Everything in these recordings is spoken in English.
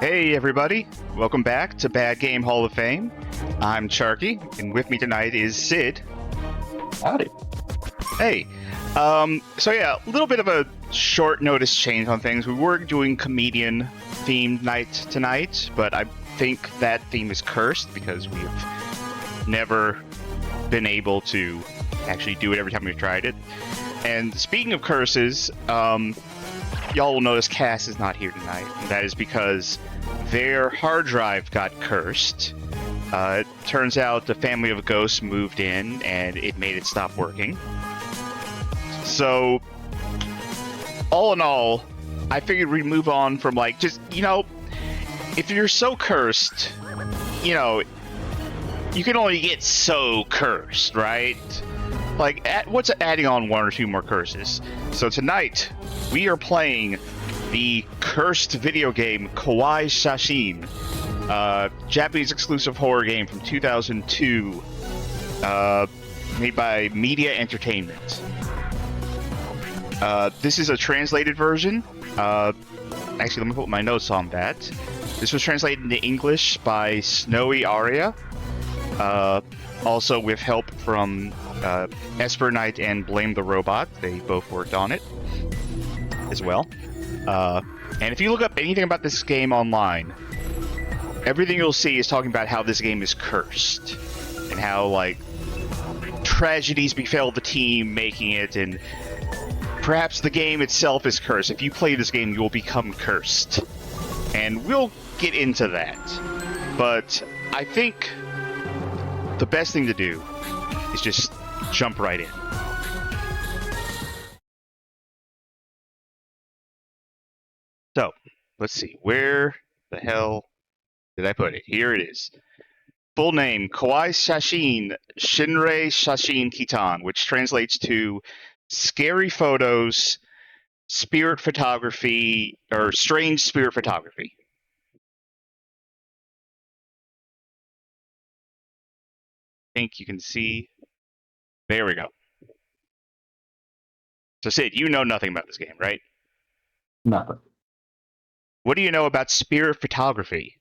Hey everybody, welcome back to Bad Game Hall of Fame. I'm Charkie, and with me tonight is Sid. Howdy. Hey, so yeah, a little bit of a short notice change on things. We were doing comedian themed night tonight, but I think that theme is cursed because we've never been able to actually do it every time we've tried it. And speaking of curses, y'all will notice Cass is not here tonight. That is because their hard drive got cursed. It turns out the family of ghosts moved in and it made it stop working. So, all in all, I figured we'd move on from if you're so cursed, you can only get so cursed, right? What's adding on one or two more curses? So tonight, we are playing the cursed video game Kowai Shashin, Japanese exclusive horror game from 2002, made by Media Entertainment. This is a translated version. Actually, let me put my notes on that. This was translated into English by Snowy Aria, also with help from Esper Knight and Blame the Robot. They both worked on it as well. And if you look up anything about this game online, everything you'll see is talking about how this game is cursed and how tragedies befell the team making it, and perhaps the game itself is cursed. If you play this game, you will become cursed, and we'll get into that. But I think the best thing to do is just jump right in. So, let's see. Where the hell did I put it? Here it is. Full name, Kowai Shashin Shinrei Shashin Kitan, which translates to Scary Photos, Spirit Photography, or Strange Spirit Photography. I think you can see. There we go. So Sid, you know nothing about this game, right? Nothing. What do you know about spirit photography?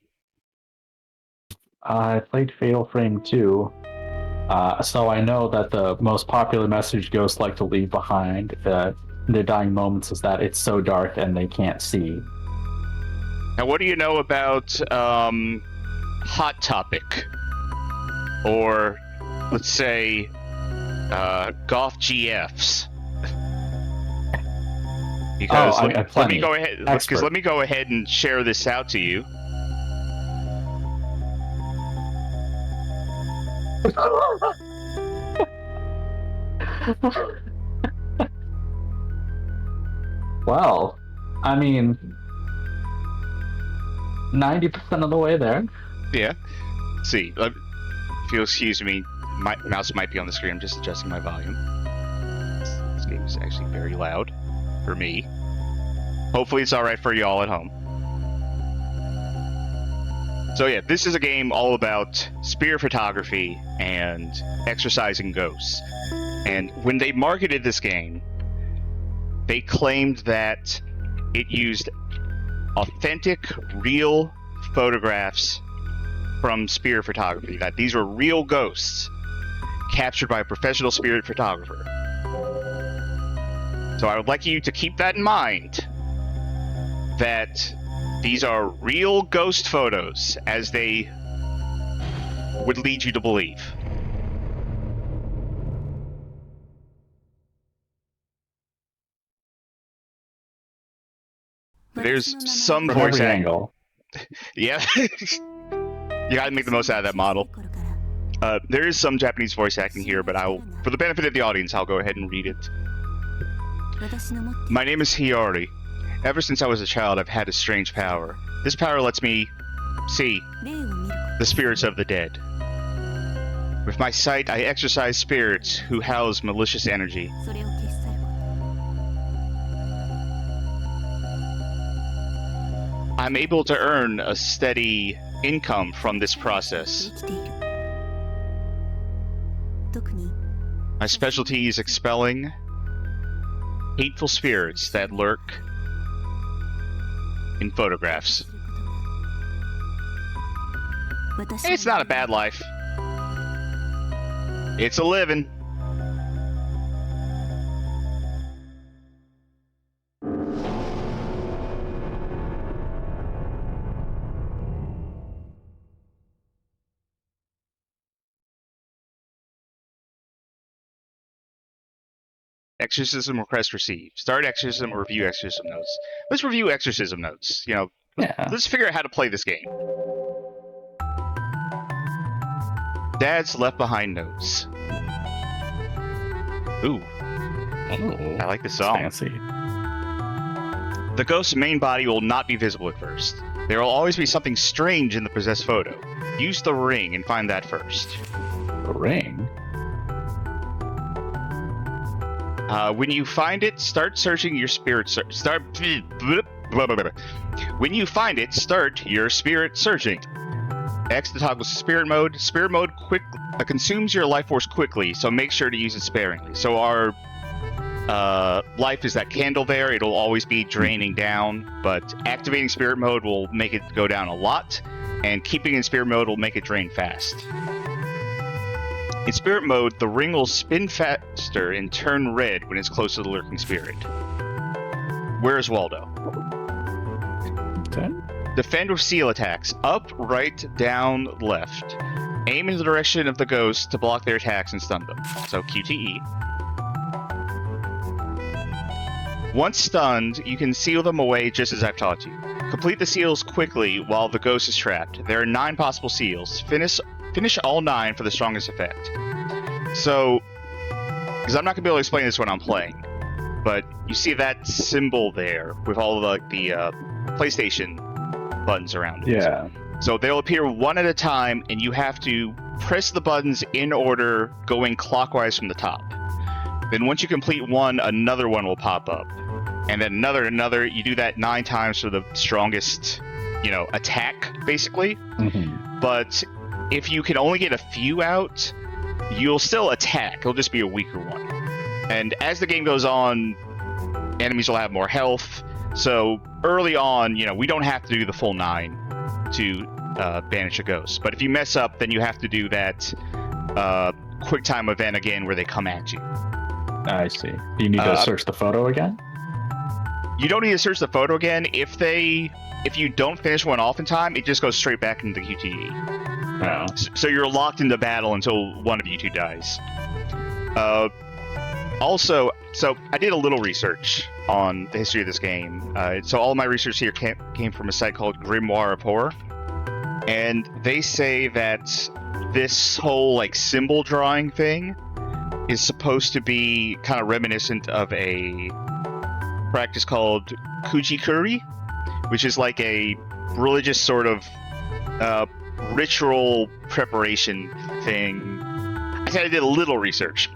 I played Fatal Frame 2, so I know that the most popular message ghosts like to leave behind in their dying moments is that it's so dark and they can't see. Now, what do you know about Hot Topic? Or, let's say, Golf GFs? Because let me go ahead. Because let me go ahead and share this out to you. Well, I mean, 90% of the way there. Yeah. Let's see. If you'll excuse me, my mouse might be on the screen. I'm just adjusting my volume. This game is actually very loud for me. Hopefully it's alright for y'all at home. So yeah, this is a game all about spirit photography and exorcising ghosts. And when they marketed this game, they claimed that it used authentic, real photographs from spirit photography, that these were real ghosts captured by a professional spirit photographer. So I would like you to keep that in mind, that these are real ghost photos, as they would lead you to believe. There's some voice angle. Yeah. You gotta make the most out of that model. There is some Japanese voice acting here, but for the benefit of the audience, I'll go ahead and read it. My name is Hiyori. Ever since I was a child, I've had a strange power. This power lets me see the spirits of the dead. With my sight, I exorcise spirits who house malicious energy. I'm able to earn a steady income from this process. My specialty is expelling hateful spirits that lurk in photographs. It's not a bad life. It's a living. Exorcism request received. Start exorcism or review exorcism notes. Let's review exorcism notes. You know, let's figure out how to play this game. Dad's left behind notes. Ooh. I like the song. Fancy. The ghost's main body will not be visible at first. There will always be something strange in the possessed photo. Use the ring and find that first. A ring? When you find it, start searching your spirit. When you find it, start your spirit searching. X to toggle spirit mode. Spirit mode consumes your life force quickly, so make sure to use it sparingly. So our life is that candle there. It'll always be draining down, but activating spirit mode will make it go down a lot, and keeping in spirit mode will make it drain fast. In spirit mode, the ring will spin faster and turn red when it's close to the lurking spirit. Where's Waldo? Okay. Defend with seal attacks. Up, right, down, left. Aim in the direction of the ghost to block their attacks and stun them. So QTE. Once stunned, you can seal them away just as I've taught you. Complete the seals quickly while the ghost is trapped. There are 9 possible seals. Finish all 9 for the strongest effect. So, because I'm not going to be able to explain this when I'm playing, but you see that symbol there with all the PlayStation buttons around it. Yeah. So they'll appear one at a time, and you have to press the buttons in order going clockwise from the top. Then once you complete one, another one will pop up. And then another. You do that 9 times for the strongest, attack, basically. Mm-hmm. But if you can only get a few out, you'll still attack. It'll just be a weaker one. And as the game goes on, enemies will have more health. So early on, we don't have to do the full 9 to banish a ghost. But if you mess up, then you have to do that quick time event again where they come at you. I see. Do you need to search the photo again? You don't need to search the photo again. If you don't finish one off in time, it just goes straight back into the QTE. Oh. So you're locked into battle until one of you 2 dies. Also, so I did a little research on the history of this game. So all of my research here came from a site called Grimoire of Horror. And they say that this whole symbol drawing thing is supposed to be kind of reminiscent of a practice called Kujikuri, which is like a religious sort of ritual preparation thing. I did a little research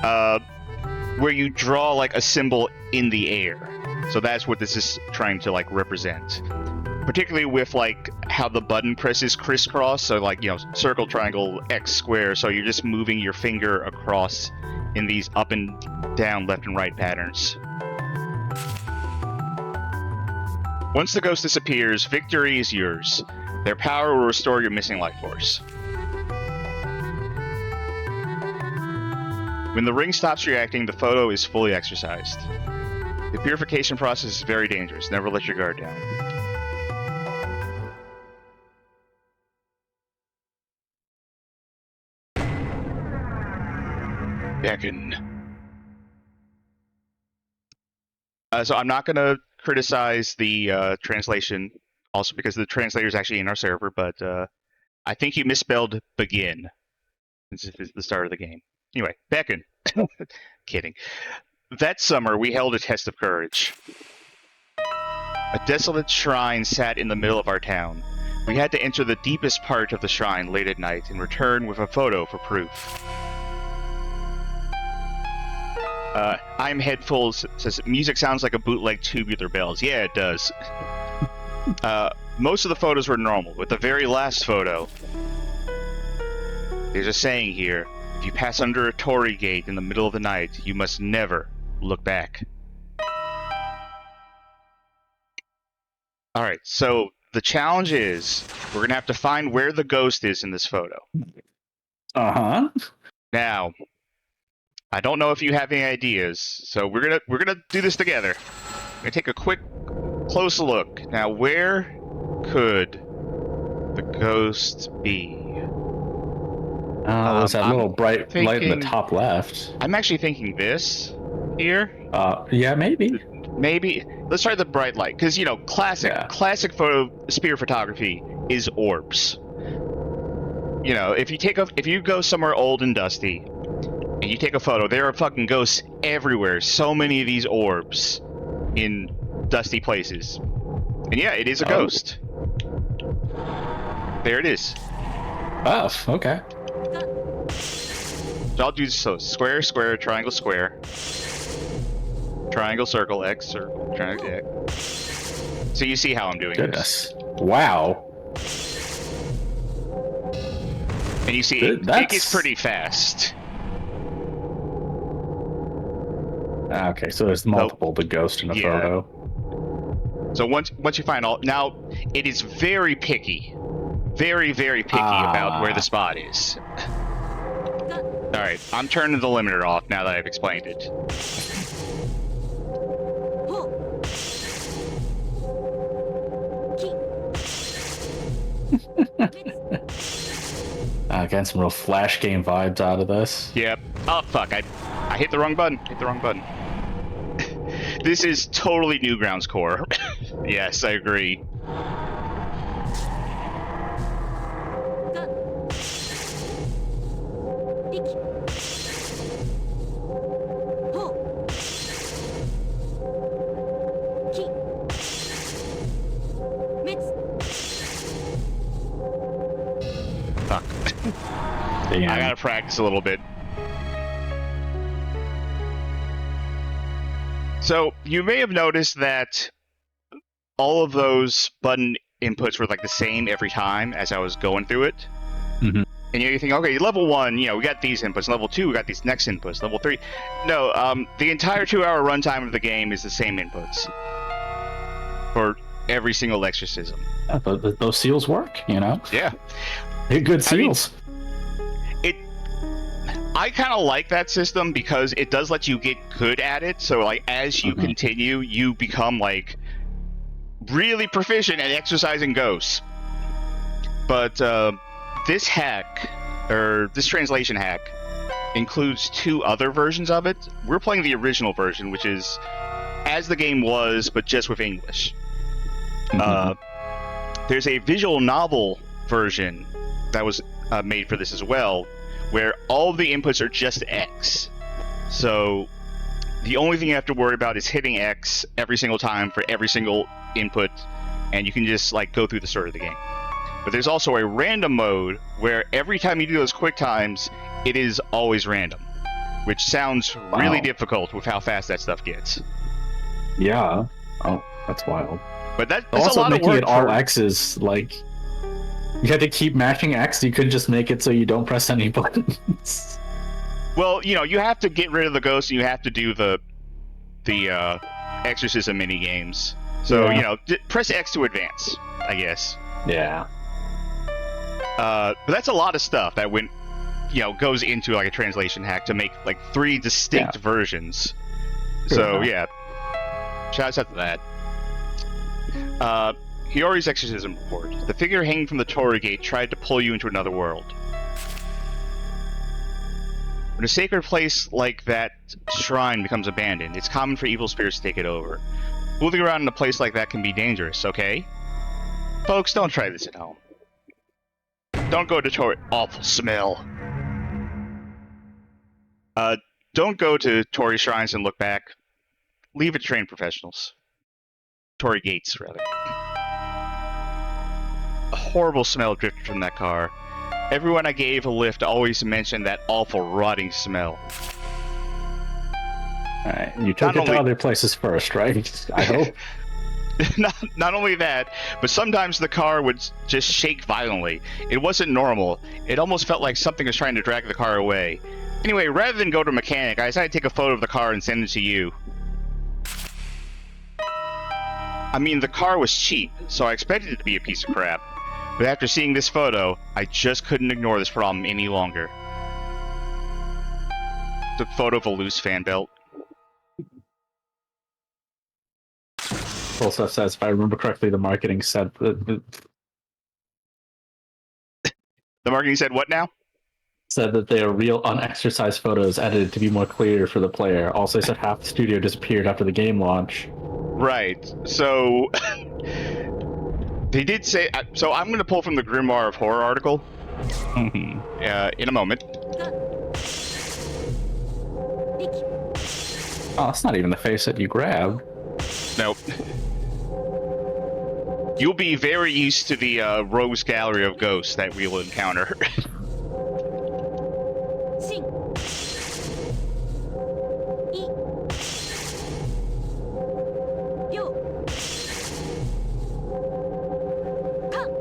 where you draw a symbol in the air. So that's what this is trying to represent. Particularly with how the button presses crisscross, so circle, triangle, X, square, so you're just moving your finger across in these up and down, left and right patterns. Once the ghost disappears, victory is yours. Their power will restore your missing life force. When the ring stops reacting, the photo is fully exorcised. The purification process is very dangerous. Never let your guard down. Beckon. So I'm not going to criticize the translation, also because the translator is actually in our server, but I think you misspelled begin. This is the start of the game. Anyway, Beckon. Kidding. That summer, we held a test of courage. A desolate shrine sat in the middle of our town. We had to enter the deepest part of the shrine late at night and return with a photo for proof. I'm Headful says, music sounds like a bootleg Tubular Bells. Yeah, it does. Most of the photos were normal, with the very last photo. There's a saying here, if you pass under a torii gate in the middle of the night, you must never look back. Alright, so the challenge is We're gonna have to find where the ghost is in this photo. Uh-huh. Now, I don't know if you have any ideas, so we're gonna do this together. We're gonna take a quick, close look. Now, where could the ghost be? There's that little bright light in the thinking- top left. I'm actually thinking this here. Yeah, maybe. Maybe let's try the bright light, because you know, classic spear photography is orbs. You know, if you go somewhere old and dusty, and you take a photo, there are fucking ghosts everywhere. So many of these orbs in dusty places, and yeah, it is a ghost. There it is. Oh, okay. So I'll do square, square, triangle, square. Triangle, circle, X, circle, triangle, X. So you see how I'm doing Goodness. Wow. And you see, it gets pretty fast. Okay, so there's multiple the ghost in a photo. So once you find all, now it is very picky, very picky about where the spot is. All right, I'm turning the limiter off now that I've explained it. Getting some real Flash game vibes out of this. Yep. Oh fuck! I hit the wrong button. Hit the wrong button. This is totally Newgrounds core. Yes, I agree. Fuck. Damn. I gotta practice a little bit. So, you may have noticed that all of those button inputs were like the same every time as I was going through it. Mm-hmm. And you think, okay, level 1, you know, we got these inputs. Level 2, we got these next inputs. Level 3... No, the entire 2-hour runtime of the game is the same inputs. For every single exorcism. Yeah, but those seals work, you know? Yeah. They're good seals. I kind of like that system because it does let you get good at it. So, like, as you continue, you become, like, really proficient at exorcising ghosts. But this hack, or this translation hack, includes 2 other versions of it. We're playing the original version, which is as the game was, but just with English. There's a visual novel version that was made for this as well, where all of the inputs are just X. So the only thing you have to worry about is hitting X every single time for every single input, and you can just like go through the story of the game. But there's also a random mode where every time you do those quick times, it is always random, which sounds really difficult with how fast that stuff gets. Yeah. Oh, that's wild. But that's also a lot of making work it all for... X's, like you had to keep mashing X. You couldn't just make it so you don't press any buttons. Well, you know, you have to get rid of the ghost, and you have to do the exorcism mini games. So you know, press X to advance, I guess. Yeah. But that's a lot of stuff that goes into like a translation hack to make like 3 distinct versions. So yeah, shouts out to that. Hiyori's exorcism report. The figure hanging from the Torii gate tried to pull you into another world. When a sacred place like that shrine becomes abandoned, it's common for evil spirits to take it over. Moving around in a place like that can be dangerous, okay? Folks, don't try this at home. Don't go to Torii... Awful smell. Don't go to Torii shrines and look back. Leave it to trained professionals. Torii gates, rather. A horrible smell drifted from that car. Everyone I gave a lift always mentioned that awful rotting smell. Alright, you took it to other places first, right? I hope. Not only that, but sometimes the car would just shake violently. It wasn't normal. It almost felt like something was trying to drag the car away. Anyway, rather than go to a mechanic, I decided to take a photo of the car and send it to you. I mean, the car was cheap, so I expected it to be a piece of crap. But after seeing this photo, I just couldn't ignore this problem any longer. Took photo of a loose fan belt. Also says, if I remember correctly, the marketing said that The marketing said what now? said that they are real unexercised photos edited to be more clear for the player. Also said half the studio disappeared after the game launch. Right. So they did say. So I'm going to pull from the Grimoire of Horror article in a moment. Oh, that's not even the face that you grabbed. Nope. You'll be very used to the rogues gallery of ghosts that we will encounter.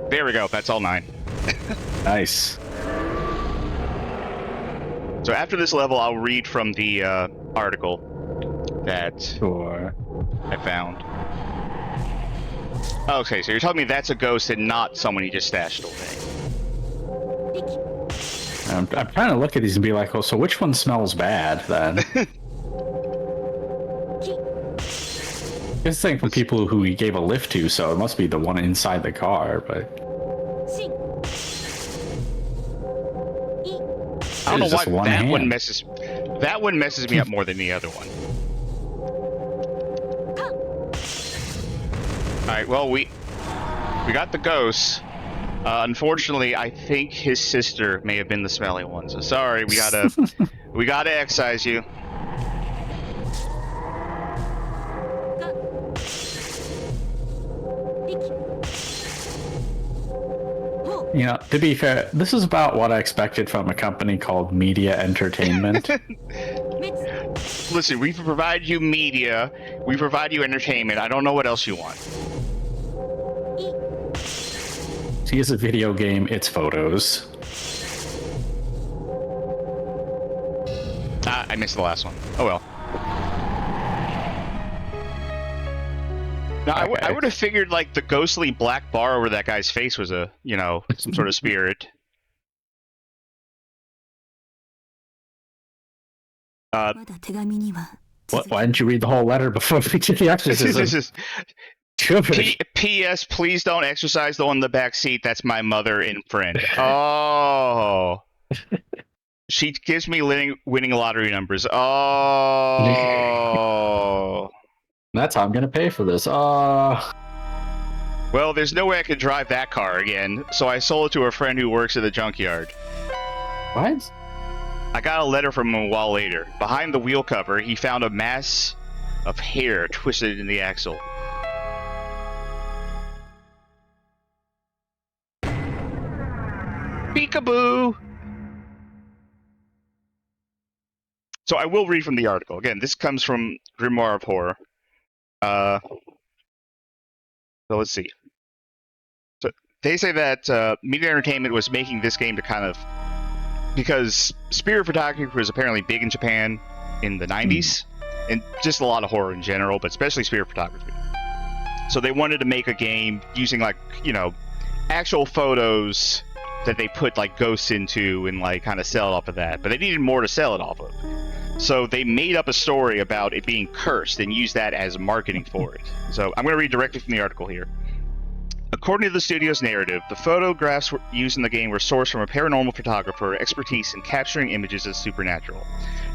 There we go. That's all 9. Nice. So after this level, I'll read from the article that Sure. I found. Okay, so you're telling me that's a ghost and not someone you just stashed away. I'm trying to look at these and be like, oh, so which one smells bad then? This thing from people who he gave a lift to, so it must be the one inside the car, but I don't know There's why just one that one messes me up more than the other one. Alright, well, we got the ghost. Unfortunately, I think his sister may have been the smelly one. So sorry, we gotta excise you. you know, to be fair, this is about what I expected from a company called Media Entertainment. Listen, we provide you media, we provide you entertainment. I don't know what else you want. See, it's a video game, it's photos. I missed the last one. Oh well. Now, Okay. I would have figured like the ghostly black bar over that guy's face was a, you know, some sort of spirit. Why didn't you read the whole letter before we did the exorcism? P.S. Please don't exercise the one in the back seat. That's my mother and friend. Oh. She gives me winning lottery numbers. Oh. That's how I'm gonna pay for this. Well, there's no way I could drive that car again, so I sold it to a friend who works at the junkyard. What? I got a letter from him a while later. Behind the wheel cover, he found a mass of hair twisted in the axle. Peekaboo! So I will read from the article. Again, this comes from Grimoire of Horror. So let's see. So they say that Media Entertainment was making this game to kind of... Because spirit photography was apparently big in Japan in the 90s. And just a lot of horror in general, but especially spirit photography. So they wanted to make a game using, like, you know, actual photos that they put, like, ghosts into and, like, kind of sell it off of that. But they needed more to sell it off of. So they made up a story about it being cursed and used that as marketing for it. So I'm going to read directly from the article here. According to the studio's narrative, the photographs used in the game were sourced from a paranormal photographer expertise in capturing images as supernatural.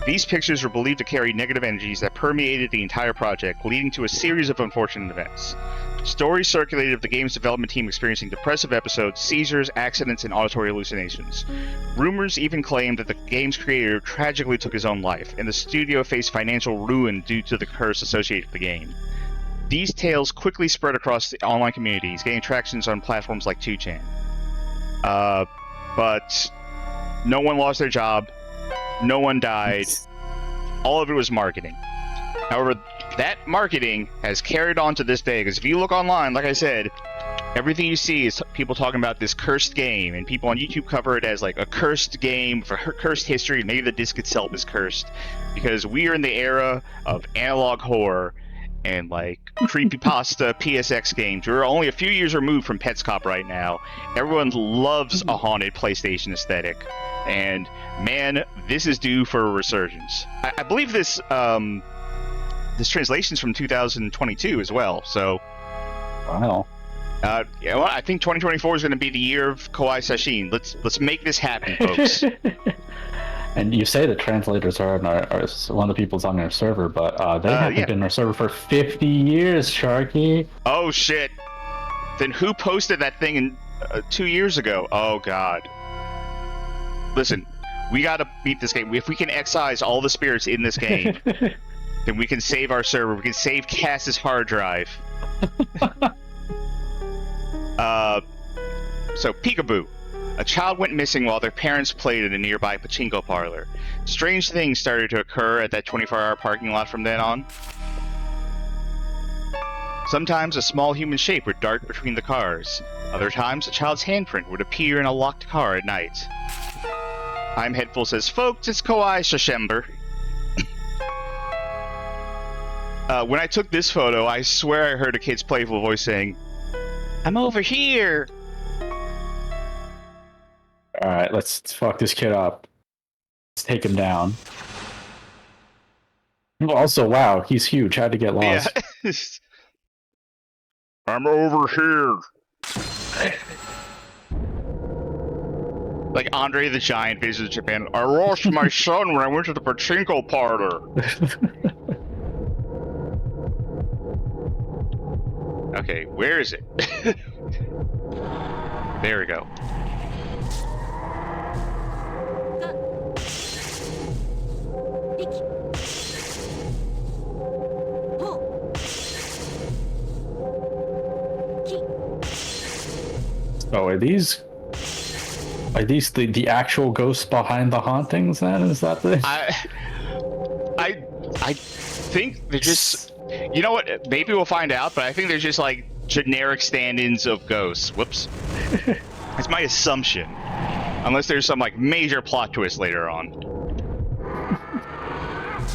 These pictures were believed to carry negative energies that permeated the entire project, leading to a series of unfortunate events. Stories circulated of the game's development team experiencing depressive episodes, seizures, accidents, and auditory hallucinations. Rumors even claimed that the game's creator tragically took his own life, and the studio faced financial ruin due to the curse associated with the game. These tales quickly spread across the online communities, gaining traction on platforms like 2chan. But no one lost their job, no one died, all of it was marketing. However, that marketing has carried on to this day, because if you look online, like I said, everything you see is people talking about this cursed game, and people on YouTube cover it as like a cursed game for cursed history. Maybe the disc itself is cursed, because we are in the era of analog horror, and like creepypasta PSX games. We're only a few years removed from Pets Cop right now. Everyone loves a haunted PlayStation aesthetic, and man, this is due for a resurgence. I believe this this translation's from 2022 as well. So, Wow. you know what? I think 2024 is going to be the year of Kowai Shashin. Let's make this happen, folks. And you say the translators are one of the people's on our server, but they haven't been on our server for 50 years, Sharky. Oh shit! Then who posted that thing in 2 years ago? Oh god. Listen, we gotta beat this game. If we can excise all the spirits in this game, then we can save our server. We can save Cass's hard drive. So peekaboo. A child went missing while their parents played in a nearby pachinko parlor. Strange things started to occur at that 24-hour parking lot from then on. Sometimes a small human shape would dart between the cars. Other times, a child's handprint would appear in a locked car at night. I'm Headful says, folks, it's Kowai Shashin. When I took this photo, I swear I heard a kid's playful voice saying, "I'm over here!" Alright, let's fuck this kid up. Let's take him down. Also, wow, he's huge. Had to get lost. Yeah. I'm over here. Like Andre the Giant visits Japan. I lost my son when I went to the pachinko parlor. Okay, where is it? There we go. Oh, are these the actual ghosts behind the hauntings then? Is that the I think they're just, you know what, maybe we'll find out, but I think they're just like generic stand-ins of ghosts. Whoops. That's my assumption. Unless there's some like major plot twist later on.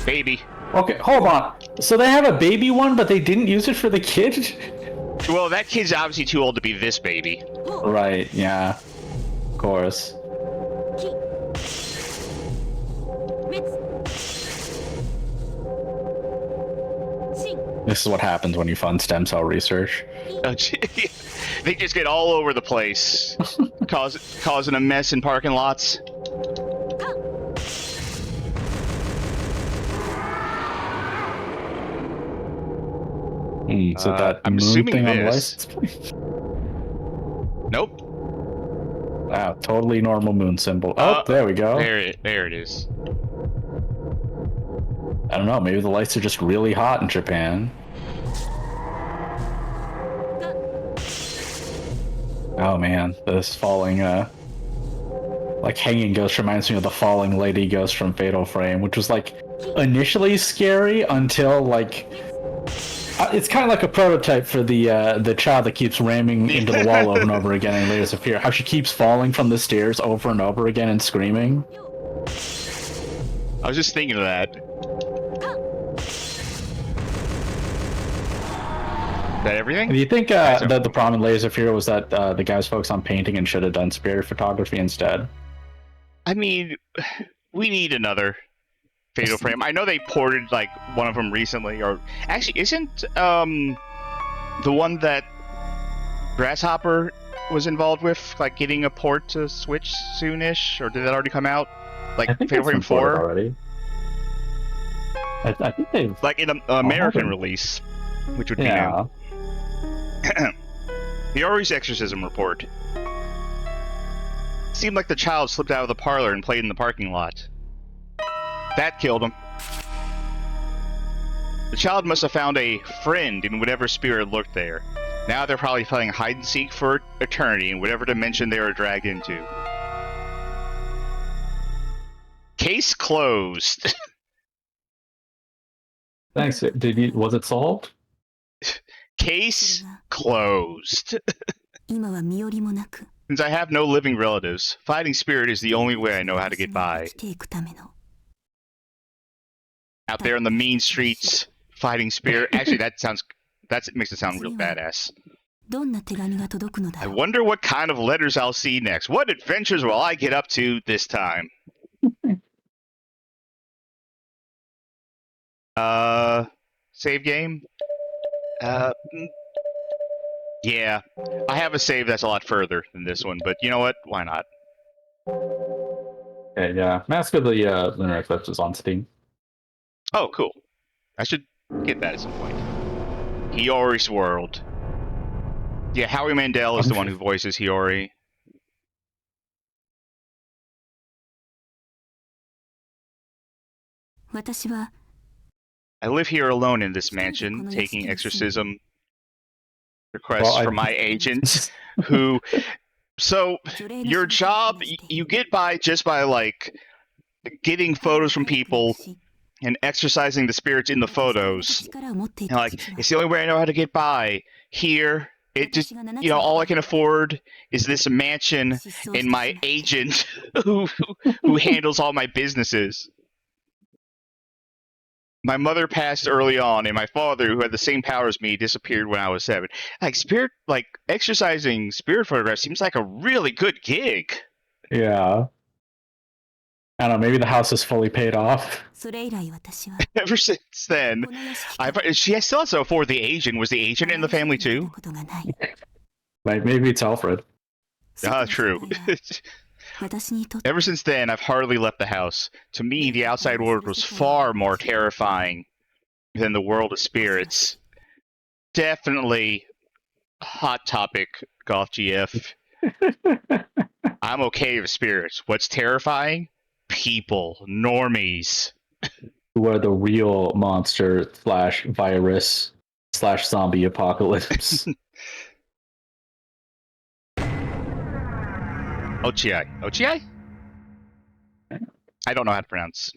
Baby. Okay, hold on. So they have a baby one, but they didn't use it for the kid? Well, that kid's obviously too old to be this baby. Right, yeah. Of course. This is what happens when you fund stem cell research. Oh, gee. They just get all over the place, causing a mess in parking lots. So that I'm moon assuming thing on the this. license plate? Nope. Wow, totally normal moon symbol. Oh, there we go. There it is. I don't know, maybe the lights are just really hot in Japan. Oh man, this falling, like hanging ghost reminds me of the falling lady ghost from Fatal Frame, which was like initially scary until like, it's kind of like a prototype for the child that keeps ramming into the wall over and over again and later disappear. How she keeps falling from the stairs over and over again and screaming. I was just thinking of that. Is that everything? Do you think that the problem in Layers of Fear was that the guys focused on painting and should have done spirit photography instead? I mean, we need another Fatal Frame. I know they ported like one of them recently, or actually, isn't the one that Grasshopper was involved with like getting a port to Switch soonish, or did that already come out? Like Fatal Frame 4 already. I think they've like in an American release, which would be new. The Ori's exorcism report. Seemed like the child slipped out of the parlor and played in the parking lot. That killed him. The child must have found a friend in whatever spirit lurked there. Now they're probably playing hide and seek for eternity in whatever dimension they were dragged into. Case closed. Thanks. Was it solved? Case closed. Since I have no living relatives, fighting spirit is the only way I know how to get by. Out there on the mean streets, fighting spirit. Actually, that makes it sound real badass. どんな手紙が届くのだ I ろう wonder what kind of letters I'll see next. What adventures will I get up to this time? Save game? Yeah. I have a save that's a lot further than this one, but you know what? Why not? Okay, yeah. Mask of the Lunar Eclipse is on Steam. Oh, cool. I should get that at some point. Hiyori's World. Yeah, Howie Mandel is the one who voices Hiyori. I live here alone in this mansion, taking exorcism requests from my agent, who... So, your job, you get by just by, like, getting photos from people and exercising the spirits in the photos. And, like, it's the only way I know how to get by. Here, it just, you know, all I can afford is this mansion and my agent who handles all my businesses. My mother passed early on, and my father, who had the same power as me, disappeared when I was 7. Like, exercising spirit photographs seems like a really good gig. Yeah. I don't know, maybe the house is fully paid off. Ever since then, she still has to afford the agent. Was the agent in the family too? Like, maybe it's Alfred. True. Ever since then, I've hardly left the house. To me, the outside world was far more terrifying than the world of spirits. Definitely hot topic, Goth GF. I'm okay with spirits. What's terrifying? People. Normies. Who are the real monster / virus / zombie apocalypse. Ochiai. Ochiai? I don't know how to pronounce.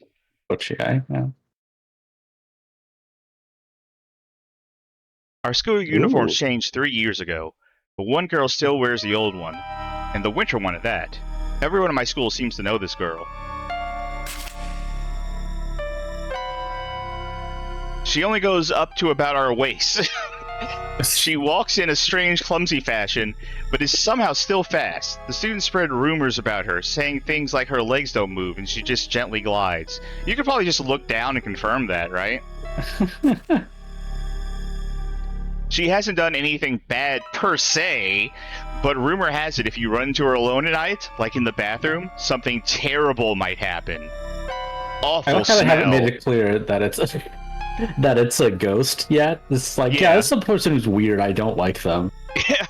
Ochiai, yeah. Our school uniforms changed 3 years ago, but one girl still wears the old one, and the winter one at that. Everyone in my school seems to know this girl. She only goes up to about our waist. She walks in a strange, clumsy fashion, but is somehow still fast. The students spread rumors about her, saying things like her legs don't move and she just gently glides. You could probably just look down and confirm that, right? She hasn't done anything bad per se, but rumor has it if you run into her alone at night, like in the bathroom, something terrible might happen. Awful I like how smell. they haven't made it clear that it's a ghost yet. It's like, yeah, it's some person who's weird. I don't like them. Yeah.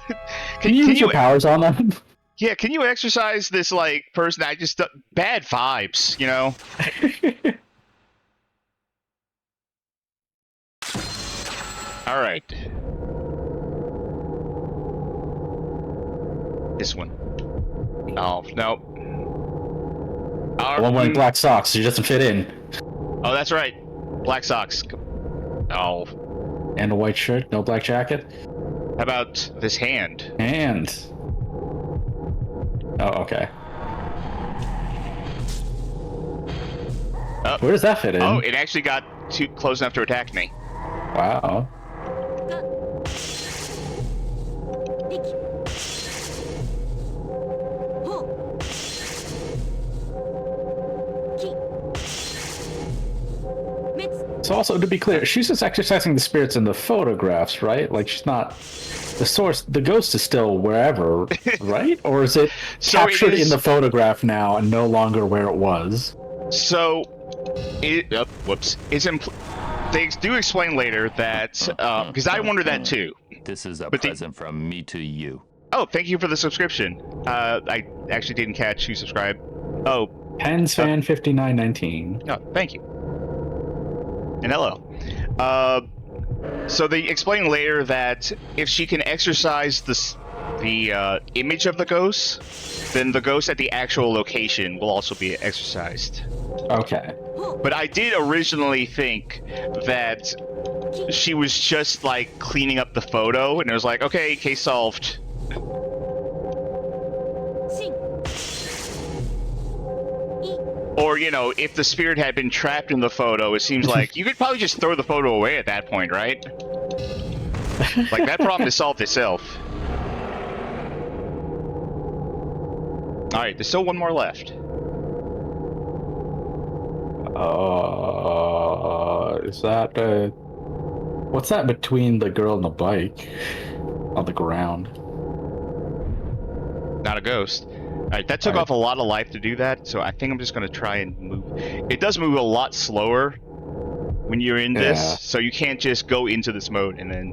Can you use your powers on them? Yeah, can you exercise this, like, person? I just... bad vibes, you know? Alright. This one. Oh, no. One wearing black socks, so she doesn't fit in. Oh, that's right. Black socks. Oh. And a white shirt, no black jacket. How about this hand? Hand. Oh, okay. Where does that fit in? Oh, it actually got too close enough to attack me. Wow. So also, to be clear, she's just exercising the spirits in the photographs, right? Like, she's not... The source, the ghost is still wherever, right? Or is it captured in the photograph now and no longer where it was? So, whoops. They do explain later that, because I wondered that too. This is a present from me to you. Oh, thank you for the subscription. I actually didn't catch who subscribed. Oh. Pensfan5919. Oh, thank you. And hello. So they explain later that if she can exorcise the image of the ghost, then the ghost at the actual location will also be exorcised. Okay. But I did originally think that she was just, like, cleaning up the photo, and it was like, okay, case solved. Or, you know, if the spirit had been trapped in the photo, it seems like you could probably just throw the photo away at that point, right? Like, that problem is solved itself. Alright, there's still one more left. Is that, what's that between the girl and the bike? On the ground. Not a ghost. Alright, that took off a lot of life to do that, so I think I'm just gonna try and move. It does move a lot slower when you're in this, so you can't just go into this mode and then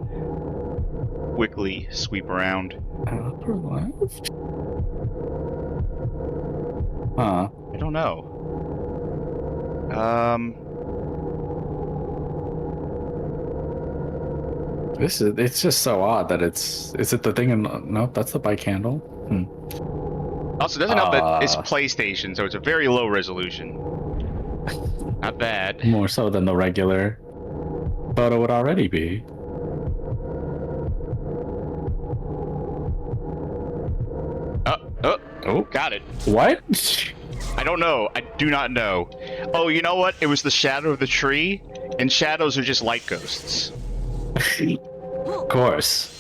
quickly sweep around. Upper left? Huh. I don't know. It's just so odd that is it the thing in, nope, that's the bike handle. Also, it doesn't help that it's PlayStation, so it's a very low resolution. Not bad. More so than the regular photo would already be. Oh, got it. What? I don't know. I do not know. Oh, you know what? It was the shadow of the tree, and shadows are just light ghosts. Of course.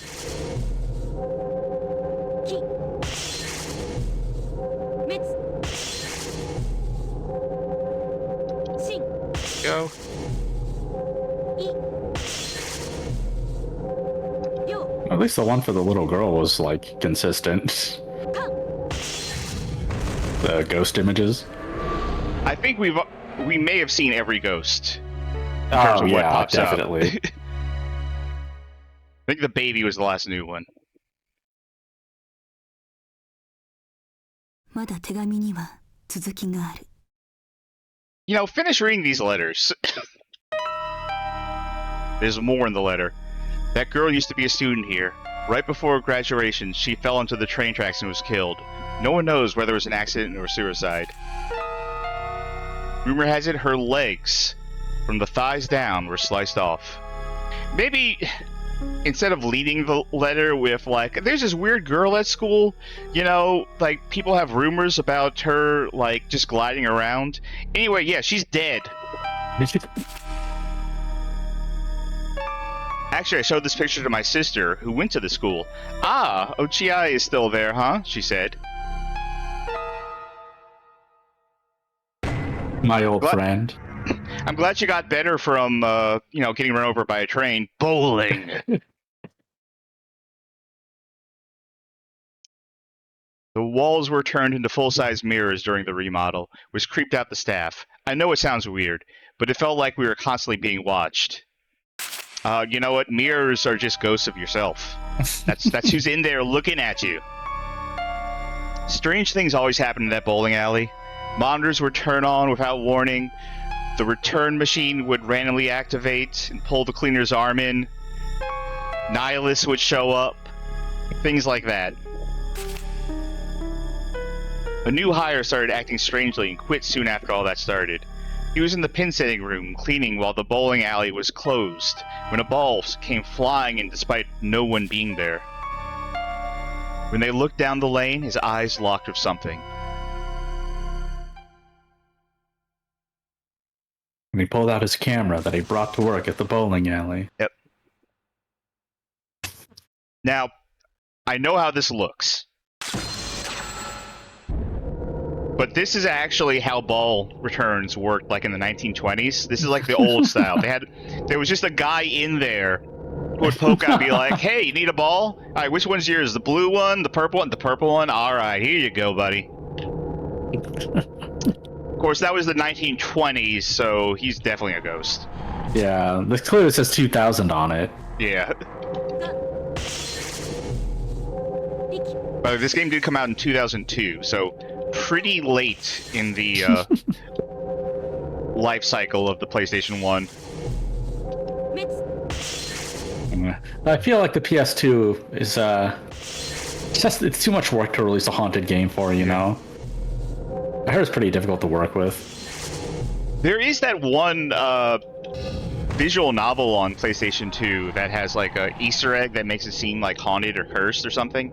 Go. At least the one for the little girl was, like, consistent. The ghost images. I think we may have seen every ghost. In Oh, terms of what yeah, pops up. definitely. I think the baby was the last new one. まだ手紙には続きがある。 You know, finish reading these letters. There's more in the letter. That girl used to be a student here. Right before graduation, she fell onto the train tracks and was killed. No one knows whether it was an accident or suicide. Rumor has it her legs, from the thighs down, were sliced off. Maybe instead of leading the letter with, like, there's this weird girl at school, you know, like, people have rumors about her, like, just gliding around. Anyway, yeah, she's dead. Actually, I showed this picture to my sister, who went to the school. Ah, Ochiai is still there, huh? She said. My old friend. I'm glad you got better from, you know, getting run over by a train. Bowling! The walls were turned into full-size mirrors during the remodel, which creeped out the staff. I know it sounds weird, but it felt like we were constantly being watched. You know what? Mirrors are just ghosts of yourself. That's who's in there looking at you. Strange things always happen in that bowling alley. Monitors would turn on without warning. The return machine would randomly activate and pull the cleaner's arm in. Nihilists would show up. Things like that. A new hire started acting strangely and quit soon after all that started. He was in the pin setting room cleaning while the bowling alley was closed when a ball came flying in despite no one being there. When they looked down the lane, his eyes locked with something. And he pulled out his camera that he brought to work at the bowling alley. Yep. Now, I know how this looks. But this is actually how ball returns worked, like in the 1920s. This is like the old style. There was just a guy in there who would poke out and be like, "Hey, you need a ball? All right, which one's yours? The blue one, the purple one, the purple one? All right, here you go, buddy." Of course, that was the 1920s, so he's definitely a ghost. Yeah, this clearly says 2000 on it. Yeah. But this game did come out in 2002, so pretty late in the life cycle of the PlayStation 1. I feel like the PS2 is it's too much work to release a haunted game for, you know? I heard it's pretty difficult to work with. There is that one visual novel on PlayStation 2 that has like a Easter egg that makes it seem like haunted or cursed or something.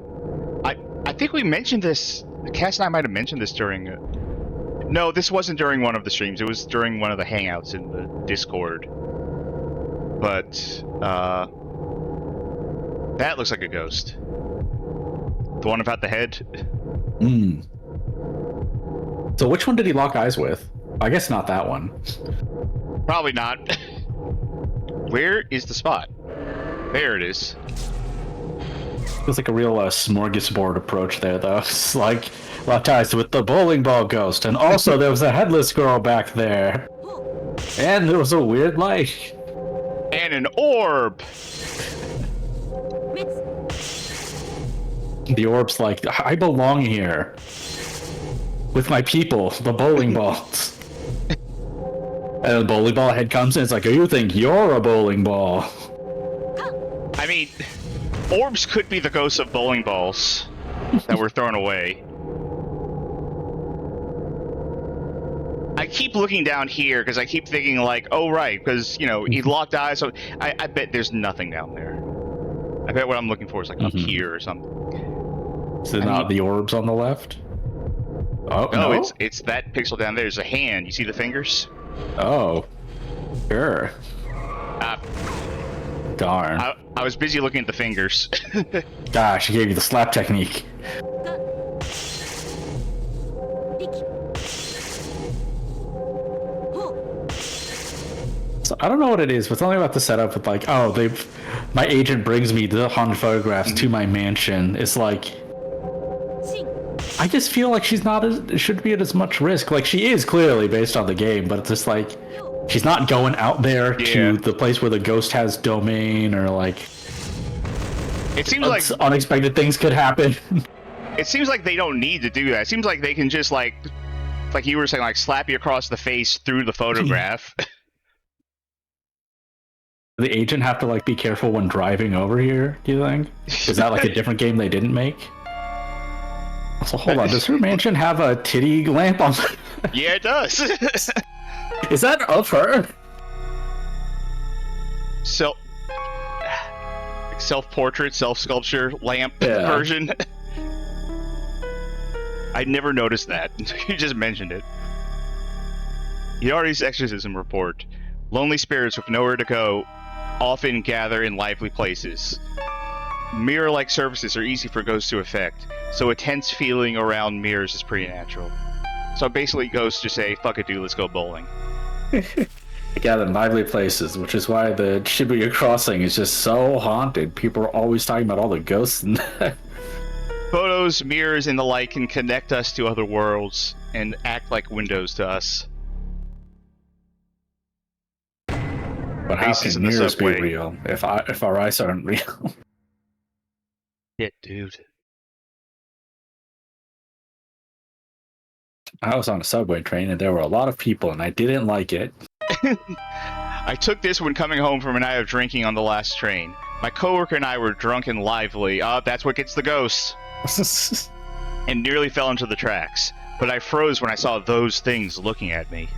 I think we mentioned this. Cass and I might have mentioned this during No, this wasn't during one of the streams. It was during one of the hangouts in the Discord. But, that looks like a ghost. The one about the head? Hmm. So which one did he lock eyes with? I guess not that one. Probably not. Where is the spot? There it is. Feels like a real smorgasbord approach there, though. It's like locked eyes with the bowling ball ghost, and also there was a headless girl back there, and there was a weird light, and an orb. The orb's like, I belong here with my people, the bowling balls. And the bowling ball head comes in. It's like, oh, you think you're a bowling ball? I mean, orbs could be the ghosts of bowling balls that were thrown away. I keep looking down here because I keep thinking like, oh right, because you know he locked eyes. So I bet there's nothing down there. I bet what I'm looking for is like up here or something. So not the orbs on the left? Oh no, it's that pixel down there. There's a hand. You see the fingers? Oh, sure. Darn. I was busy looking at the fingers. Gosh, he gave you the slap technique. So I don't know what it is, but something about the setup with like, oh, my agent brings me the haunted photographs to my mansion. It's like, I just feel like she's not should be at as much risk. Like she is clearly based on the game, but it's just like she's not going out there to the place where the ghost has domain, or like it seems like unexpected things could happen. It seems like they don't need to do that. It seems like they can just like you were saying, like slap you across the face through the photograph. The agent have to like be careful when driving over here, do you think? Is that like a different game they didn't make? So hold on, does her mansion have a titty lamp on? Yeah, it does. Is that of her? Self-portrait, self-sculpture lamp version. I never noticed that. You just mentioned it. Yari's exorcism report. Lonely spirits with nowhere to go often gather in lively places. Mirror-like surfaces are easy for ghosts to affect, so a tense feeling around mirrors is pretty natural. So basically ghosts just say, fuck it dude, let's go bowling. They gather in lively places, which is why the Shibuya Crossing is just so haunted. People are always talking about all the ghosts in there. Photos, mirrors, and the like can connect us to other worlds and act like windows to us. But how can mirrors be real if our eyes aren't real? Yeah, dude. I was on a subway train and there were a lot of people and I didn't like it. I took this when coming home from a night of drinking on the last train. My coworker and I were drunk and lively. That's what gets the ghosts. And nearly fell into the tracks. But I froze when I saw those things looking at me.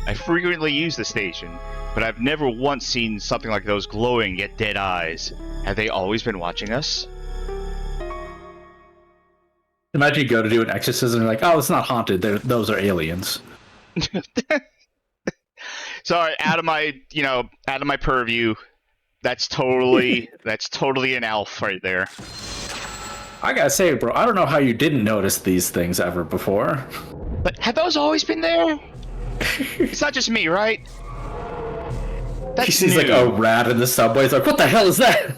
I frequently use the station, but I've never once seen something like those glowing yet dead eyes. Have they always been watching us? Imagine you go to do an exorcism and you're like, oh, it's not haunted. Those are aliens. Sorry, out of my purview. That's totally an elf right there. I gotta say, bro, I don't know how you didn't notice these things ever before. But have those always been there? It's not just me, right? He sees like a rat in the subway. He's like, what the hell is that?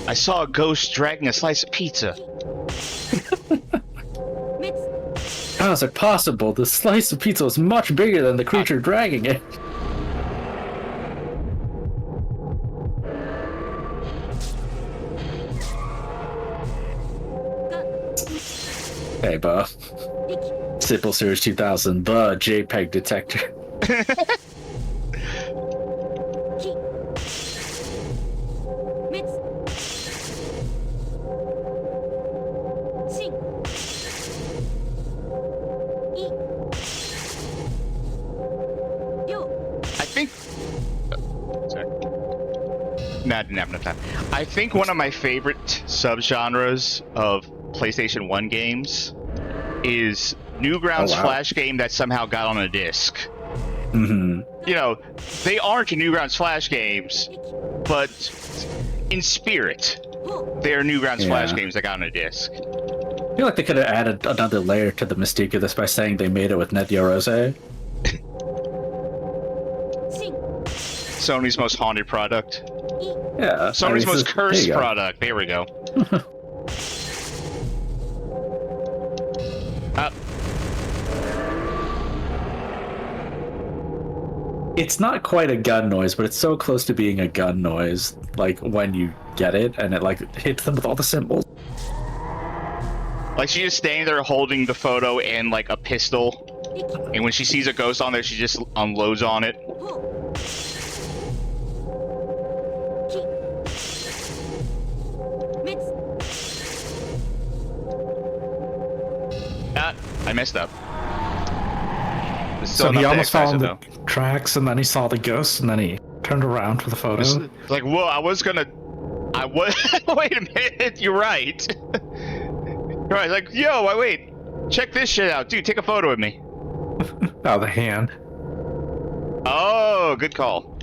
I saw a ghost dragging a slice of pizza. How is it possible? The slice of pizza was much bigger than the creature dragging it. Hey, Bo. Simple Series 2000, the JPEG detector. I didn't have enough time. I think one of my favorite subgenres of PlayStation 1 games is Newgrounds Flash game that somehow got on a disc. Mm-hmm. You know, they aren't Newgrounds Flash games, but in spirit, they're Newgrounds Flash games that got on a disc. I feel like they could have added another layer to the mystique of this by saying they made it with Netdio Rose. Sony's most haunted product. Yeah. Sony's most cursed product. There we go. It's not quite a gun noise, but it's so close to being a gun noise, like when you get it and it like hits them with all the symbols. Like she's just standing there holding the photo and like a pistol, and when she sees a ghost on there, she just unloads on it. I messed up. So he almost found the tracks, and then he saw the ghost, and then he turned around for the photo. It's like, whoa, I was... Wait a minute, you're right. You're right, like, yo, wait, check this shit out. Dude, take a photo of me. Oh, the hand. Oh, good call.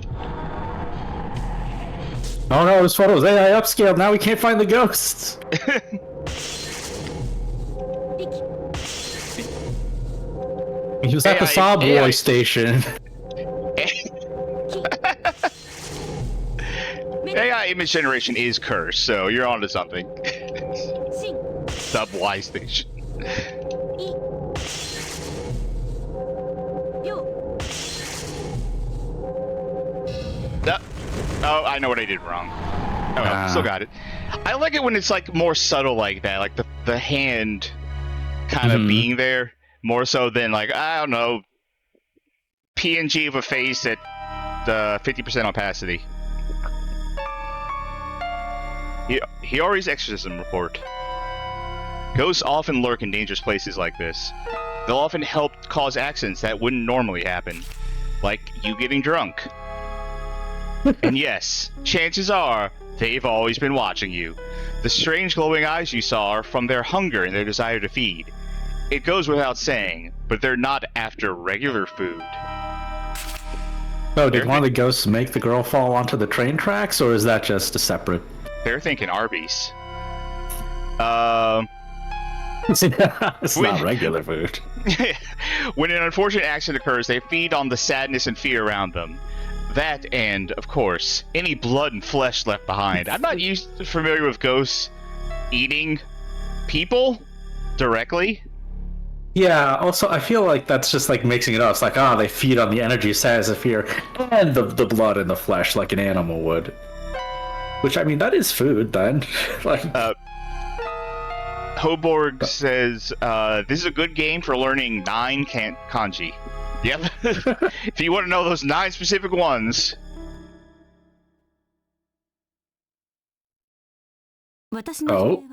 Oh no, his photo was AI upscaled, now we can't find the ghosts! He was at the Sawboy station. AI image generation is cursed, so you're onto something. Sub Y station. Oh, I know what I did wrong. Oh, well, still got it. I like it when it's like more subtle like that, like the hand kind of being there. More so than, like, I don't know, PNG of a face at 50% opacity. Hiyori's exorcism report. Ghosts often lurk in dangerous places like this. They'll often help cause accidents that wouldn't normally happen. Like you getting drunk. And yes, chances are, they've always been watching you. The strange glowing eyes you saw are from their hunger and their desire to feed. It goes without saying, but they're not after regular food. Oh, did one of the ghosts make the girl fall onto the train tracks, or is that just a separate? They're thinking Arby's. It's not regular food. When an unfortunate accident occurs, they feed on the sadness and fear around them. That and, of course, any blood and flesh left behind. I'm not familiar with ghosts eating people directly. Yeah, also, I feel like that's just like mixing it up. It's like, they feed on the energy, sadness, and fear, and the blood and the flesh like an animal would. Which, I mean, that is food, then. Like, Hoborg says, this is a good game for learning 9 kanji. Yep. If you want to know those 9 specific ones. Oh.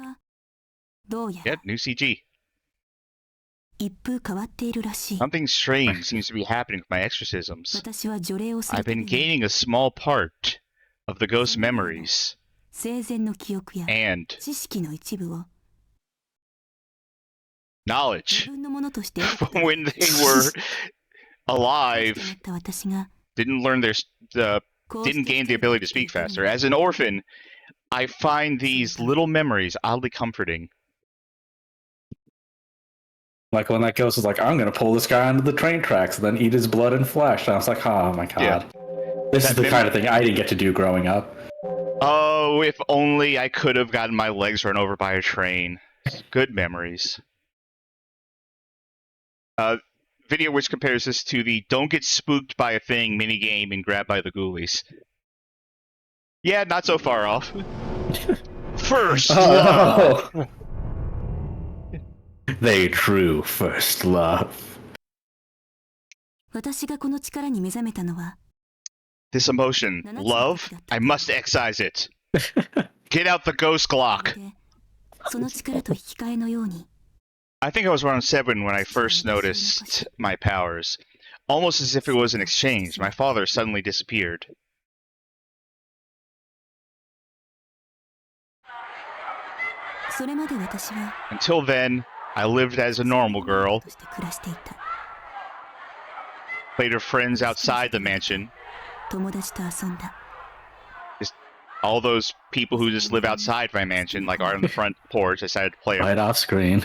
Yep, new CG. Something strange seems to be happening with my exorcisms. I've been gaining a small part of the ghost's memories and knowledge from when they were alive. Didn't gain the ability to speak faster. As an orphan, I find these little memories oddly comforting. Like when that ghost was like, I'm gonna pull this guy onto the train tracks and then eat his blood and flesh. And I was like, oh my god. Yeah. This is the kind of thing I didn't get to do growing up. Oh, if only I could have gotten my legs run over by a train. Good memories. Video which compares this to the don't get spooked by a thing minigame in Grab by the Ghoulies. Yeah, not so far off. First love. They true first love. This emotion, love, I must excise it. Get out the ghost Glock. I think I was around 7 when I first noticed my powers. Almost as if it was an exchange, my father suddenly disappeared. それまで私は Until then, I lived as a normal girl, として暮らしていた。 played her friends outside the mansion. 友達と遊んだ。 Just all those people who just live outside my mansion, like are on the front porch, I decided to play them. Right off screen.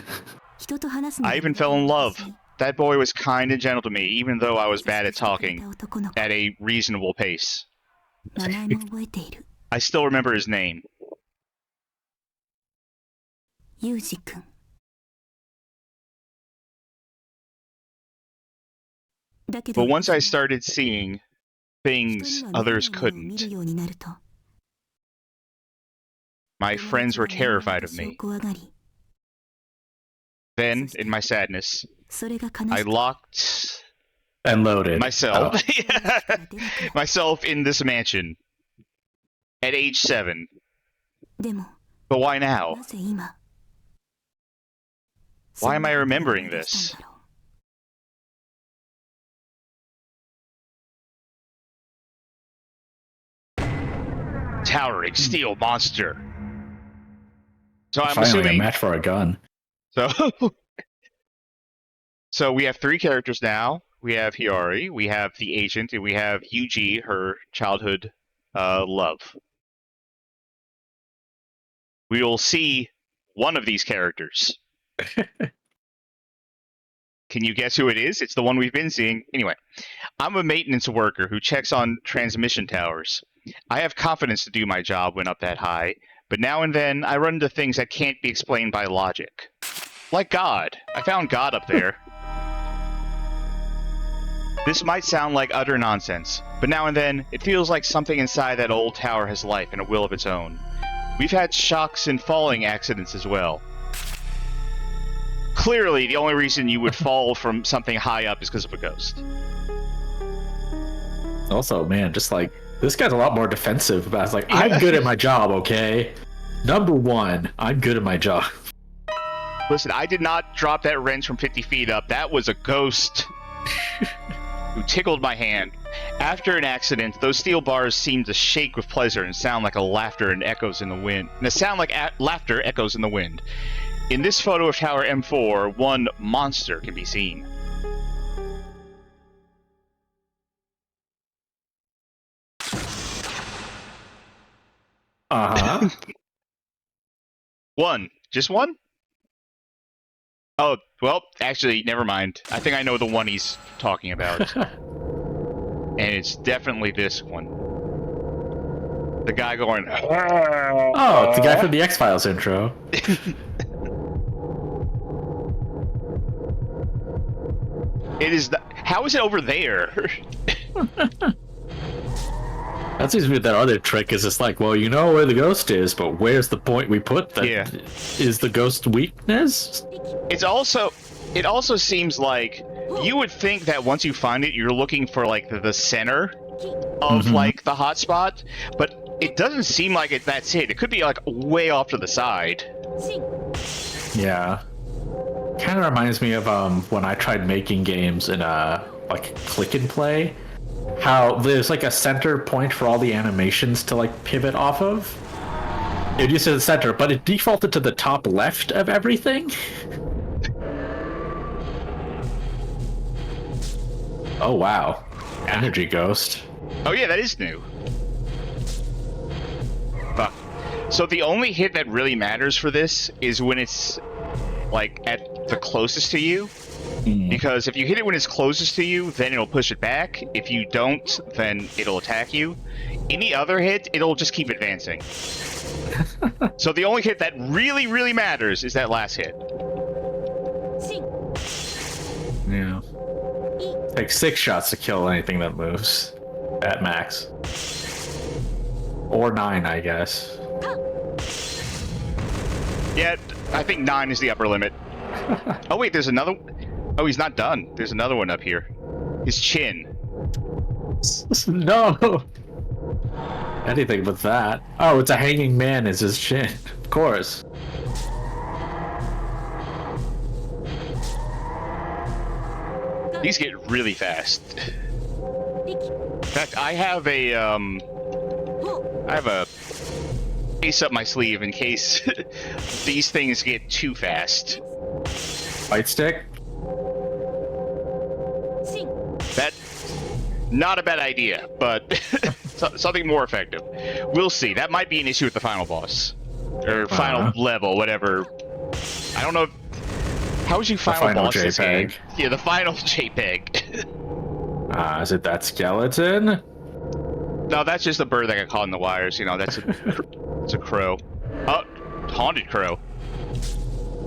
人と話すの I even fell in love. That boy was kind and gentle to me, even though I was bad at talking 男の子 at a reasonable pace. 名前も覚えている。 I still remember his name. ユージ君。だけど But once I started seeing 人 things には見え others ないものを見る couldn't, ようになると my friends were terrified of 私を me. 怖がり、 Then, in my sadness, それが悲 I しく locked And loaded. myself出なくなる。 myself in this mansion at age 7. でも But why now? なぜ今 Why am I そんなことを remembering 思い出したんだろう。 Towering steel monster. So I'm Finally, a assuming. match for a gun. So, so we have 3 characters now. We have Hiyari, we have the agent, and we have Yuji, her childhood love. We will see one of these characters. Can you guess who it is? It's the one we've been seeing. Anyway, I'm a maintenance worker who checks on transmission towers. I have confidence to do my job when up that high, but now and then I run into things that can't be explained by logic. Like God. I found God up there. This might sound like utter nonsense, but now and then it feels like something inside that old tower has life and a will of its own. We've had shocks and falling accidents as well. Clearly, the only reason you would fall from something high up is because of a ghost. Also, man, just like this guy's a lot more defensive about. It's like, I'm good at my job, okay. Number 1, I'm good at my job. Listen, I did not drop that wrench from 50 feet up. That was a ghost who tickled my hand. After an accident, those steel bars seem to shake with pleasure and sound like laughter and echoes in the wind. Laughter echoes in the wind. In this photo of Tower M4, one monster can be seen. Uh-huh. One. Just one? Oh, well, actually, never mind. I think I know the one he's talking about. And it's definitely this one. The guy going... Oh, it's the guy from the X-Files intro. It is... How is it over there? That seems to be that other trick is it's like, well, you know where the ghost is, but where's the point we put that Yeah. is the ghost weakness? It's also... It also seems like you would think that once you find it, you're looking for, like, the center of, Mhm. like, the hotspot, but it doesn't seem like that's it. It could be, like, way off to the side. Yeah. Kind of reminds me of when I tried making games in like click and play. How there's like a center point for all the animations to like pivot off of. It used to the center, but it defaulted to the top left of everything. Oh wow. Energy Ghost. Oh yeah, that is new. Fuck. So the only hit that really matters for this is when it's, like, at the closest to you. Because if you hit it when it's closest to you, then it'll push it back. If you don't, then it'll attack you. Any other hit, it'll just keep advancing. So the only hit that really, really matters is that last hit. Yeah. Takes 6 shots to kill anything that moves at max. Or 9, I guess. Yeah, I think 9 is the upper limit. Oh wait, there's another... Oh, he's not done. There's another one up here. His chin. No! Anything but that. Oh, it's a hanging man as his chin. Of course. These get really fast. In fact, I have a ace up my sleeve in case these things get too fast. Fight stick? That not a bad idea, but something more effective. We'll see. That might be an issue with the final boss or final level, whatever. I don't know. How would you final boss this game? Yeah, the final JPEG. Is it that skeleton? No, that's just a bird that got caught in the wires. You know, it's a crow. Oh, haunted crow.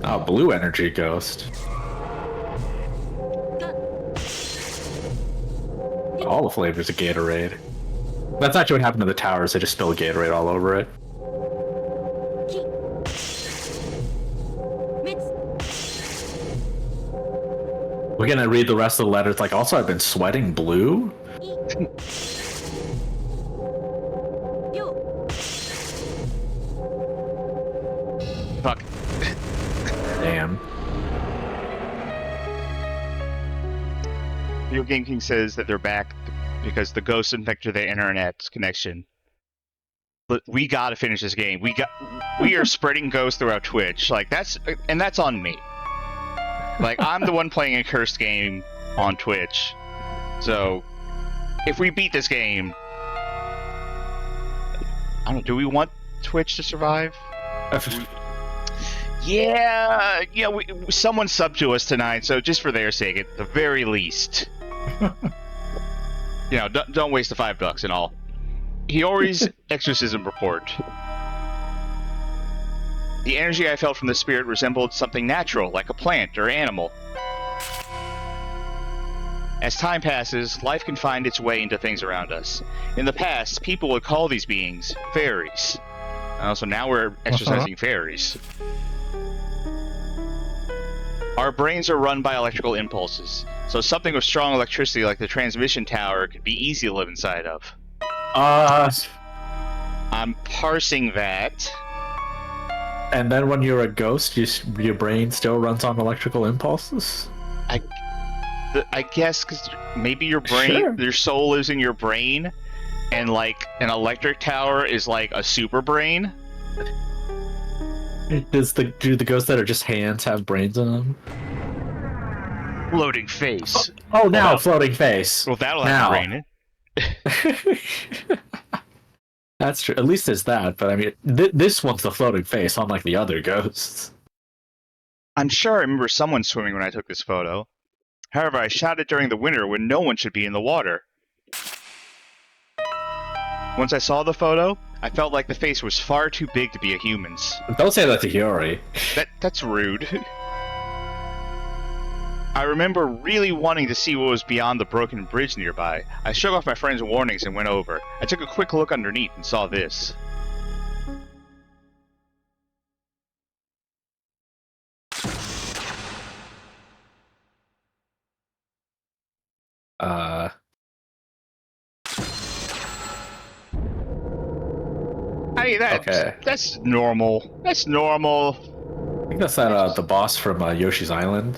Oh, blue energy ghost. All the flavors of Gatorade. That's actually what happened to the towers. They just spilled Gatorade all over it. We're gonna read the rest of the letter. It's like, also, I've been sweating blue? Fuck. Damn. Video Game King says that they're back because the ghosts infected their internet connection. But we gotta finish this game. We are spreading ghosts throughout Twitch. Like that's on me. Like I'm the one playing a cursed game on Twitch. So if we beat this game, I don't know, do we want Twitch to survive? Yeah, someone subbed to us tonight, so just for their sake, at the very least. Don't waste the $5 and all. Hiyori's exorcism report. The energy I felt from the spirit resembled something natural, like a plant or animal. As time passes, life can find its way into things around us. In the past, people would call these beings fairies. So now we're exorcising fairies. Our brains are run by electrical impulses, so something with strong electricity like the transmission tower could be easy to live inside of. I'm parsing that. And then when you're a ghost, your brain still runs on electrical impulses? I guess because maybe your brain, your soul lives in your brain, and like an electric tower is like a super brain. Do the ghosts that are just hands have brains in them? Floating face. Oh, now floating face. Well, that'll have a brain. That's true. At least it's that. But I mean, this one's the floating face, unlike the other ghosts. I'm sure I remember someone swimming when I took this photo. However, I shot it during the winter when no one should be in the water. Once I saw the photo, I felt like the face was far too big to be a human's. Don't say that to Hiyori. That's rude. I remember really wanting to see what was beyond the broken bridge nearby. I shook off my friend's warnings and went over. I took a quick look underneath and saw this. Hey, that's normal. That's normal. I think that's the boss from Yoshi's Island.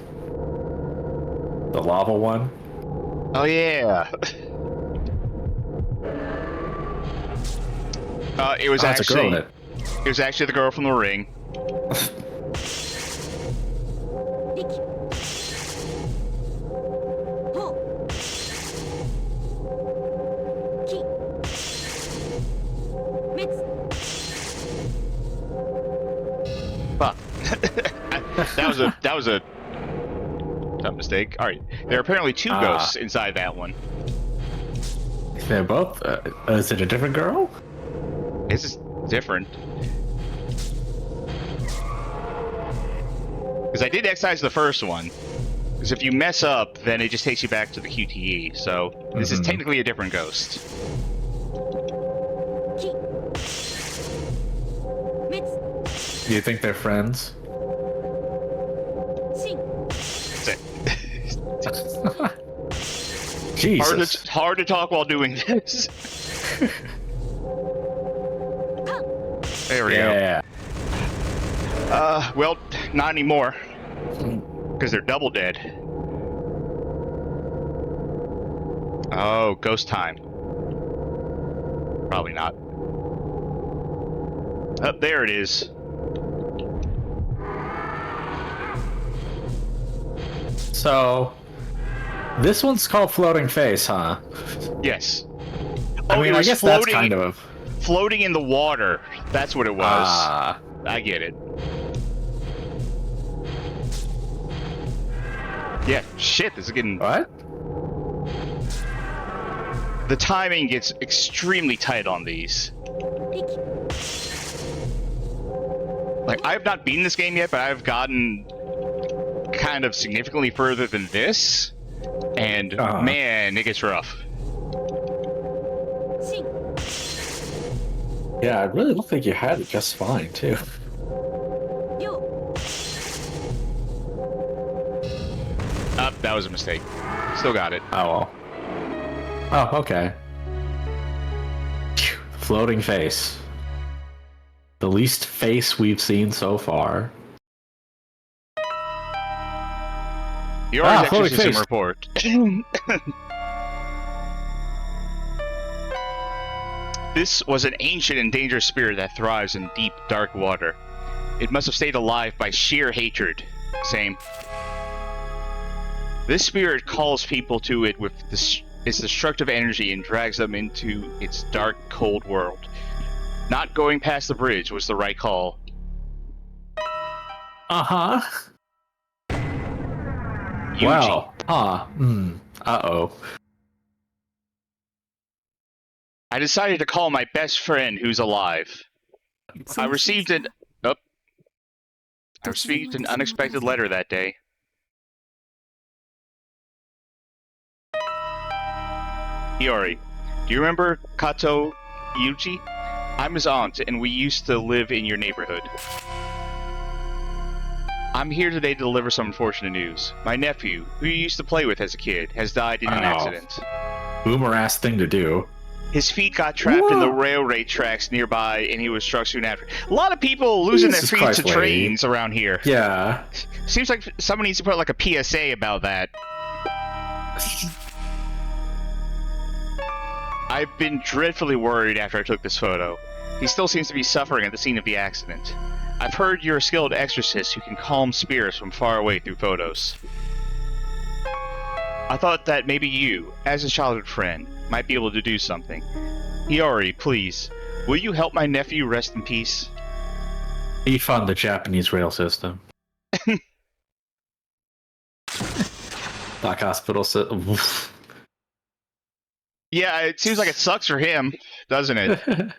The lava one. Oh yeah. It was actually the girl from the ring. Fuck. that was a dumb mistake. All right, there are apparently two ghosts inside that one. They're both. Is it a different girl? This is different. Because I did excise the first one. Because if you mess up, then it just takes you back to the QTE. So this is technically a different ghost. Do you think they're friends? Jesus. Hard to talk while doing this. There we go. Well, not anymore. Because they're double dead. Oh, ghost time. Probably not. Up there it is. So, this one's called Floating Face, huh? Yes. I mean, it I was guess that's kind of... floating in the water. That's what it was. Ah. I get it. Yeah, shit, this is getting... What? The timing gets extremely tight on these. Like, I have not beaten this game yet, but I've gotten kind of significantly further than this. And, man, it gets rough. Yeah, it really looked like you had it just fine, too. That was a mistake. Still got it. Oh, well. Oh, okay. Phew, Floating Face. The least face we've seen so far. You already Floating exorcism face. report. This was an ancient and dangerous spirit that thrives in deep, dark water. It must have stayed alive by sheer hatred. Same. This spirit calls people to it with its destructive energy and drags them into its dark, cold world. Not going past the bridge was the right call. Uh-huh. Yuji. Wow. Huh. Uh-oh. I decided to call my best friend who's alive. I received an unexpected letter that day. Hiyori, do you remember Kato Yuji? I'm his aunt, and we used to live in your neighborhood. I'm here today to deliver some unfortunate news. My nephew, who you used to play with as a kid, has died in an accident. Boomer-ass thing to do. His feet got trapped in the railway tracks nearby, and he was struck soon after. A lot of people losing Jesus their feet Christ, to trains around here. Yeah. Seems like someone needs to put like a PSA about that. I've been dreadfully worried after I took this photo. He still seems to be suffering at the scene of the accident. I've heard you're a skilled exorcist who can calm spirits from far away through photos. I thought that maybe you, as a childhood friend, might be able to do something. Hiyori, please, will you help my nephew rest in peace? Defund the Japanese rail system. Black hospital system. Yeah, it seems like it sucks for him, doesn't it?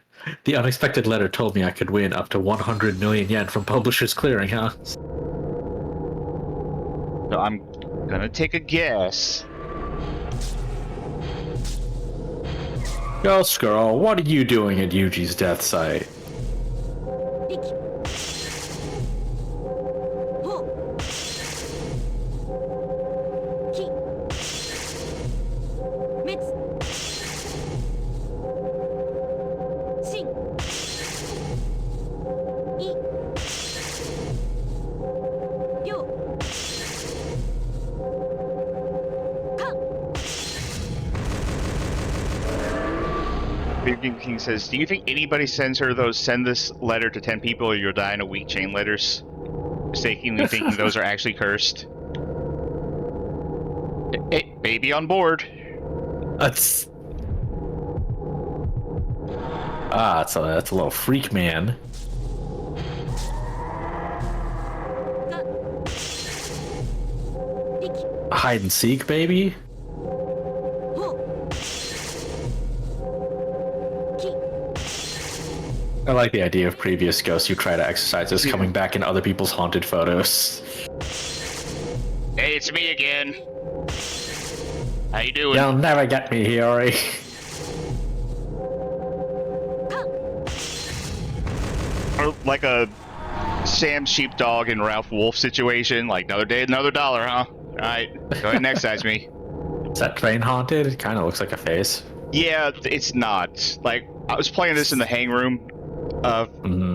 The unexpected letter told me I could win up to 100 million yen from Publishers Clearinghouse. So I'm gonna take a guess. Ghost Girl, what are you doing at Yuji's death site? Big King says, do you think anybody send this letter to 10 people or you'll die in a week chain letters? Mistakenly thinking those are actually cursed. Hey, baby on board. That's a little freak man. Hide and seek, baby. I like the idea of previous ghosts who try to exorcise us coming back in other people's haunted photos. Hey, it's me again. How you doing? You'll never get me, Hiyori. Or like a Sam Sheepdog and Ralph Wolf situation. Like, another day, another dollar, huh? Alright, go ahead and excise me. Is that train haunted? It kind of looks like a face. Yeah, it's not. Like, I was playing this in the hang room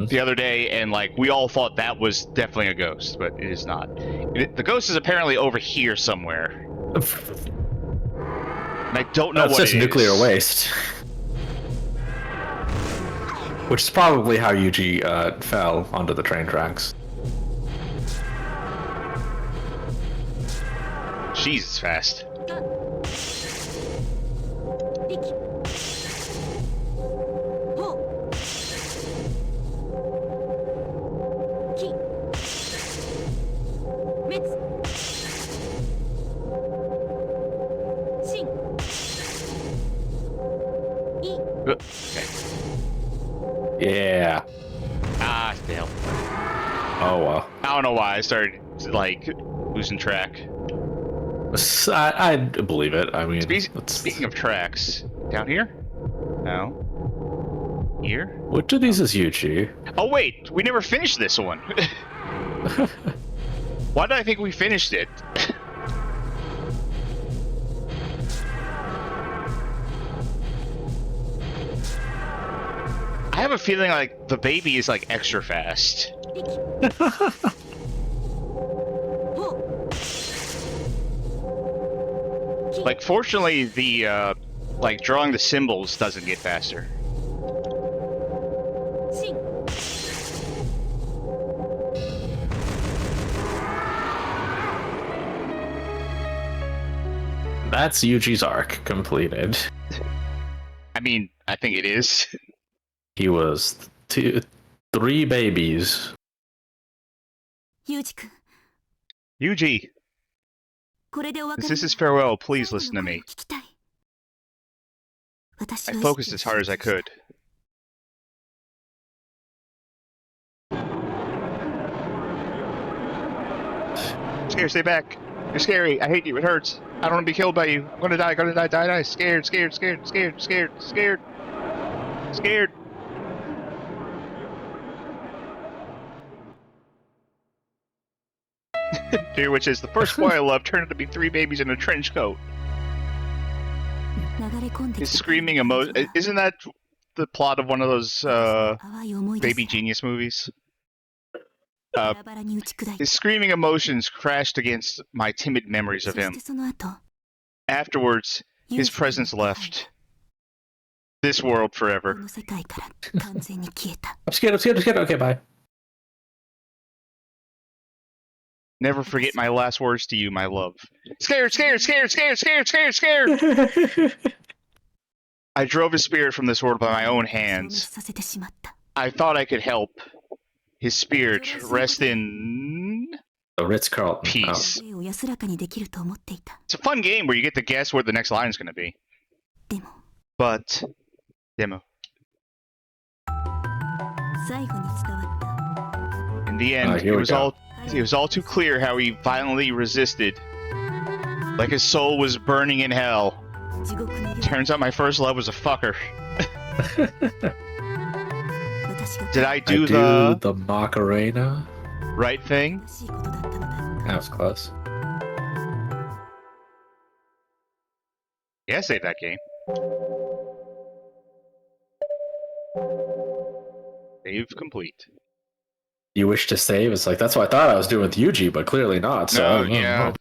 the other day, and like we all thought that was definitely a ghost, but it is not. The ghost is apparently over here somewhere. And I don't know what it is. It's just nuclear waste. Which is probably how Yuji fell onto the train tracks. Jesus, fast. Okay. Yeah. Ah, fail. Oh well. I don't know why I started like losing track. I believe it. I mean, Speaking of tracks, down here? No. Here? which of these is Yuji? Oh wait, we never finished this one. Why did I think we finished it? I have a feeling like the baby is like extra fast. Like, fortunately, the like drawing the symbols doesn't get faster. That's Yuji's arc completed. I mean, I think it is. He was 3 babies. ユージ君、 Yuji, これでお別 since れ this is farewell, please listen to me. 聞きたい。私 I は focused as hard as I could. Scared, stay back. You're scary. I hate you. It hurts. I don't want to be killed by you. I'm gonna die. Gonna die. Die. Die. Scared. Scared. Scared. Scared. Scared. Scared. Scared. Dear Witches, the first boy I loved turned out to be 3 babies in a trench coat. 流れ込んで His きた screaming emotion. Isn't that the plot of one of those 淡い思い出 Baby Genius movies? バラバラに打ち砕いた His screaming emotions crashed against my timid memories そ of し him. てその後 Afterwards, ユー his ジ君 presence の left this world こ forever. の世界から完全に消えた I'm scared. I'm scared. I'm scared. Okay, bye. Never forget my last words to you, my love. Scared, scared, scared, scared, scared, scared, scared! I drove his spirit from this world by my own 消滅 hands. させてしまった I thought I could help his spirit rest in The Ritz-Carlton. peace. 霊を安らかにできると思っていた It's a fun game where you get to guess where the next line is going to be. でも But, demo. 最後に伝わった In the end, here we go. It was all too clear how he violently resisted. Like his soul was burning in hell. 地獄に Turns out my first love was a fucker. 私が Did I I do do the the Macarena. right thing? 正しいことだったのだ That was close. Yeah, save that game. Save complete. You wish to save? It's like, that's what I thought I was doing with Yuji, but clearly not. So I No, don't know. yeah.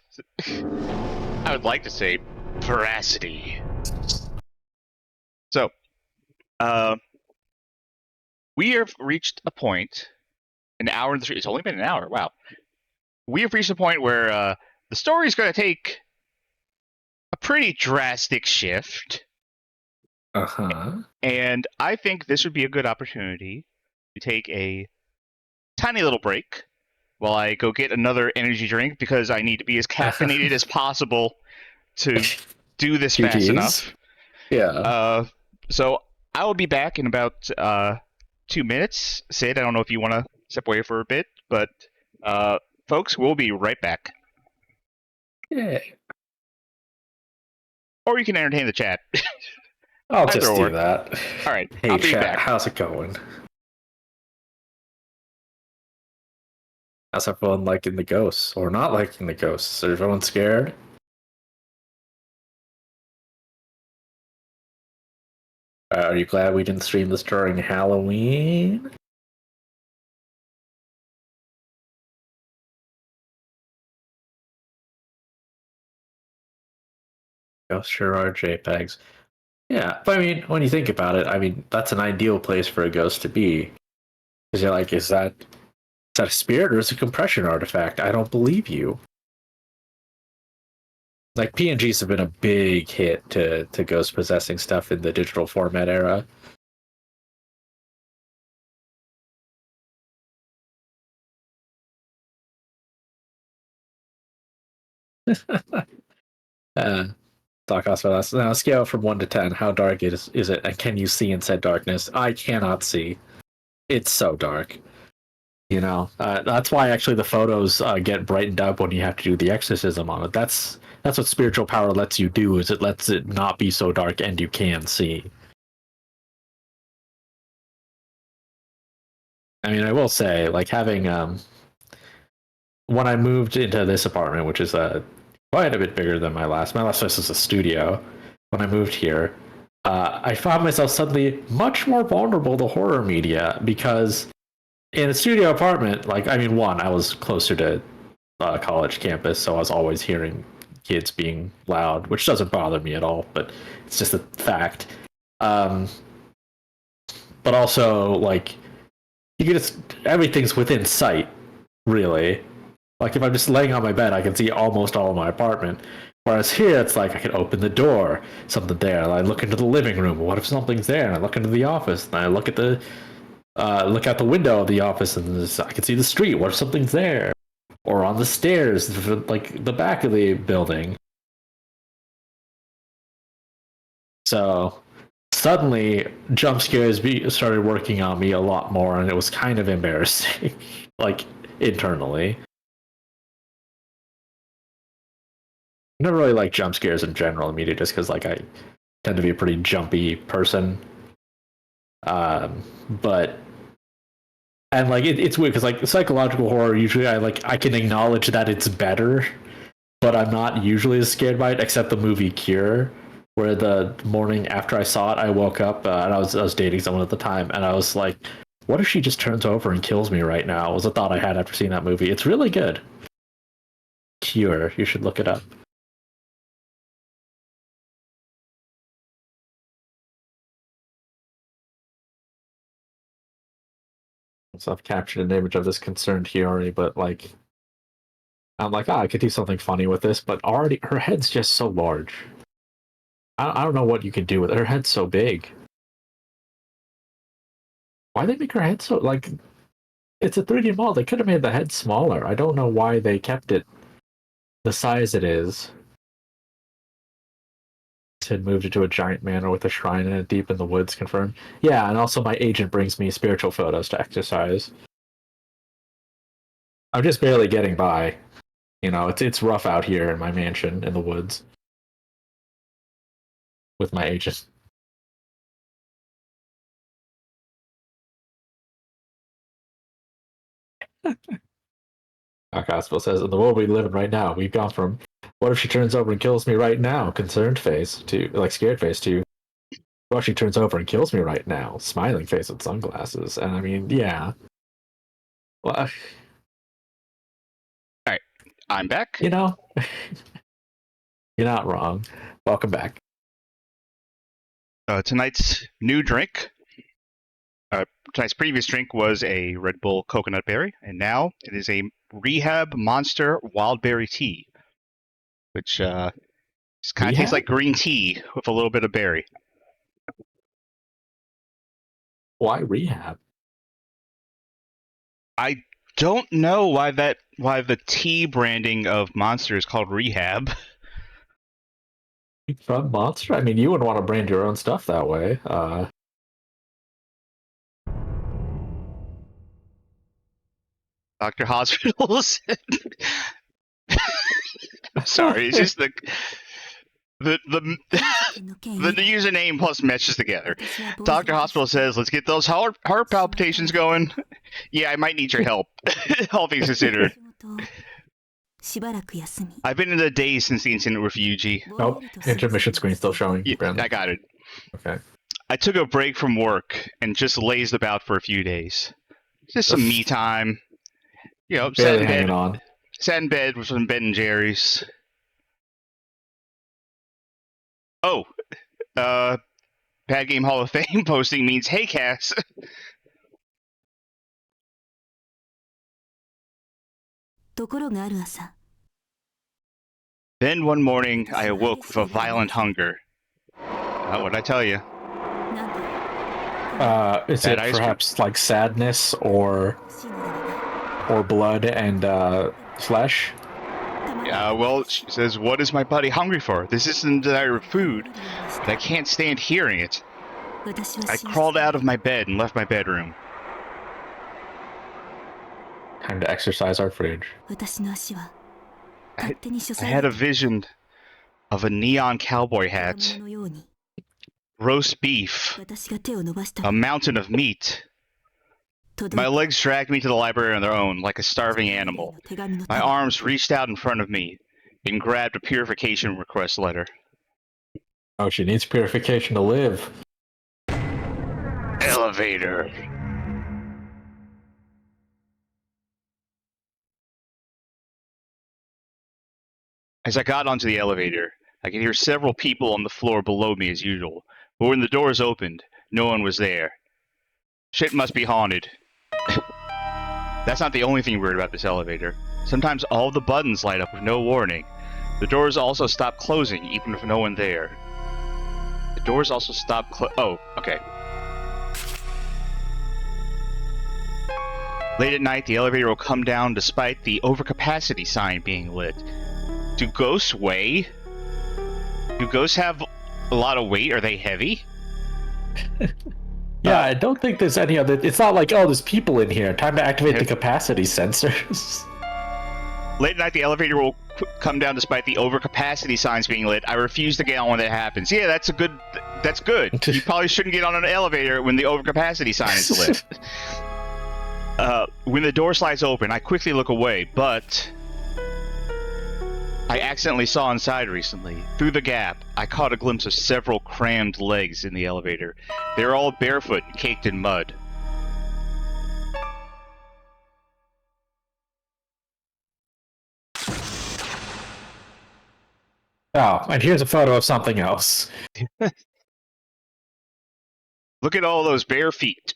I would like to say veracity. So, we have reached a point. An hour and 3. It's only been an hour. Wow. We have reached a point where the story is going to take a pretty drastic shift, Uh-huh. and I think this would be a good opportunity to take a tiny little break while I go get another energy drink because I need to be as caffeinated as possible to do this fast GGs. enough. Yeah. So I will be back in about 2 minutes. Sid, I don't know if you want to step away for a bit, but folks, we'll be right back. Yay. Or you can entertain the chat. I'll Either just or. do that. All right, Hey, I'll be chat, back. how's it going? How's everyone liking the ghosts? Or not liking the ghosts? Is everyone scared? Are you glad we didn't stream this during Halloween? Ghosts sure are JPEGs. Yeah, but I mean, when you think about it, I mean, that's an ideal place for a ghost to be. Because you're like, is that a spirit or is it a compression artifact? I don't believe you. Like PNGs have been a big hit to ghost possessing stuff in the digital format era. uh, Doc Hospital asks, now scale from 1 to 10, how dark is it, and can you see in said darkness? I cannot see. It's so dark. You know, that's why actually the photos get brightened up when you have to do the exorcism on it. That's what spiritual power lets you do, is it lets it not be so dark and you can see. I mean, I will say, like, having when I moved into this apartment, which is quite a bit bigger than my last place was a studio. When I moved here, I found myself suddenly much more vulnerable to horror media because in a studio apartment, like, I mean, one, I was closer to college campus, so I was always hearing kids being loud, which doesn't bother me at all, but it's just a fact. But also, like, you can just, everything's within sight, really. Like, if I'm just laying on my bed, I can see almost all of my apartment. Whereas here, it's like I can open the door, something there. And I look into the living room. What if something's there? And I look into the office, and I look at the look out the window of the office, and I can see the street. What if something's there? Or on the stairs, like the back of the building. So suddenly, jump scares started working on me a lot more, and it was kind of embarrassing, like internally. I never really like jump scares in general in media, just because like I tend to be a pretty jumpy person. But and like it's weird because like psychological horror, usually I can acknowledge that it's better, but I'm not usually as scared by it. Except the movie Cure, where the morning after I saw it, I woke up and I was dating someone at the time, and I was like, "What if she just turns over and kills me right now?" Was a thought I had after seeing that movie. It's really good. Cure, you should look it up. So I've captured an image of this concerned Hiyori, but like, I'm like, I could do something funny with this, but already her head's just so large. I don't know what you can do with it. Her head's so big. Why they make her head so, like, it's a 3D model. They could have made the head smaller. I don't know why they kept it the size it is. Sid moved into a giant manor with a shrine in it deep in the woods, confirmed. Yeah, and also my agent brings me spiritual photos to exercise. I'm just barely getting by. You know, it's rough out here in my mansion in the woods with my agent. Hospital says, in the world we live in right now, we've gone from what if she turns over and kills me right now, concerned face, to like scared face, to what if she turns over and kills me right now, smiling face with sunglasses. And I mean, yeah. Well, All right, I'm back. you know, you're not wrong. Welcome back. Tonight's new drink. Tonight's previous drink was a Red Bull coconut berry, and now it is a Rehab Monster Wild Berry Tea, which just kind of tastes like green tea with a little bit of berry. Why Rehab? I don't know why the tea branding of Monster is called Rehab. From Monster? I mean, you wouldn't want to brand your own stuff that way. Dr. Hospitals. Sorry, it's just the username plus matches together. Dr. Hospital says, let's get those heart palpitations going. Yeah, I might need your help. All things considered. I've been in a daze since the incident with Yuji. Nope, intermission screen still showing. Yeah, I got it. Okay. I took a break from work and just lazed about for a few days. Just some me time. You know, barely hanging on. Sat in bed with some Ben and Jerry's. Oh, Bad Game Hall of Fame posting means, hey, Cass. Then one morning, I awoke with a violent hunger. What'd I tell you? Is Bad it ice perhaps like sadness or blood and flesh? Well, she says, what is my body hungry for? This isn't a desire of food, but I can't stand hearing it. I crawled out of my bed and left my bedroom. Time to exercise our fridge. I had a vision of a neon cowboy hat, roast beef, a mountain of meat. My legs dragged me to the library on their own, like a starving animal. My arms reached out in front of me and grabbed a purification request letter. Oh, she needs purification to live. Elevator. As I got onto the elevator, I could hear several people on the floor below me as usual, but when the doors opened, no one was there. Shit must be haunted. That's not the only thing weird about this elevator. Sometimes all the buttons light up with no warning. The doors also stop closing, even with no one there. The doors also stop oh, okay. Late at night, the elevator will come down despite the overcapacity sign being lit. Do ghosts weigh? Do ghosts have a lot of weight? Are they heavy? Yeah, I don't think there's any other... It's not like, oh, there's people in here. Time to activate the capacity sensors. Late at night, the elevator will come down despite the overcapacity signs being lit. I refuse to get on when that happens. Yeah, that's good. You probably shouldn't get on an elevator when the overcapacity sign is lit. When the door slides open, I quickly look away, but... I accidentally saw inside recently. Through the gap, I caught a glimpse of several crammed legs in the elevator. They were all barefoot and caked in mud. Oh, and here's a photo of something else. Look at all those bare feet.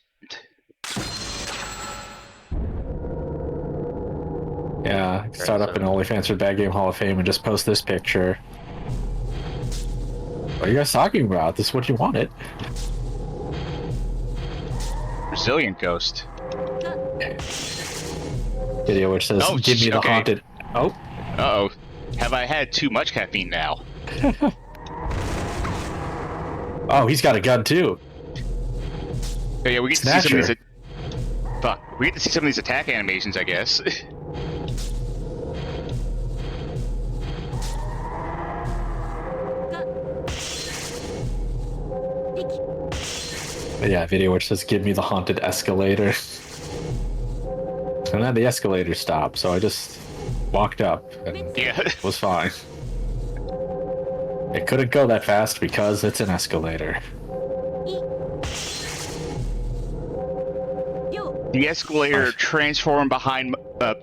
Yeah, start up an OnlyFans for Bad Game Hall of Fame and just post this picture. What are you guys talking about? This is what you wanted. Resilient ghost. Video which says, oh, give me the haunted... Oh. Uh-oh. Have I had too much caffeine now? Oh, he's got a gun too. Oh, yeah, we get to see some of these... Fuck. We get to see some of these attack animations, I guess. Yeah, video which says, give me the haunted escalator. And then the escalator stopped, so I just walked up and it was fine. It couldn't go that fast because it's an escalator. The escalator transformed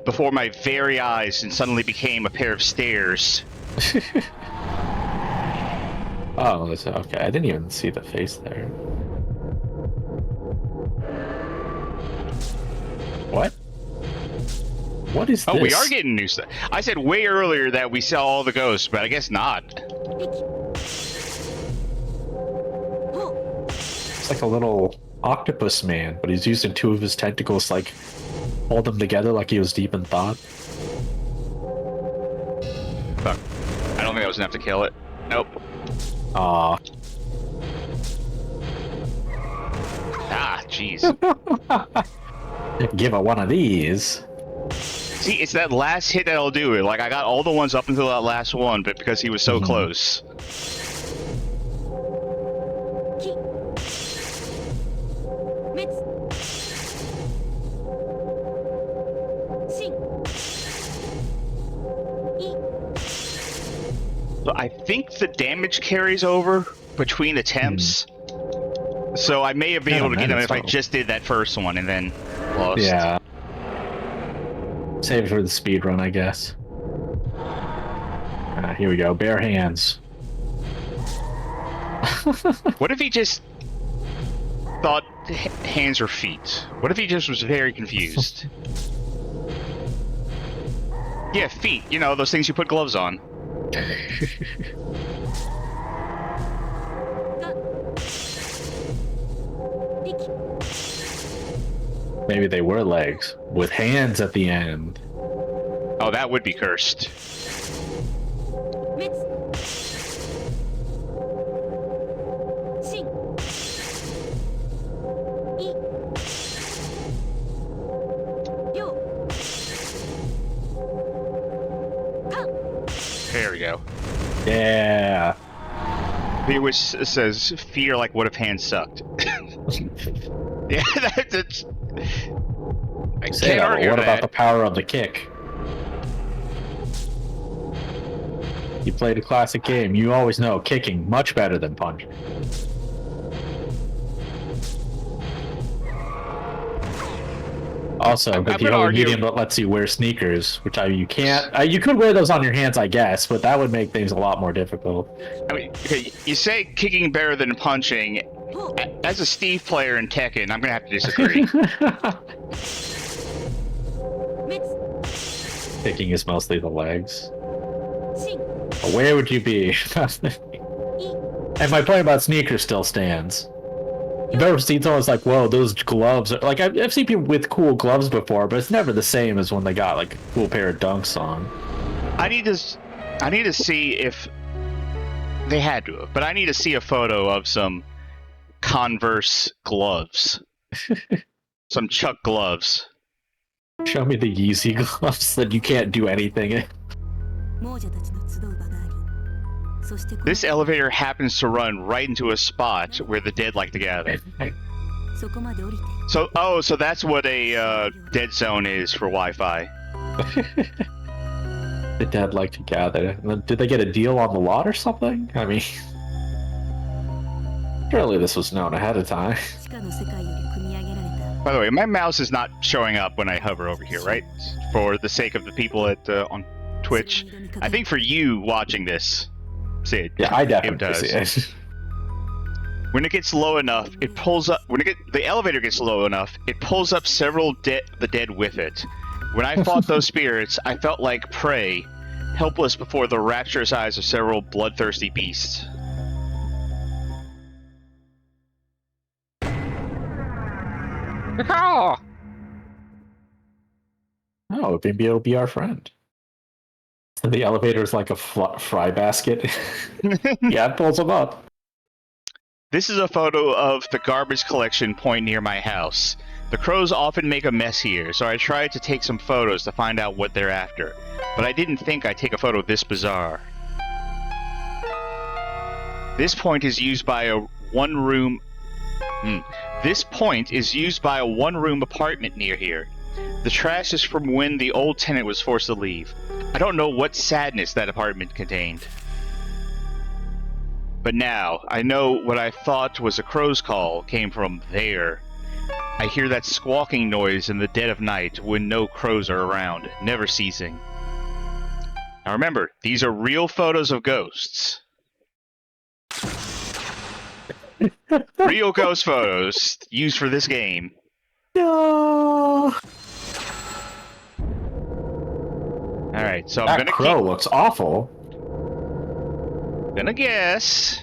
before my very eyes and suddenly became a pair of stairs. Oh, that's okay. I didn't even see the face there. What? What is this? Oh, we are getting new stuff. I said way earlier that we saw all the ghosts, but I guess not. It's like a little octopus man, but he's using two of his tentacles to, like, hold them together like he was deep in thought. Fuck. I don't think that was enough to kill it. Nope. Aw. Ah, jeez. Give it one of these. See, it's that last hit that'll do it. Like, I got all the ones up until that last one, but because he was so close. So I think the damage carries over between attempts. So I may have been able to get him if I just did that first one and then lost. Yeah. Save it for the speed run, I guess. Here we go. Bare hands. What if he just thought hands or feet? What if he just was very confused? Yeah, feet. You know, those things you put gloves on. Maybe they were legs with hands at the end. Oh, that would be cursed. There we go. Yeah. It says, fear like what if hands sucked. Yeah, that's... I Say can't that, argue what that. about the power of the kick? You played a classic game. You always know kicking much better than punching. Also, but the only medium that lets you wear sneakers, which you can't. You could wear those on your hands, I guess, but that would make things a lot more difficult. I mean, okay, you say kicking better than punching. As a Steve player in Tekken, I'm gonna have to disagree. Kicking is mostly the legs. But where would you be? And my point about sneakers still stands. You've ever seen someone's like, whoa, those gloves are... Like, I've seen people with cool gloves before, but it's never the same as when they got, like, a cool pair of dunks on. I need to see if... They had to have, but I need to see a photo of some Converse gloves. Some Chuck gloves. Show me the Yeezy gloves that you can't do anything in. This elevator happens to run right into a spot where the dead like to gather. So that's what a dead zone is for Wi-Fi. The dead like to gather. Did they get a deal on the lot or something? I mean, surely this was known ahead of time. By the way, my mouse is not showing up when I hover over here, right? For the sake of the people at on Twitch. I think for you watching this, Sid. Yeah, I definitely does. see it. When it gets low enough, it pulls up. When the elevator gets low enough, it pulls up several the dead with it. When I fought those spirits, I felt like prey, helpless before the rapturous eyes of several bloodthirsty beasts. Oh, maybe it'll be our friend. The elevator's like a fry basket. Yeah, it pulls them up. This is a photo of the garbage collection point near my house. The crows often make a mess here, so I tried to take some photos to find out what they're after. But I didn't think I'd take a photo this bizarre. This point is used by a one-room... This point is used by a one-room apartment near here. The trash is from when the old tenant was forced to leave. I don't know what sadness that apartment contained. But now, I know what I thought was a crow's call came from there. I hear that squawking noise in the dead of night when no crows are around, never ceasing. Now remember, these are real photos of ghosts. Real ghost photos used for this game. No. Alright, so I'm That gonna crow looks awful. Gonna guess.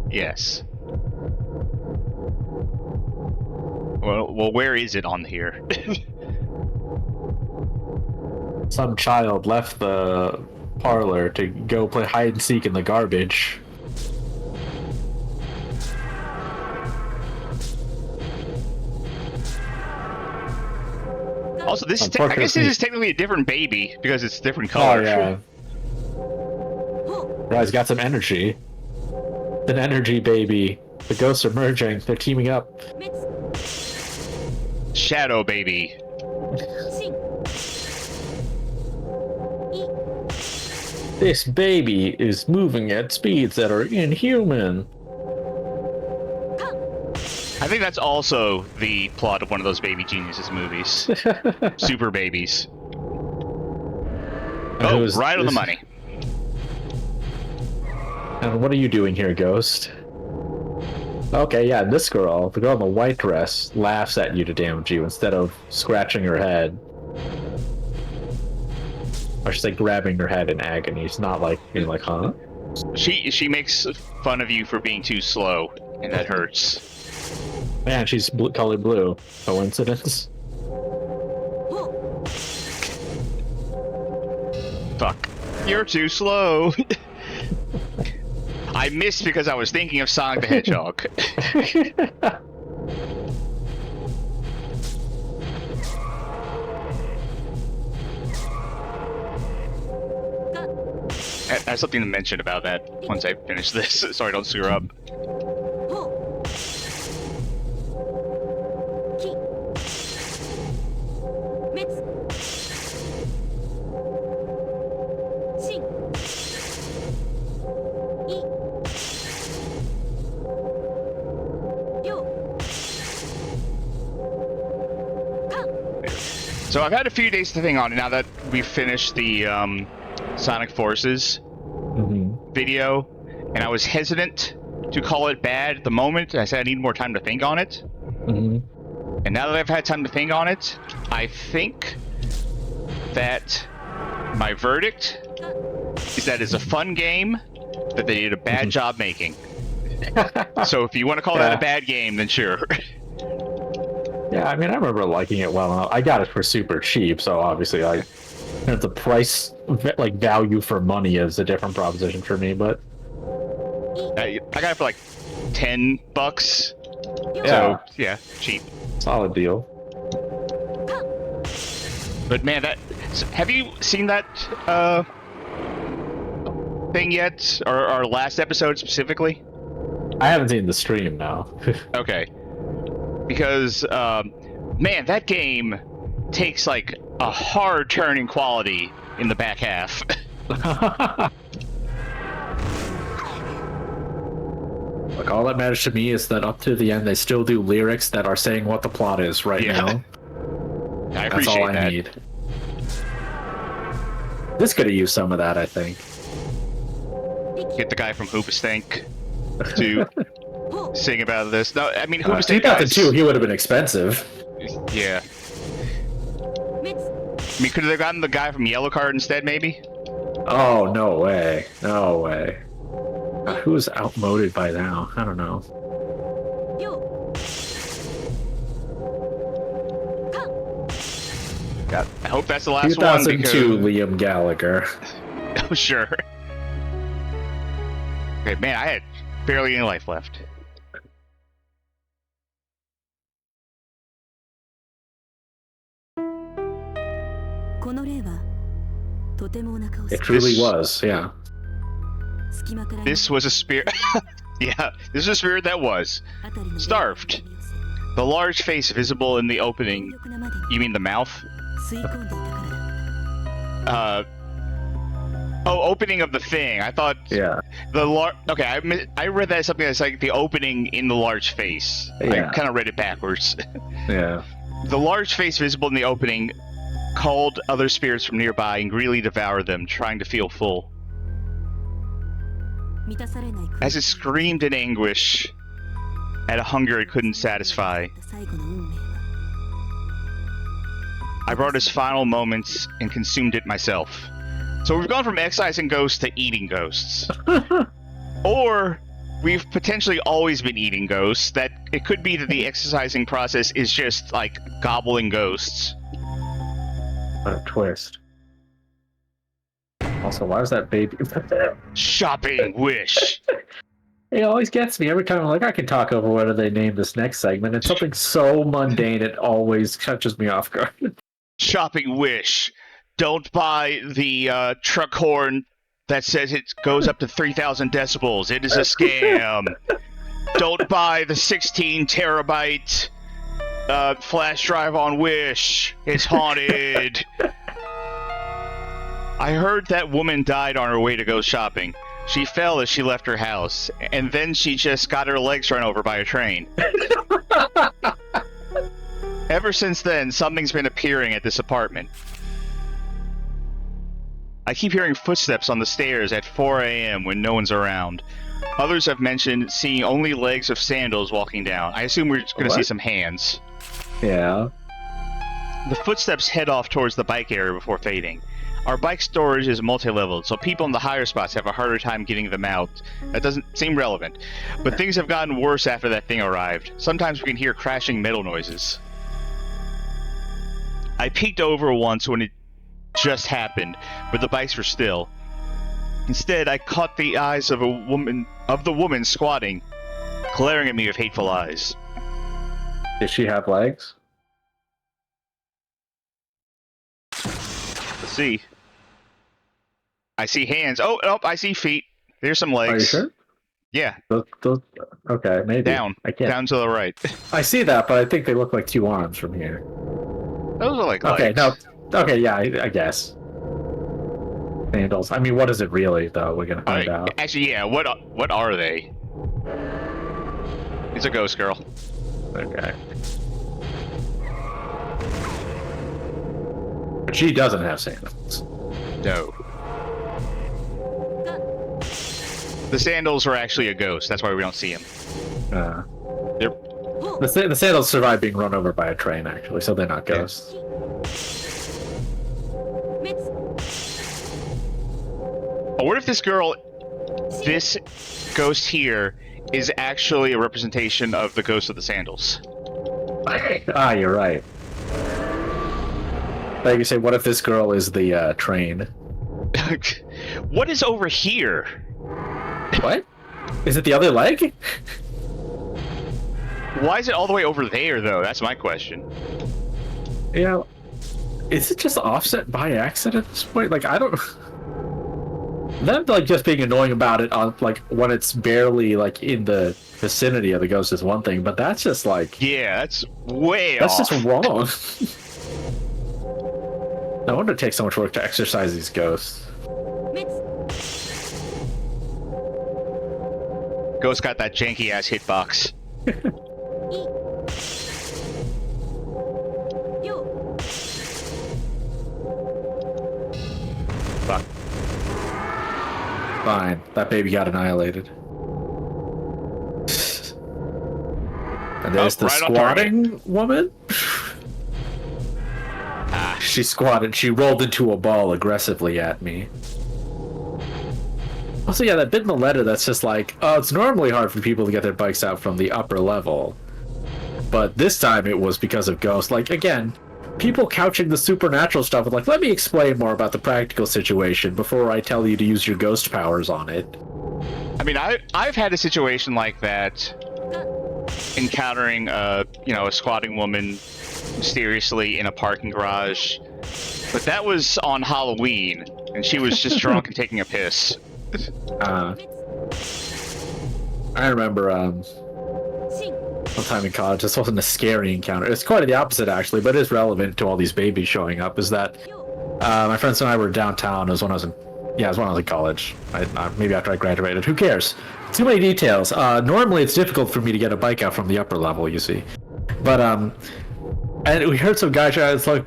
Yes. Well, where is it on here? Some child left the parlor to go play hide and seek in the garbage. Also, this is I guess this is technically a different baby because it's different Oh color. yeah. Right, he's got some energy. An energy baby. The ghosts are merging. They're teaming up. Shadow baby. This baby is moving at speeds that are inhuman. I think that's also the plot of one of those Baby Geniuses movies. Super babies. Oh, right on the money. And what are you doing here, Ghost? Okay, yeah, this girl, the girl in the white dress, laughs at you to damage you instead of scratching her head. Or she's like grabbing her head in agony. She's not like being like, huh? She makes fun of you for being too slow, and that hurts. Man, she's color blue. Coincidence? Fuck. You're too slow. I missed because I was thinking of Sonic the Hedgehog. I have something to mention about that once I finish this, so I don't screw up. So I've had a few days to think on it now that we've finished the Sonic Forces video, and I was hesitant to call it bad at the moment. I said I need more time to think on it. And now that I've had time to think on it, I think that my verdict is that it's a fun game that they did a bad job making. So if you want to call that a bad game, then sure. Yeah, I mean, I remember liking it well enough. I got it for super cheap, so obviously, the price, like value for money, is a different proposition for me. But I got it for like $10. yeah, So yeah, cheap. solid deal. But man, have you seen that thing yet, or our last episode specifically? I haven't seen the stream now. Okay. Because, man, that game takes, like, a hard turn in quality in the back half. Look, all that matters to me is that up to the end, they still do lyrics that are saying what the plot is right now. I That's appreciate all I need. This could have used some of that, I think. Get the guy from Hoopastank to sing about this. No, I mean, Hoopastank 2002, he would have been expensive. Yeah. I mean, could have gotten the guy from Yellow Card instead, maybe? Oh, no way. No way. Who's outmoded by now? I don't know. God, I hope that's the last one. 2002 Liam Gallagher. Oh, sure. Okay, man, I had barely any life left. It truly was, yeah. This was a spirit. Yeah, this is a spirit that was starved. The large face visible in the opening. You mean the mouth? Oh, opening of the thing. I thought. Yeah. Okay, I read that as something that's like the opening in the large face. Yeah. I kind of read it backwards. Yeah. The large face visible in the opening called other spirits from nearby and greedily devoured them, trying to feel full. As it screamed in anguish at a hunger it couldn't satisfy. I brought its final moments and consumed it myself. So we've gone from excising ghosts to eating ghosts. Or we've potentially always been eating ghosts. That it could be that the exercising process is just like gobbling ghosts. What a twist. Also, why was that baby? Shopping wish. It always gets me every time. I'm like, I can talk over what do they name this next segment. It's something so mundane, it always catches me off guard. Shopping wish. Don't buy the truck horn that says it goes up to 3,000 decibels. It is a scam. Don't buy the 16 terabyte flash drive on Wish. It's haunted. I heard that woman died on her way to go shopping. She fell as she left her house, and then she just got her legs run over by a train. Ever since then, something's been appearing at this apartment. I keep hearing footsteps on the stairs at 4 a.m. when no one's around. Others have mentioned seeing only legs of sandals walking down. I assume we're going to see some hands. Yeah. The footsteps head off towards the bike area before fading. Our bike storage is multi-leveled, so people in the higher spots have a harder time getting them out. That doesn't seem relevant. But things have gotten worse after that thing arrived. Sometimes we can hear crashing metal noises. I peeked over once when it just happened, but the bikes were still. Instead, I caught the eyes of the woman squatting, glaring at me with hateful eyes. Does she have legs? Let's see. I see hands. Oh, I see feet. There's some legs. Are you sure? Yeah. Okay, maybe. Down. I can't. Down to the right. I see that, but I think they look like 2 arms from here. Those are like Okay, legs. no. Okay, yeah, I guess. Sandals. I mean, what is it really, though? We're gonna find out. Actually, yeah. What are they? It's a ghost girl. Okay. But she doesn't have sandals. No. The sandals are actually a ghost. That's why we don't see them. They're... The sandals survived being run over by a train, actually, so they're not ghosts. Oh, what if this ghost here, is actually a representation of the ghost of the sandals? Ah, you're right. Like you say, what if this girl is the train? What is over here? What? Is it the other leg? Why is it all the way over there, though? That's my question. Yeah. Is it just offset by accident at this point? Like, I don't... Them, like, just being annoying about it on, like, when it's barely, like, in the vicinity of the ghost is one thing, but that's just, like... Yeah, that's way That's off. just wrong. No wonder it takes so much work to exercise these ghosts. Ghost got that janky-ass hitbox. Fuck. Fine. That baby got annihilated. And there's the right on squatting woman. Ah. She squatted. She rolled into a ball aggressively at me. Also, yeah, that bit in the letter that's just like, oh, it's normally hard for people to get their bikes out from the upper level. But this time it was because of ghosts. Like, again, people couching the supernatural stuff with like, let me explain more about the practical situation before I tell you to use your ghost powers on it. I mean, I've had a situation like that, encountering a squatting woman mysteriously in a parking garage, but that was on Halloween, and she was just drunk and taking a piss. I remember sometime in college, this wasn't a scary encounter. It's quite the opposite, actually, but it is relevant to all these babies showing up, is that my friends and I were downtown. It was when I was in college. Maybe after I graduated. Who cares? Too many details. Normally, it's difficult for me to get a bike out from the upper level, you see. But, and we heard some guy try, it's like,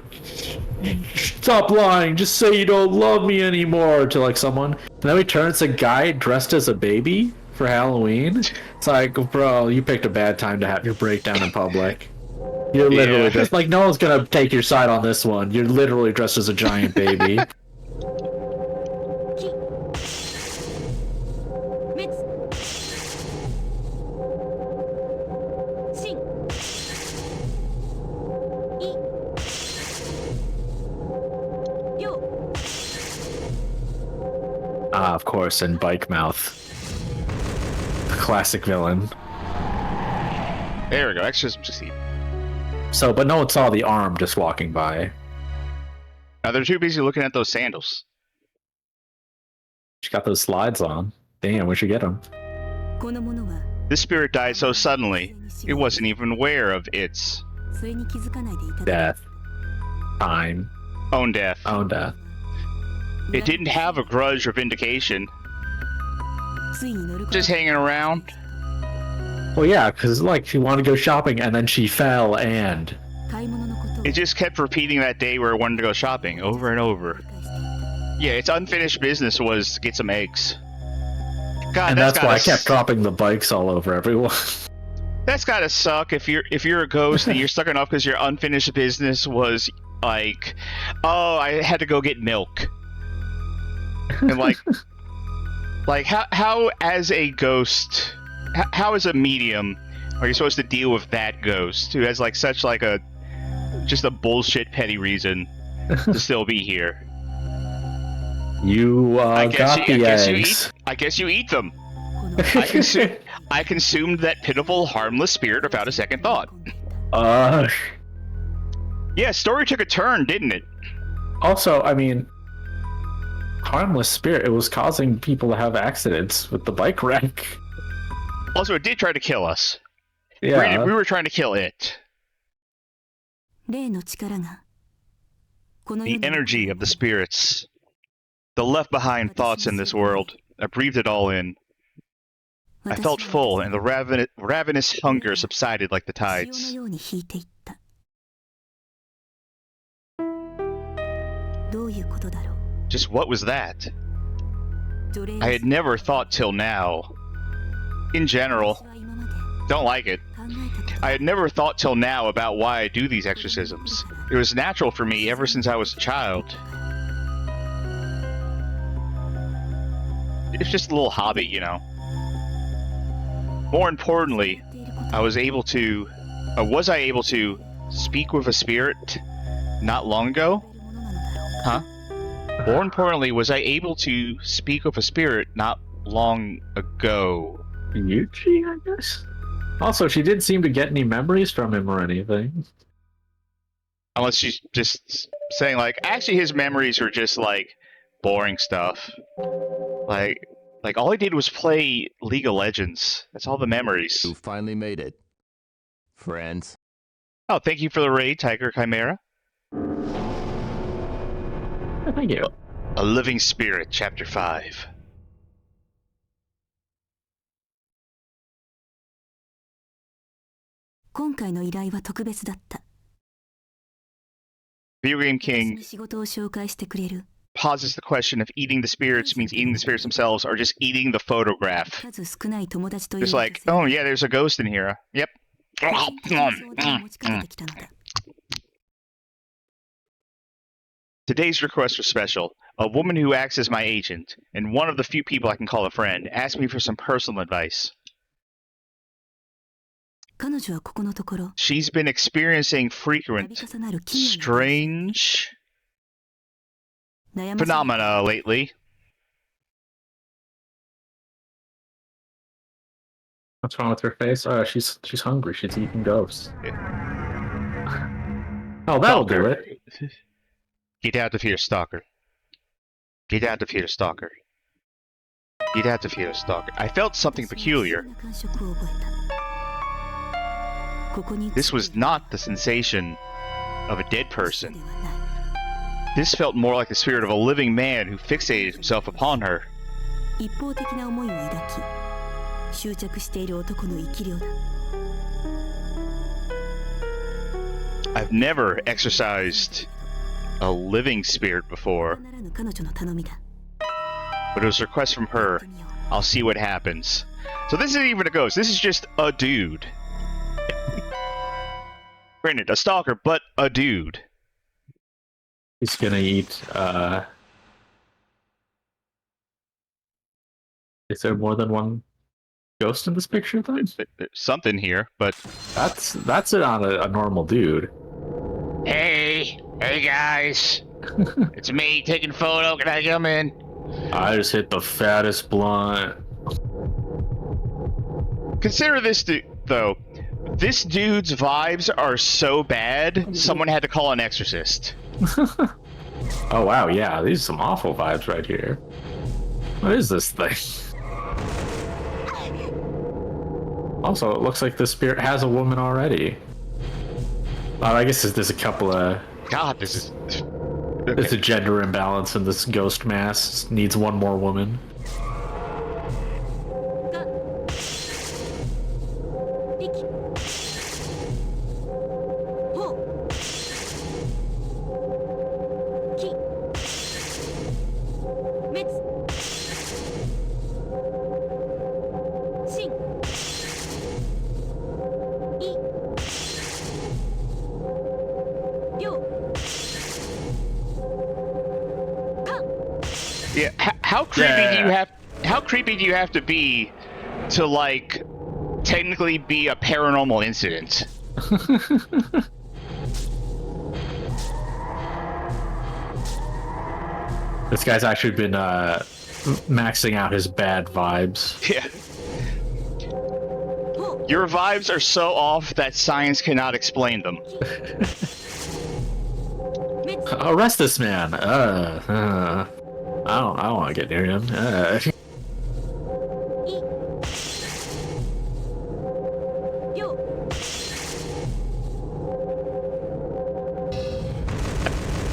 stop lying, just say you don't love me anymore, to like someone. And then we turn, it's a guy dressed as a baby for Halloween. It's like, bro, you picked a bad time to have your breakdown in public. You're literally dressed, like, no one's gonna take your side on this one. You're literally dressed as a giant baby. Ah, of course, and Bike Mouth. The classic villain. There we go, exorcism succeed. So, but no one saw the arm just walking by. Now they're too busy looking at those sandals. She got those slides on. Damn, we should get them. This spirit died so suddenly, it wasn't even aware of its Death. Time. own death. Own death. It didn't have a grudge or vindication. Just hanging around. Well, yeah, because, like, she wanted to go shopping, and then she fell, and... It just kept repeating that day where it wanted to go shopping, over and over. Yeah, its unfinished business was to get some eggs. God, And that's why I kept s- dropping the bikes all over everyone. That's gotta suck if you're a ghost and you're stuck enough because your unfinished business was like, oh, I had to go get milk, and like how as a ghost, how as a medium are you supposed to deal with that ghost who has like such like a just a bullshit petty reason to still be here? You got the eggs. I guess you eat them. この I consumed that pitiful, harmless spirit without a second thought. Yeah, story took a turn, didn't it? Also, I mean, harmless spirit. It was causing people to have accidents with the bike wreck. Also, it did try to kill us. Yeah. We were trying to kill it. 霊の力がこの世 The に energy of the spirits. The left behind thoughts in this world. I breathed it all in. I felt full, and the ravenous hunger subsided like the 潮の tides. ように引いていった。どういうことだろう。 Just what was that? 除霊 I had never thought till now. In general, 私は今まで don't like it. 考えたこと I had never thought till now about why I do these exorcisms. It was natural for me ever since I was a child. It's just a little hobby, you know. More importantly, やっていること I was I able to speak with a spirit not long ago? ものなのだろうか。 Huh? More importantly, was I able to speak with a spirit not long ago? Yuji, I guess. Also, she didn't seem to get any memories from him or anything. Unless she's just saying like, actually his memories are just like boring stuff. Like all he did was play League of Legends. That's all the memories. You finally made it. Friends. Oh, thank you for the raid, Tiger Chimera. Thank you. A Living Spirit, Chapter 5.「今回の依頼は特別だった。 Video Game 私 King に仕事を紹介してくれる pauses the question if eating the spirits means eating the spirits themselves or just eating the photograph. 数少ない友達という Just like, 女 oh 性 yeah, there's a ghost in here. Yep. が相談を持ちかけてきたのだ。 Today's requests are special. A woman who acts as my agent, and one of the few people I can call a friend, asked me for some personal advice. 彼女はここのところ She's been experiencing 度 frequent, 重なる奇妙な strange 悩ましい phenomena lately. What's wrong with her face? She's hungry. She's eating ghosts. Oh, that'll do it. Get out of here, stalker. Get out of here, stalker. Get out of here, stalker. I felt something 私は不思議 peculiar. な感触を覚えた。ここに This was not the sensation of a dead で person. はない。 This felt more like the spirit of a living man who fixated himself upon her. 一方的な思いを抱き執着している男の生き量だ。 I've never exorcised a living spirit before, ならぬ彼女の頼みだ。 but it was a request from や her. ってみよう I'll see what happens. So this isn't even a ghost. This is just a dude. Granted, a stalker, but a dude. He's gonna eat. Is there more than one ghost in this picture? Then There's something here, but that's it on a normal dude. hey guys, it's me taking photo. Can I come in? I just hit the fattest blunt. Consider this dude, though. This dude's vibes are so bad, someone had to call an exorcist. Oh wow, yeah, these are some awful vibes right here. What is this thing? Also, it looks like the spirit has a woman already. Oh, I guess there's a couple of... God, this is... There's a gender imbalance in this ghost mass. Needs one more woman. リキほうキ Yeah, how creepy do you have? How creepy do you have to be to like technically be a paranormal incident? This guy's actually been maxing out his bad vibes. Yeah. Your vibes are so off that science cannot explain them. Arrest this man. I don't want to get near him.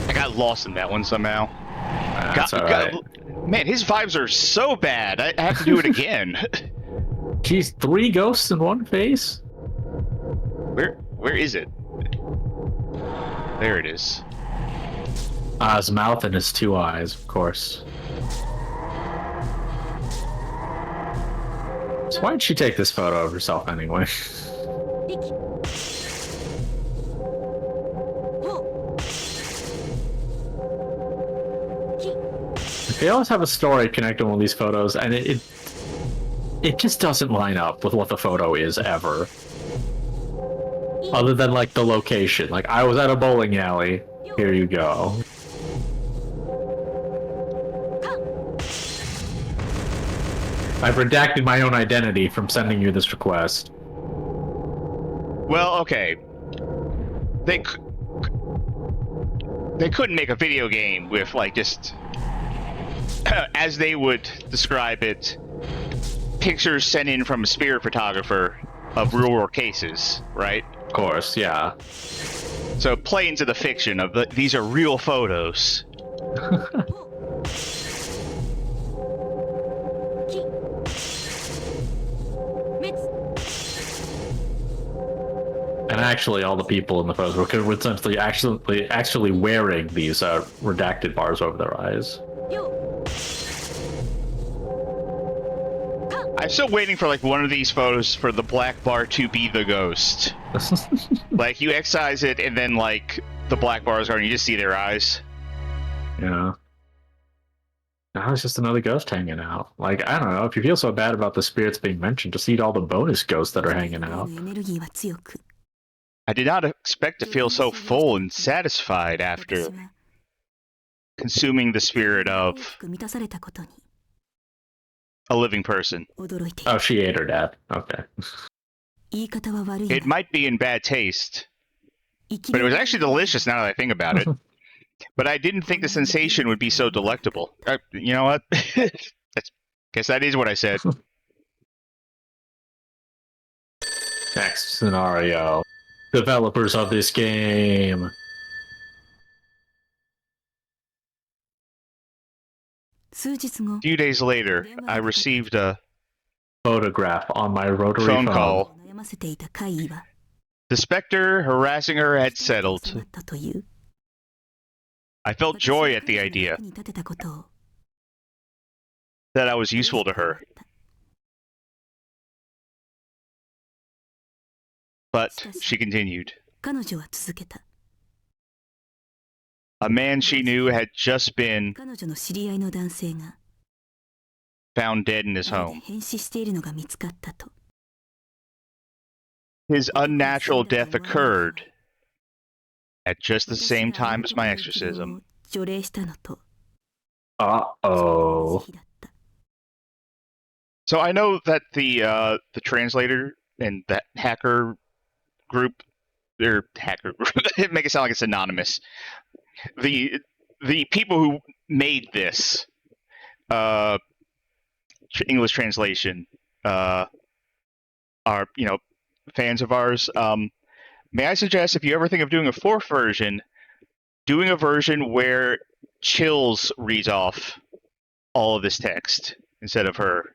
I got lost in that one somehow. That's alright. Man, his vibes are so bad. I have to do it again. Jeez, 3 ghosts in one face? Where is it? There it is. His mouth and his 2 eyes, of course. So why did she take this photo of herself anyway? They always have a story connected with these photos, and it just doesn't line up with what the photo is ever. Other than like the location. Like, I was at a bowling alley. Here you go. I've redacted my own identity from sending you this request. Well, okay. They couldn't make a video game with like just as they would describe it, pictures sent in from a spirit photographer of real world cases, right? Of course, yeah. So play into the fiction of these are real photos. And actually, all the people in the photos were essentially actually wearing these redacted bars over their eyes. I'm still waiting for like one of these photos for the black bar to be the ghost. Like you excise it and then like the black bars are and you just see their eyes. Yeah. Now it's just another ghost hanging out. Like, I don't know, if you feel so bad about the spirits being mentioned, just eat all the bonus ghosts that are hanging out. I did not expect to feel so full and satisfied after consuming the spirit of a living person. Oh, she ate her dad. Okay. It might be in bad taste, but it was actually delicious now that I think about it. But I didn't think the sensation would be so delectable. You know what? Guess that is what I said. Next scenario. Developers of this game. A few days later, I received a Photograph on my rotary phone phone. call. The specter harassing her had settled. I felt joy at the idea that I was useful to her. But, she continued, a man she knew had just been found dead in his home. His unnatural death occurred at just the same time as my exorcism. Uh-oh. So I know that the translator and that hacker group, their hacker group, make it sound like it's anonymous. The people who made this English translation are, you know, fans of ours. May I suggest, if you ever think of doing a 4th version, doing a version where Chills reads off all of this text instead of her.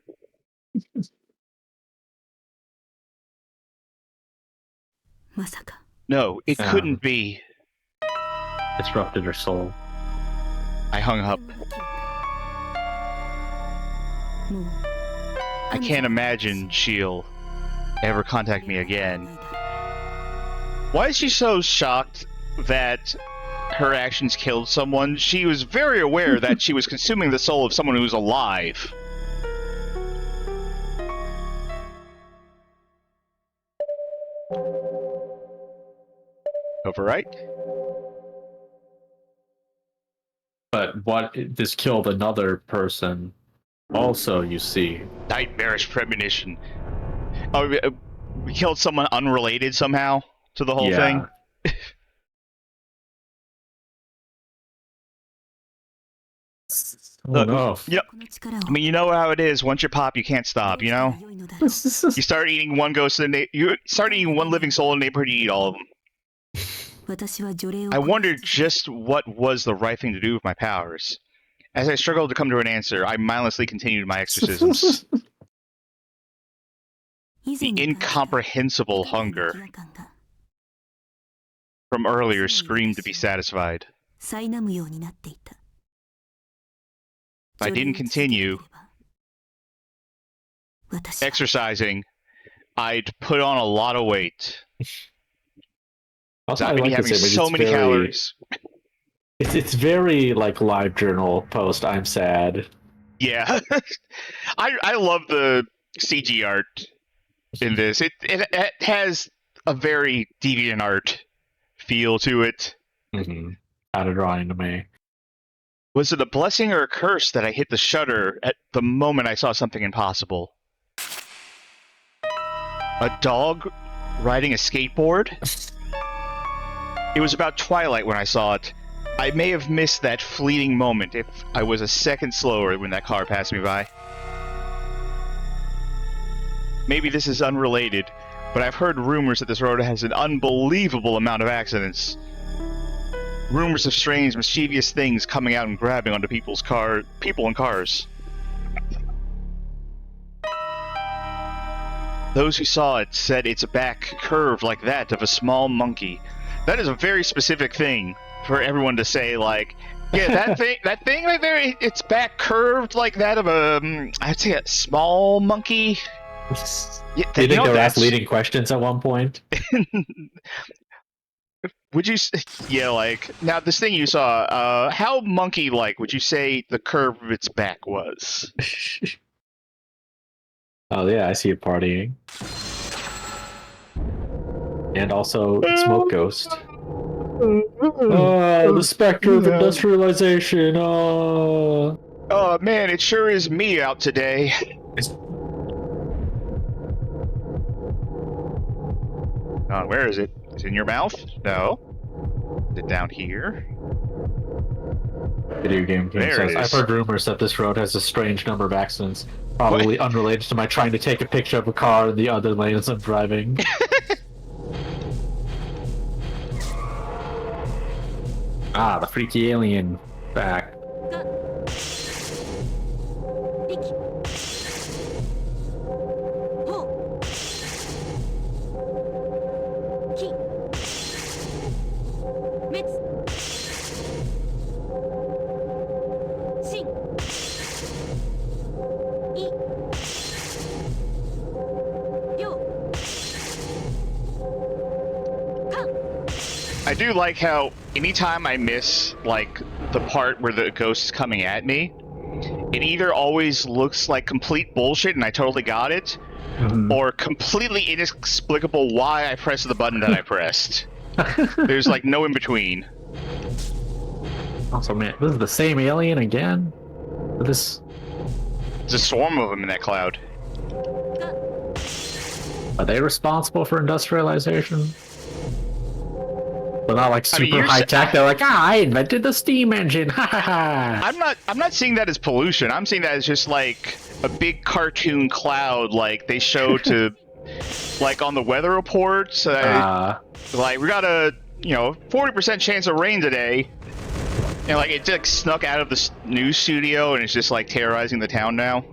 No, it couldn't be. Disrupted her soul. I hung up. I can't imagine she'll ever contact me again. Why is she so shocked that her actions killed someone, she was very aware that she was consuming the soul of someone who was alive. Overright? But what? This killed another person. Also, you see. Nightmarish premonition. Oh, we killed someone unrelated somehow to the whole thing? Oh no. Yep. I mean, you know how it is. Once you pop, you can't stop, you know? You start eating one ghost in the you start eating one living soul in the neighborhood, you eat all of them. I wondered just what was the right thing to do with my powers. As I struggled to come to an answer, I mindlessly continued my exorcisms. The incomprehensible hunger from earlier screamed to be satisfied. If I didn't continue exercising, I'd put on a lot of weight. Also, I'd be having so many calories. It's very like live journal post. I'm sad. Yeah, I love the CG art in this. It has a very deviant art feel to it. Mm-hmm. Out of drawing to me. Was it a blessing or a curse that I hit the shutter at the moment I saw something impossible? A dog riding a skateboard? It was about twilight when I saw it. I may have missed that fleeting moment if I was a second slower when that car passed me by. Maybe this is unrelated, but I've heard rumors that this road has an unbelievable amount of accidents. Rumors of strange, mischievous things coming out and grabbing onto people and cars. Those who saw it said its back curved like that of a small monkey. That is a very specific thing for everyone to say, like, yeah, that thing right there, its back curved like that of I'd say a small monkey. Yeah, do you think they were asked leading questions at one point? Would you, yeah, like, now this thing you saw, how monkey-like would you say the curve of its back was? Oh yeah, I see it partying. And also, Smoke Ghost. Oh, the specter of industrialization, oh. Oh man, it sure is me out today. Where is it? Is it in your mouth? No. Is it down here? Video game says, I've heard rumors that this road has a strange number of accidents, probably unrelated to my trying to take a picture of a car in the other lane as I'm driving. Ah, the freaky alien back. I do like how anytime I miss, like, the part where the ghost is coming at me, it either always looks like complete bullshit and I totally got it, or completely inexplicable why I pressed the button that I pressed. There's, like, no in between. Also, man, this is the same alien again? There's a swarm of them in that cloud. Are they responsible for industrialization? They're not like super high tech. They're like, I invented the steam engine. Ha ha ha. I'm not seeing that as pollution. I'm seeing that as just like a big cartoon cloud, like they show to, like on the weather reports. Like we got a 40% chance of rain today, and like it just snuck out of the news studio and it's just like terrorizing the town now.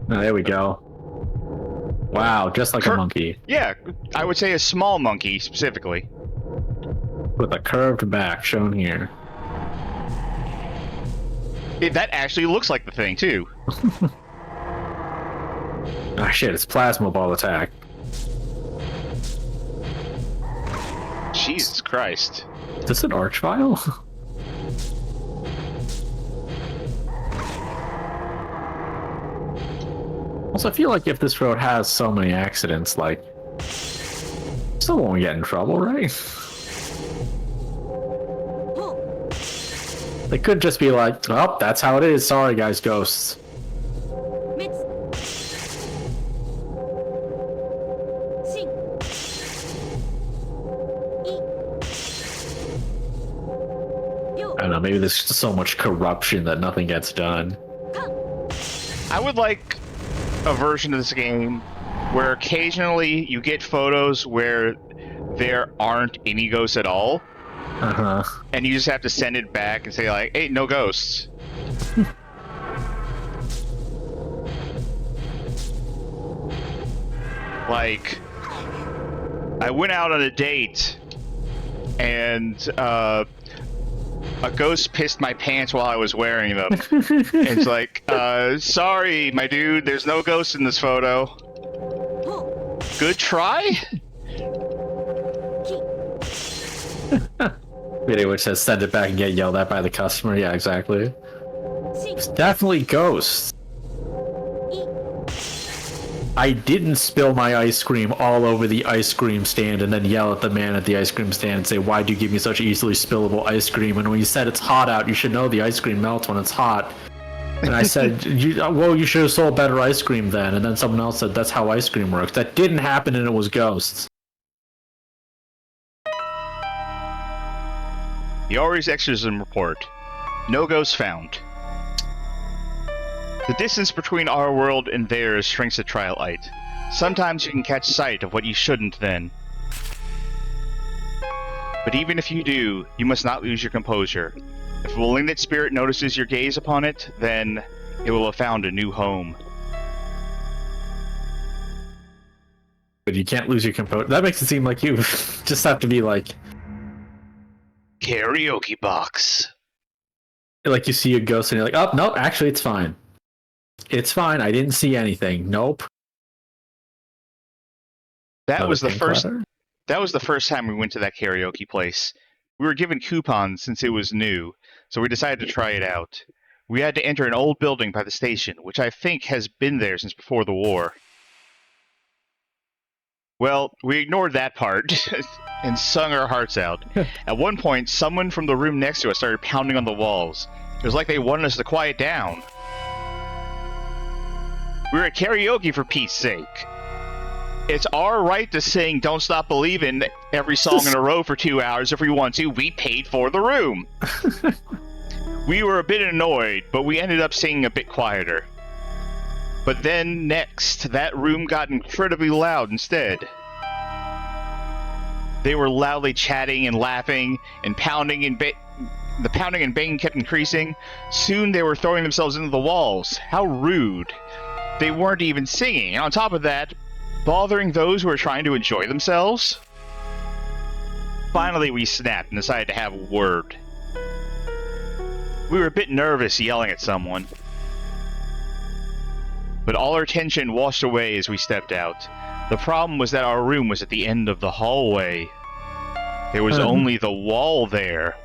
Oh, there we go. Wow, just like a monkey. Yeah, I would say a small monkey, specifically. With a curved back, shown here. That actually looks like the thing, too. Ah, shit, it's plasma ball attack. Jesus Christ. Is this an arch file? Also, I feel like if this road has so many accidents, like, still won't get in trouble, right? They could just be like, oh, that's how it is. Sorry, guys, ghosts. I don't know, maybe there's just so much corruption that nothing gets done. I would like a version of this game where occasionally you get photos where there aren't any ghosts at all. Uh-huh. And you just have to send it back and say like, hey, no ghosts. Like, I went out on a date and a ghost pissed my pants while I was wearing them. And it's like, sorry, my dude, there's no ghost in this photo. Good try? Video which says send it back and get yelled at by the customer. Yeah, exactly. It's definitely ghosts. I didn't spill my ice cream all over the ice cream stand and then yell at the man at the ice cream stand and say, why do you give me such easily spillable ice cream? And when you said it's hot out, you should know the ice cream melts when it's hot. And I said, well, you should have sold better ice cream then. And then someone else said, that's how ice cream works. That didn't happen and it was ghosts. The Ori's exorcism report. No ghosts found. The distance between our world and theirs shrinks at twilight. Sometimes you can catch sight of what you shouldn't then. But even if you do, you must not lose your composure. If a malignant spirit notices your gaze upon it, then it will have found a new home. But you can't lose your composure. That makes it seem like you just have to be like... Karaoke box. Like you see a ghost and you're like, oh, no, actually it's fine. It's fine. I didn't see anything. Nope. That was the first time we went to that karaoke place. We were given coupons since it was new, so we decided to try it out. We had to enter an old building by the station, which I think has been there since before the war. Well, we ignored that part and sung our hearts out. At one point, someone from the room next to us started pounding on the walls. It was like they wanted us to quiet down. We were at karaoke, for Pete's sake. It's our right to sing Don't Stop Believin' every song in a row for 2 hours if we want to. We paid for the room. We were a bit annoyed, but we ended up singing a bit quieter. But then next, that room got incredibly loud instead. They were loudly chatting and laughing and pounding and the pounding and banging kept increasing. Soon they were throwing themselves into the walls. How rude. They weren't even singing, and on top of that, bothering those who were trying to enjoy themselves? Finally, we snapped and decided to have a word. We were a bit nervous yelling at someone. But all our tension washed away as we stepped out. The problem was that our room was at the end of the hallway. There was only the wall there.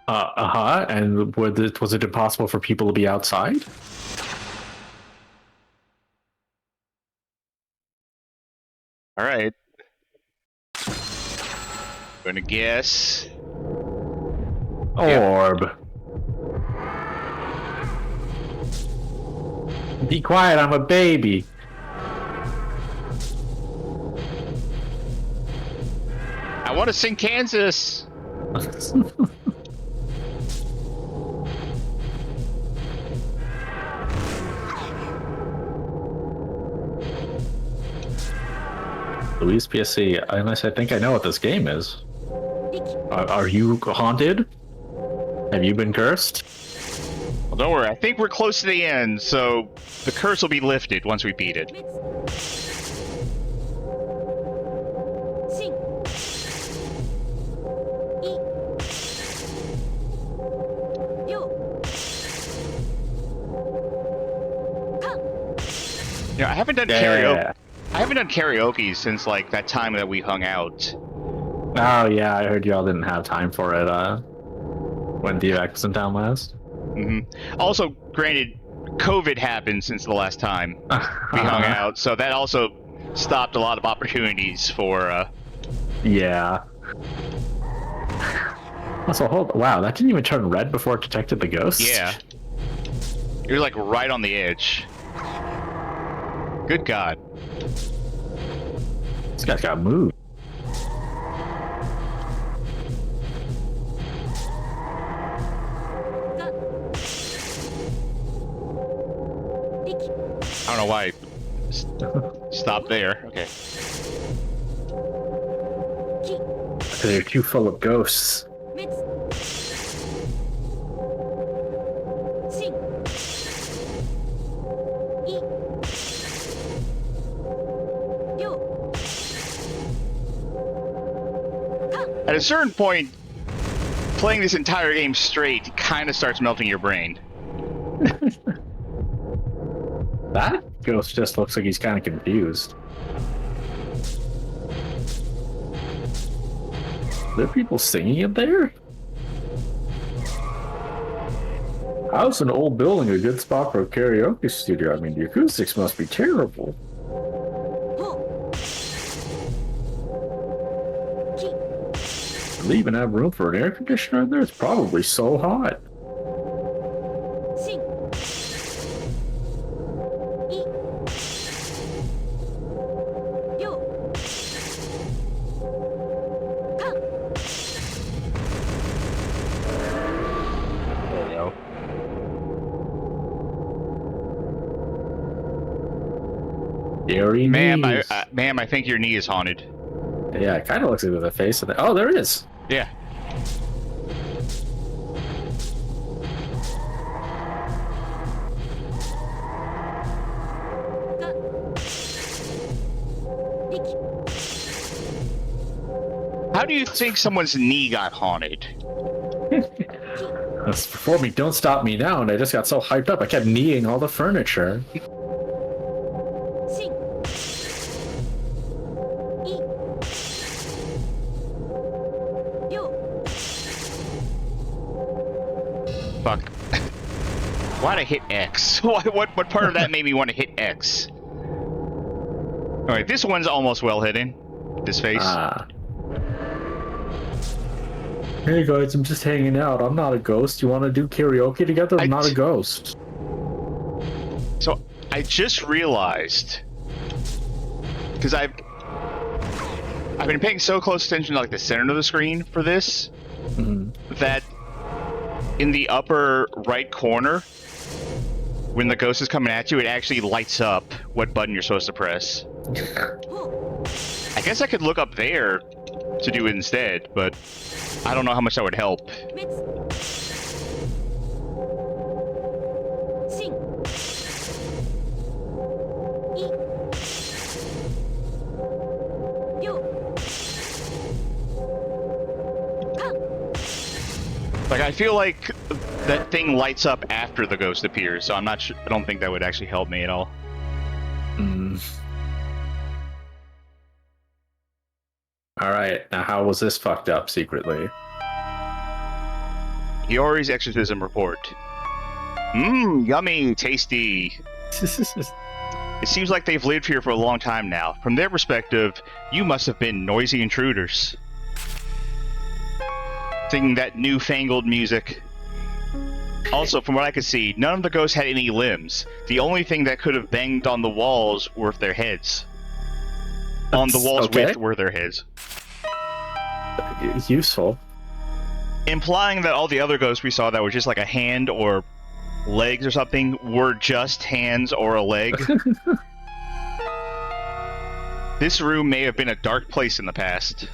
And was it impossible for people to be outside? Alright. Gonna guess. Orb. Be quiet, I'm a baby. I want to sing Kansas! Louise PSC, unless I think I know what this game is. Are you haunted? Have you been cursed? Well, don't worry, I think we're close to the end, so the curse will be lifted once we beat it. You know, I haven't done karaoke. I haven't done karaoke since like that time that we hung out. Oh yeah, I heard y'all didn't have time for it. When D-Vac was in town last. Also, granted, COVID happened since the last time we hung out, so that also stopped a lot of opportunities for. Yeah. Also, wow, that didn't even turn red before it detected the ghost? Yeah. You're like right on the edge. Good God. This guy's got moved. I don't know why. Stop there. Okay. They're too full of ghosts. At a certain point, playing this entire game straight kind of starts melting your brain. That ghost just looks like he's kind of confused. Are there people singing it there? How's an old building a good spot for a karaoke studio? I mean, the acoustics must be terrible. Do they even have room for an air conditioner in there? It's probably so hot. Scary Ma'am, knees. ma'am, I think your knee is haunted. Yeah, it kind of looks like there's a face of it. Oh, there it is. Yeah. How do you think someone's knee got haunted? That's before me. Don't stop me now, and I just got so hyped up. I kept kneeing all the furniture. Fuck. Why'd I hit X? What part of that made me want to hit X? Alright, this one's almost well hidden. This face. Hey guys, I'm just hanging out. I'm not a ghost. You want to do karaoke together? I'm not a ghost. So, I just realized... Because I've been paying so close attention to like the center of the screen for this, that in the upper right corner, when the ghost is coming at you, it actually lights up what button you're supposed to press. I guess I could look up there to do it instead, but I don't know how much that would help. Like, I feel like that thing lights up after the ghost appears, so I'm not sure. I don't think that would actually help me at all. Alright, now how was this fucked up secretly? Hiyori's exorcism report. Mmm, yummy, tasty. It seems like they've lived here for a long time now. From their perspective, you must have been noisy intruders. Singing that newfangled music. Also, from what I could see, none of the ghosts had any limbs. The only thing that could have banged on the walls were their heads. On the walls with were their heads. Useful. Implying that all the other ghosts we saw that were just like a hand or legs or something were just hands or a leg. This room may have been a dark place in the past.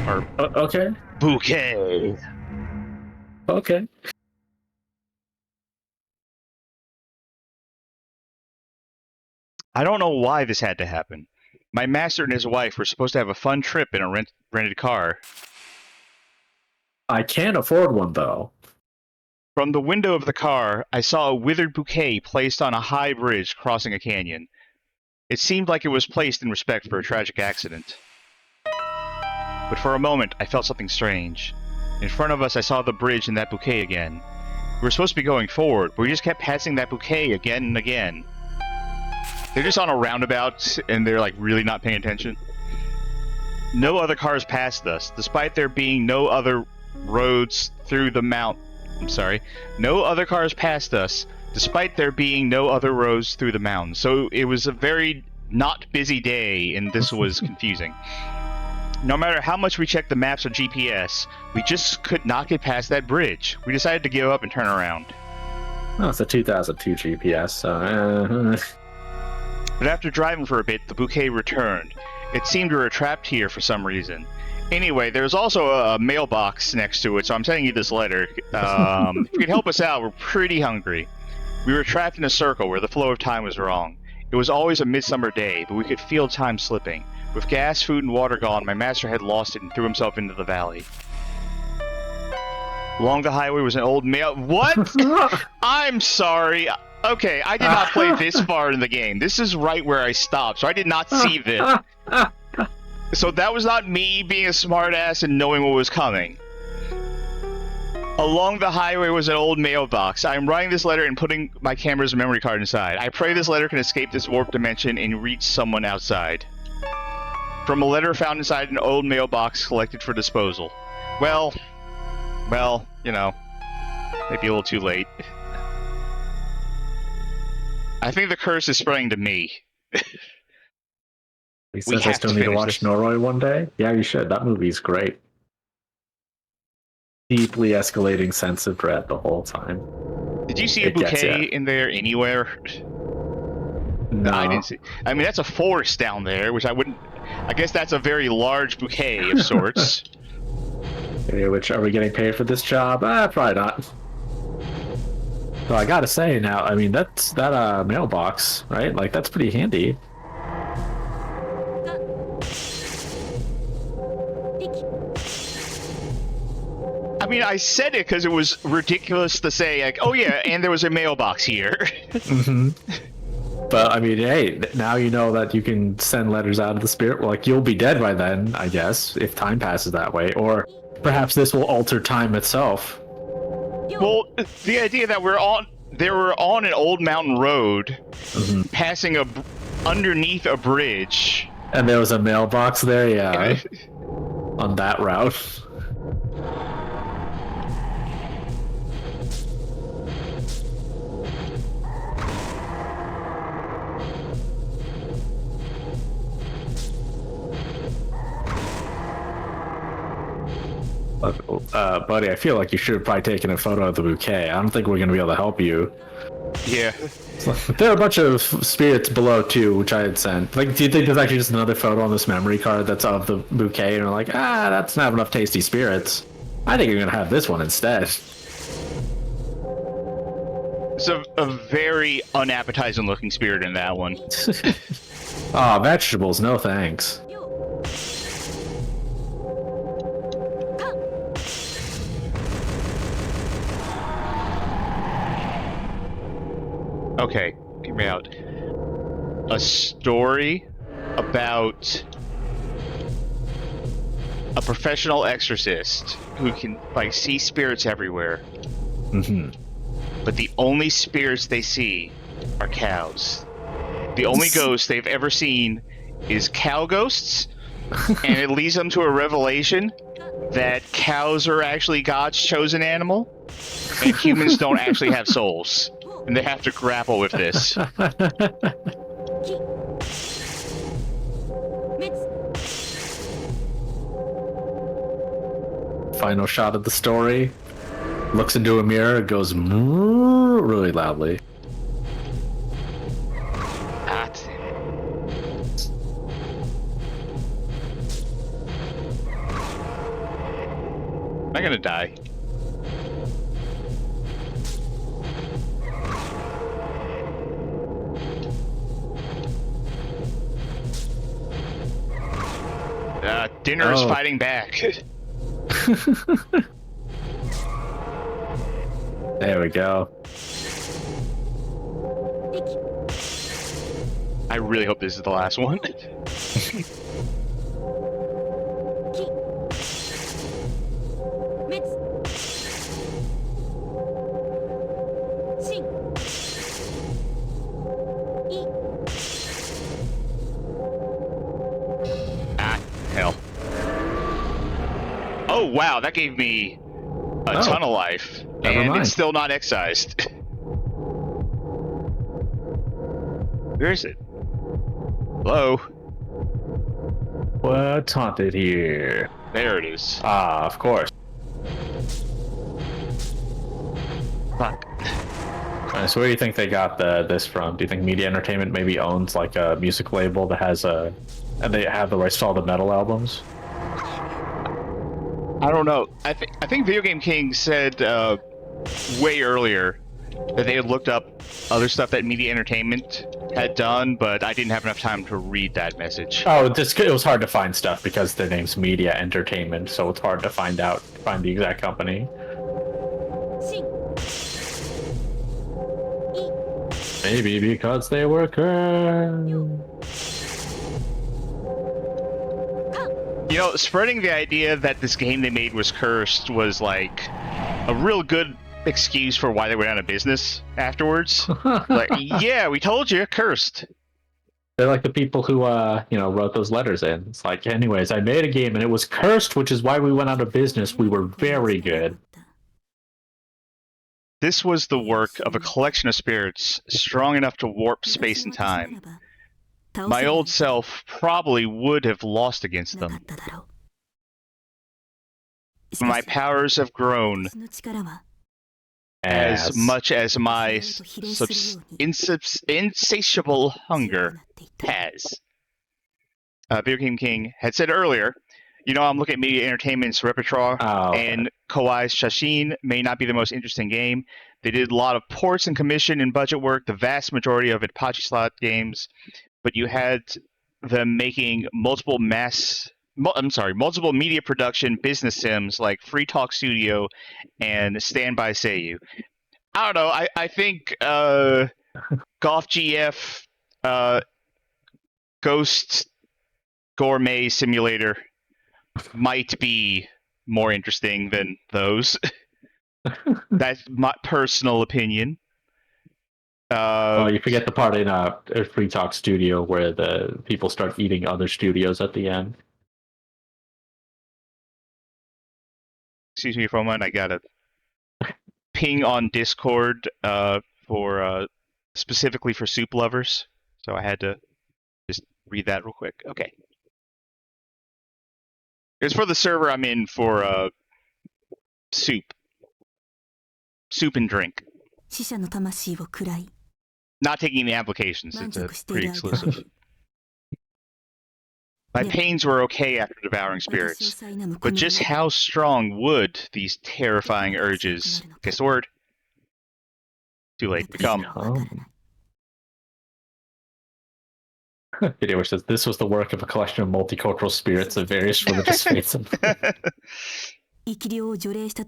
Or okay. bouquet. Okay. I don't know why this had to happen. My master and his wife were supposed to have a fun trip in a rented car. I can't afford one, though. From the window of the car, I saw a withered bouquet placed on a high bridge crossing a canyon. It seemed like it was placed in respect for a tragic accident. But for a moment, I felt something strange. In front of us, I saw the bridge and that bouquet again. We were supposed to be going forward, but we just kept passing that bouquet again and again. They're just on a roundabout, and they're like really not paying attention. No other cars passed us, despite there being no other roads through the mount. I'm sorry. No other cars passed us, despite there being no other roads through the mountains. So it was a very not busy day, and this was confusing. No matter how much we checked the maps or GPS, we just could not get past that bridge. We decided to give up and turn around. Oh, it's a 2002 GPS, so... But after driving for a bit, the bouquet returned. It seemed we were trapped here for some reason. Anyway, there's also a mailbox next to it, so I'm sending you this letter. If you could help us out, we're pretty hungry. We were trapped in a circle where the flow of time was wrong. It was always a midsummer day, but we could feel time slipping. With gas, food, and water gone, my master had lost it and threw himself into the valley. Along the highway was an old mail... What? I'm sorry. Okay, I did not play this far in the game. This is right where I stopped, so I did not see this. So that was not me being a smartass and knowing what was coming. Along the highway was an old mailbox. I am writing this letter and putting my camera's memory card inside. I pray this letter can escape this warped dimension and reach someone outside. From a letter found inside an old mailbox collected for disposal. Well, you know, maybe a little too late. I think the curse is spreading to me. He says I still need to watch Noroi one day? Yeah, you should. That movie's great. Deeply escalating sense of dread the whole time. Did you see a bouquet in there anywhere? No. I didn't see. I mean, that's a forest down there, which I wouldn't... I guess that's a very large bouquet of sorts. Okay, which, are we getting paid for this job? Probably not. So I gotta say now, I mean, that mailbox, right? Like, that's pretty handy. I mean, I said it because it was ridiculous to say, like, oh yeah, and there was a mailbox here. Mm-hmm. But, I mean, hey, now you know that you can send letters out of the spirit. Well, like, you'll be dead by then, I guess, if time passes that way. Or perhaps this will alter time itself. Well, the idea that they were on an old mountain road, passing underneath a bridge. And there was a mailbox there, yeah. On that route. Buddy, I feel like you should have probably taken a photo of the bouquet. I don't think we're going to be able to help you. Yeah. There are a bunch of spirits below, too, which I had sent. Like, do you think there's actually just another photo on this memory card that's of the bouquet? And you're like, that's not enough tasty spirits. I think you're going to have this one instead. It's a very unappetizing looking spirit in that one. Vegetables, no thanks. Okay, hear me out. A story about a professional exorcist who can, like, see spirits everywhere. Mm-hmm. But the only spirits they see are cows. The only ghost they've ever seen is cow ghosts, and it leads them to a revelation that cows are actually God's chosen animal, and humans don't actually have souls. And they have to grapple with this. Final shot of the story. Looks into a mirror, goes really loudly. Am I gonna die? Dinner is fighting back. There we go. I really hope this is the last one. Ah, hell. Oh, wow, that gave me a ton of life. Never And mind. it's still not excised. Where is it? Hello? What's haunted here? There it is. Ah, of course. Fuck. So where do you think they got this from? Do you think Media Entertainment maybe owns like a music label that has and they have the rights to all the metal albums? I don't know. I think Video Game King said way earlier that they had looked up other stuff that Media Entertainment had done, but I didn't have enough time to read that message. Oh, it was hard to find stuff because their name's Media Entertainment, so it's hard to find the exact company. Maybe because they were cursed. You know, spreading the idea that this game they made was cursed was like a real good excuse for why they went out of business afterwards. Like, yeah, we told you, cursed. They're like the people who, wrote those letters in. It's like, anyways, I made a game and it was cursed, which is why we went out of business. We were very good. This was the work of a collection of spirits strong enough to warp space and time. My old self probably would have lost against them. My powers have grown as much as my insatiable hunger has. Video Game King had said earlier, you know, I'm looking at Media Entertainment's repertoire, and Kowai Shashin may not be the most interesting game. They did a lot of ports and commission and budget work, the vast majority of it Apache slot games, but you had them making multiple media production business sims like Free Talk Studio and Stand By Seiyu. I don't know. I think Golf GF, Ghost Gourmet Simulator might be more interesting than those. That's my personal opinion. You forget the part in Free Talk Studio where the people start eating other studios at the end. Excuse me for a moment. I got a ping on Discord for specifically for soup lovers, so I had to just read that real quick. Okay. It's for the server I'm in for soup and drink. Not taking the applications. It's a pretty exclusive. My pains were okay after devouring spirits, but just how strong would these terrifying urges, guess the word, too late, become? Video which says this was the work of a collection of multicultural spirits of various religious faiths.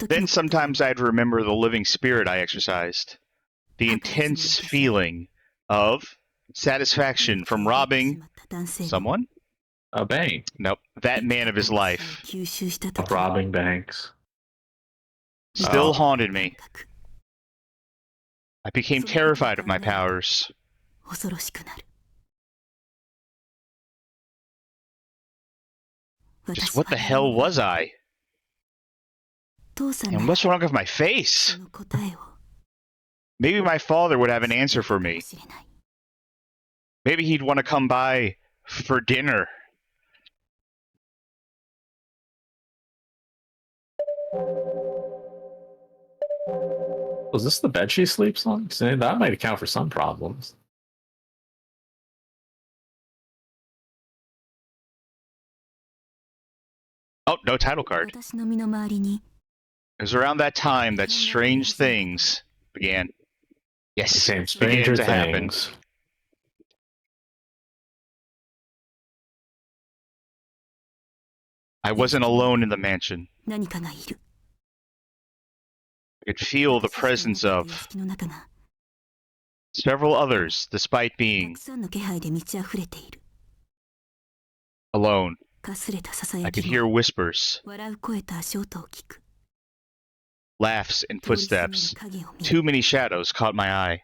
Then sometimes I'd remember the living spirit I exercised. The intense feeling of satisfaction from robbing someone? A bank. Nope, that man of his life. Of robbing banks. Still haunted me. I became terrified of my powers. Just what the hell was I? And what's wrong with my face? Maybe my father would have an answer for me. Maybe he'd want to come by for dinner. Was this the bed she sleeps on? See, that might account for some problems. Oh, no title card. It was around that time that strange things began. Yes, Became stranger began to happen. things. I wasn't alone in the mansion. could feel the presence 屋 of 敷の中が several others, despite た being くさんの気配で満ち溢れている。 alone. かすれたささ I や could き hear も whispers, 笑う声と足音を聞く。 laughs, and 通り過ぎる footsteps. 影を見 Too る。 many shadows caught my eye.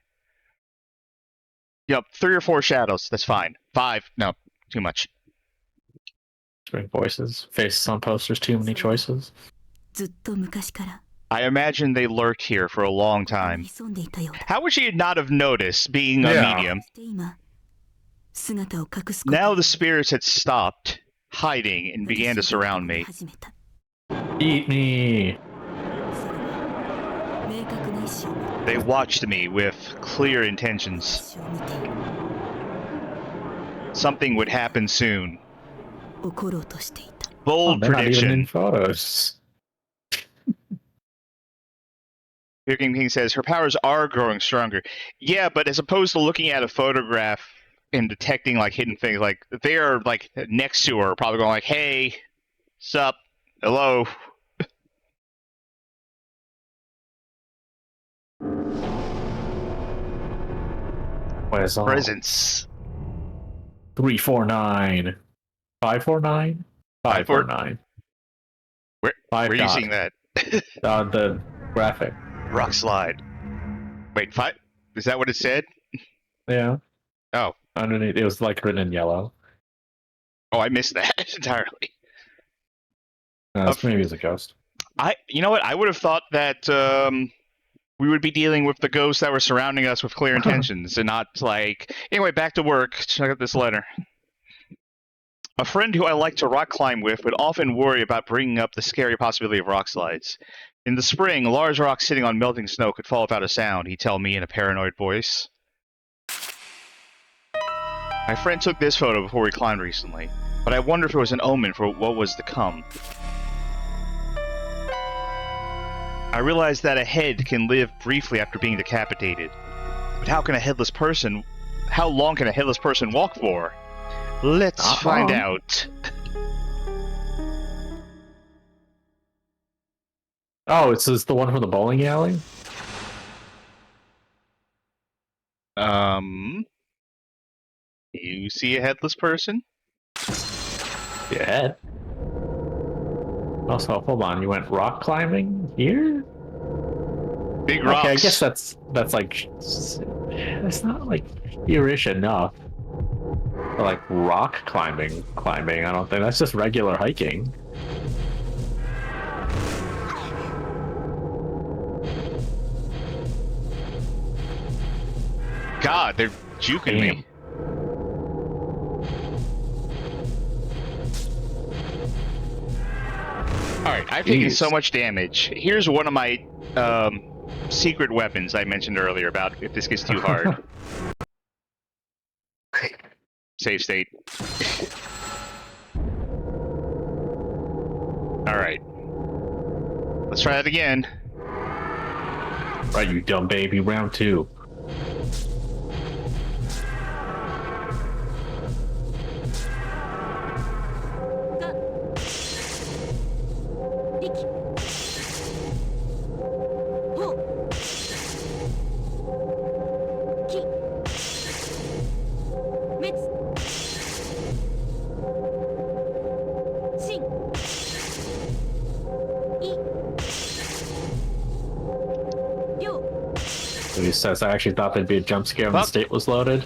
Yep, 3 or 4 shadows. That's fine. 5, no, too much. Too many voices. Faces on posters. Too many choices. ずっと昔から I imagine they lurked here for a long ここに time. 潜んでいたようだ。 How would she not have noticed, being a Yeah. medium? そして今、姿を隠すこと Now the spirits had stopped hiding and began to surround me. 始めた。 Eat me. それは明確な意志を持っ They watched me with clear intentions. 私を見ている。 Something would happen soon. 起ころうとしていた。 Oh, Bold they're not even in prediction. photos. Here King says her powers are growing stronger. Yeah, but as opposed to looking at a photograph and detecting like hidden things, like they are like next to her, probably going like, "Hey, sup, hello." What is all? Presence. 349. 549? 549. Where Five are you dot. seeing that? The graphic. Rock slide. Wait, 5? Is that what it said? Yeah. Oh, Underneath, it was like written in yellow. oh, I missed that entirely. Maybe it's a ghost. You know what? I would have thought that we would be dealing with the ghosts that were surrounding us with clear intentions, and not like. Anyway, back to work. Check out this letter. A friend who I like to rock climb with would often worry about bringing up the scary possibility of rock slides. In the spring, large rocks sitting on melting snow could fall without a sound, he'd tell me in a paranoid voice. My friend took this photo before we climbed recently, but I wonder if it was an omen for what was to come. I realized that a head can live briefly after being decapitated. But how long can a headless person walk for? Let's Not find long. out. Oh, it's this the one from the bowling alley? You see a headless person? Yeah. Head. Also, hold on, you went rock climbing here? Big rocks. Okay, I guess that's like it's not like here-ish enough. For like rock climbing, I don't think that's just regular hiking. God, they're juking me. Alright, I've taken Jeez. so much damage. Here's one of my secret weapons I mentioned earlier about if this gets too hard. Save state. Alright. Let's try that again. Right, you dumb baby, round 2. He says, I actually thought there'd be a jump scare when the state was loaded.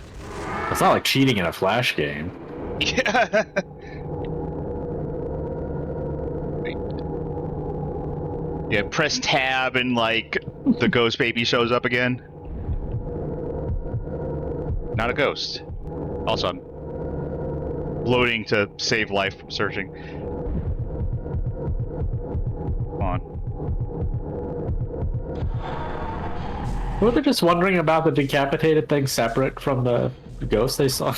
It's not like cheating in a Flash game. Yeah. Yeah, press tab and like the ghost baby shows up again. Not a ghost. Also, I'm loading to save life from searching. Come on. Were they just wondering about the decapitated thing separate from the ghost they saw?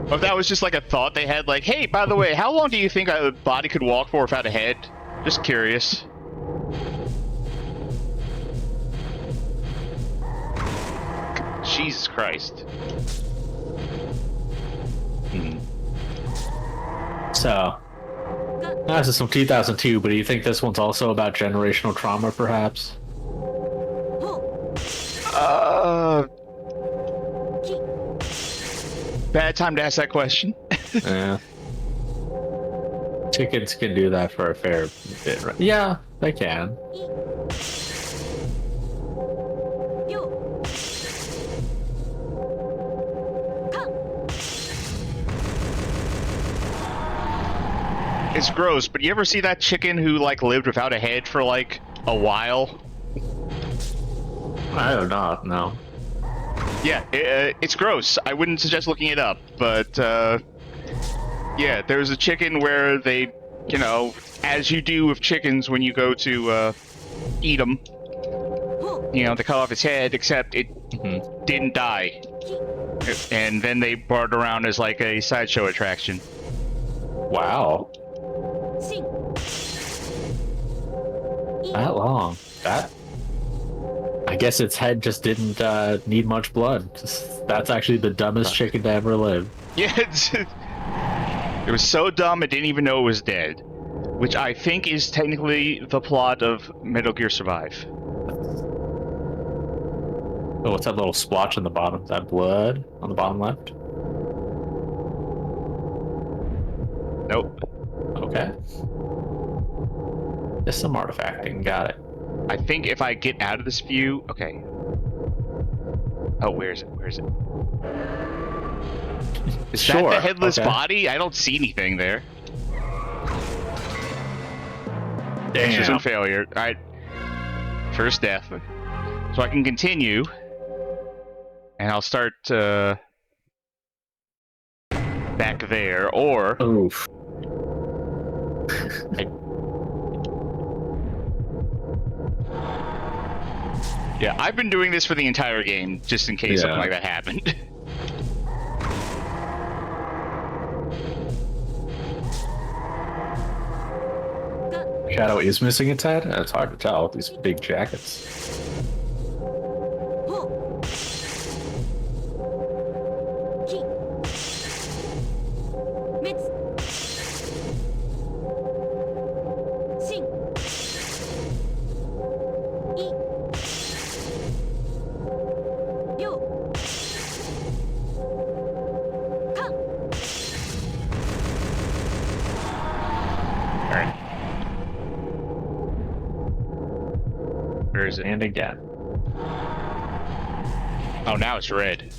Or if that was just like a thought they had, like, hey, by the way, how long do you think a body could walk for without a head? Just curious. Jesus Christ. So, This is from 2002, but do you think this one's also about generational trauma, perhaps? Bad time to ask that question. Yeah. Chickens can do that for a fair bit, right? Yeah, they can. It's gross, but you ever see that chicken who like lived without a head for like a while? I don't know, no. Yeah, it's gross. I wouldn't suggest looking it up, but yeah, there's a chicken where they, you know, as you do with chickens when you go to eat them, you know, they cut off its head, except it didn't die. And then they brought it around as like a sideshow attraction. Wow. That long. That. I guess its head just didn't need much blood. That's actually the dumbest chicken to ever live. Yeah, it was so dumb it didn't even know it was dead. Which I think is technically the plot of Metal Gear Survive. Oh, what's that little splotch on the bottom? Is that blood on the bottom left? Nope. Okay. There's some artifacting. Got it. I think if I get out of this view... Okay. Oh, where is it? Where is it? Is that the headless body? I don't see anything there. Damn. Failure. Alright. First death. So I can continue. And I'll start back there, or... Oof. Yeah, I've been doing this for the entire game, just in case something like that happened. Shadow is missing its head? It's hard to tell with these big jackets. Where is it? And again. Oh, now it's red.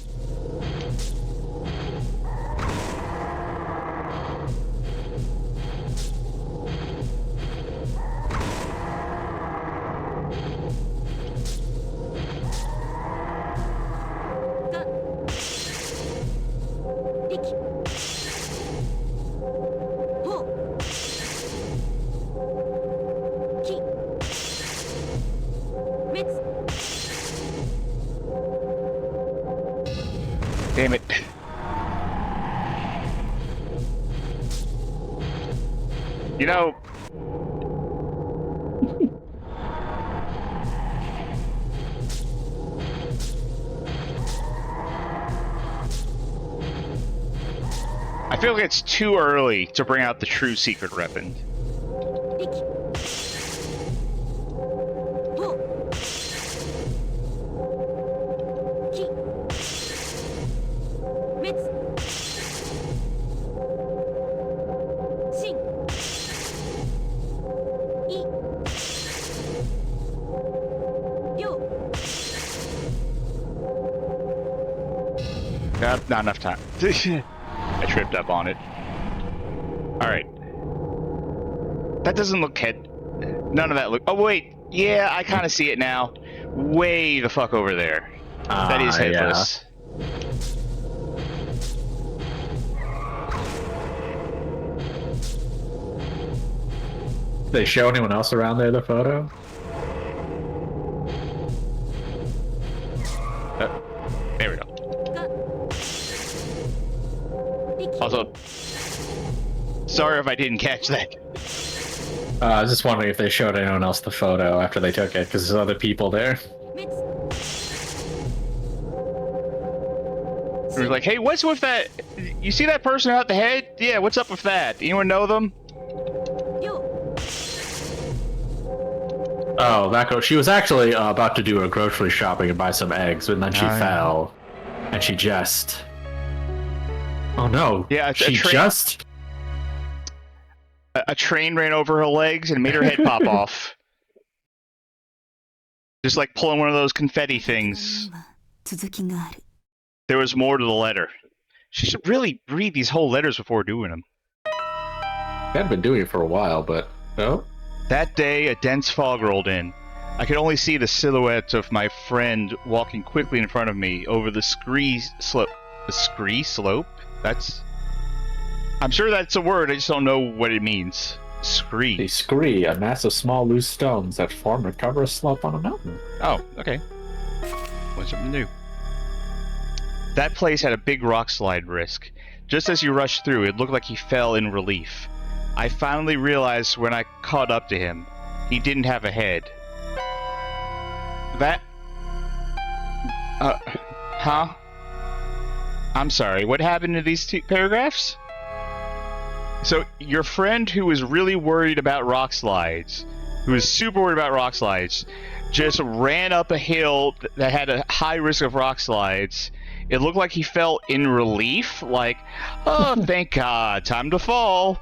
Damn it. You know... I feel like it's too early to bring out the true secret weapon. Not enough time. I tripped up on it. Alright. That doesn't look head... None of that look... Oh, wait. Yeah, I kind of see it now. Way the fuck over there. That is headless. Did they show anyone else around there the photo? There we go. Also, sorry if I didn't catch that. I was just wondering if they showed anyone else the photo after they took it, because there's other people there. It was like, hey, what's with that? You see that person out the head? Yeah, what's up with that? Anyone know them? Oh, that girl. She was actually about to do her grocery shopping and buy some eggs, and then she fell, and she just. Oh no! Yeah, a train ran over her legs and made her head pop off. Just like pulling one of those confetti things. 続きがある。 There was more to the letter. She should really read these whole letters before doing them. I've been doing it for a while, but no. That day, a dense fog rolled in. I could only see the silhouette of my friend walking quickly in front of me over the scree slope. The scree slope? That's... I'm sure that's a word, I just don't know what it means. Scree. The scree, a mass of small loose stones that form and cover a slope on a mountain. Oh, okay. What's something new? That place had a big rock slide risk. Just as you rushed through, it looked like he fell in relief. I finally realized when I caught up to him, he didn't have a head. That... huh? I'm sorry, what happened to these two paragraphs? So, your friend who was really worried about rock slides, who was super worried about rock slides, just ran up a hill that had a high risk of rock slides. It looked like he fell in relief, like, oh, thank God, time to fall.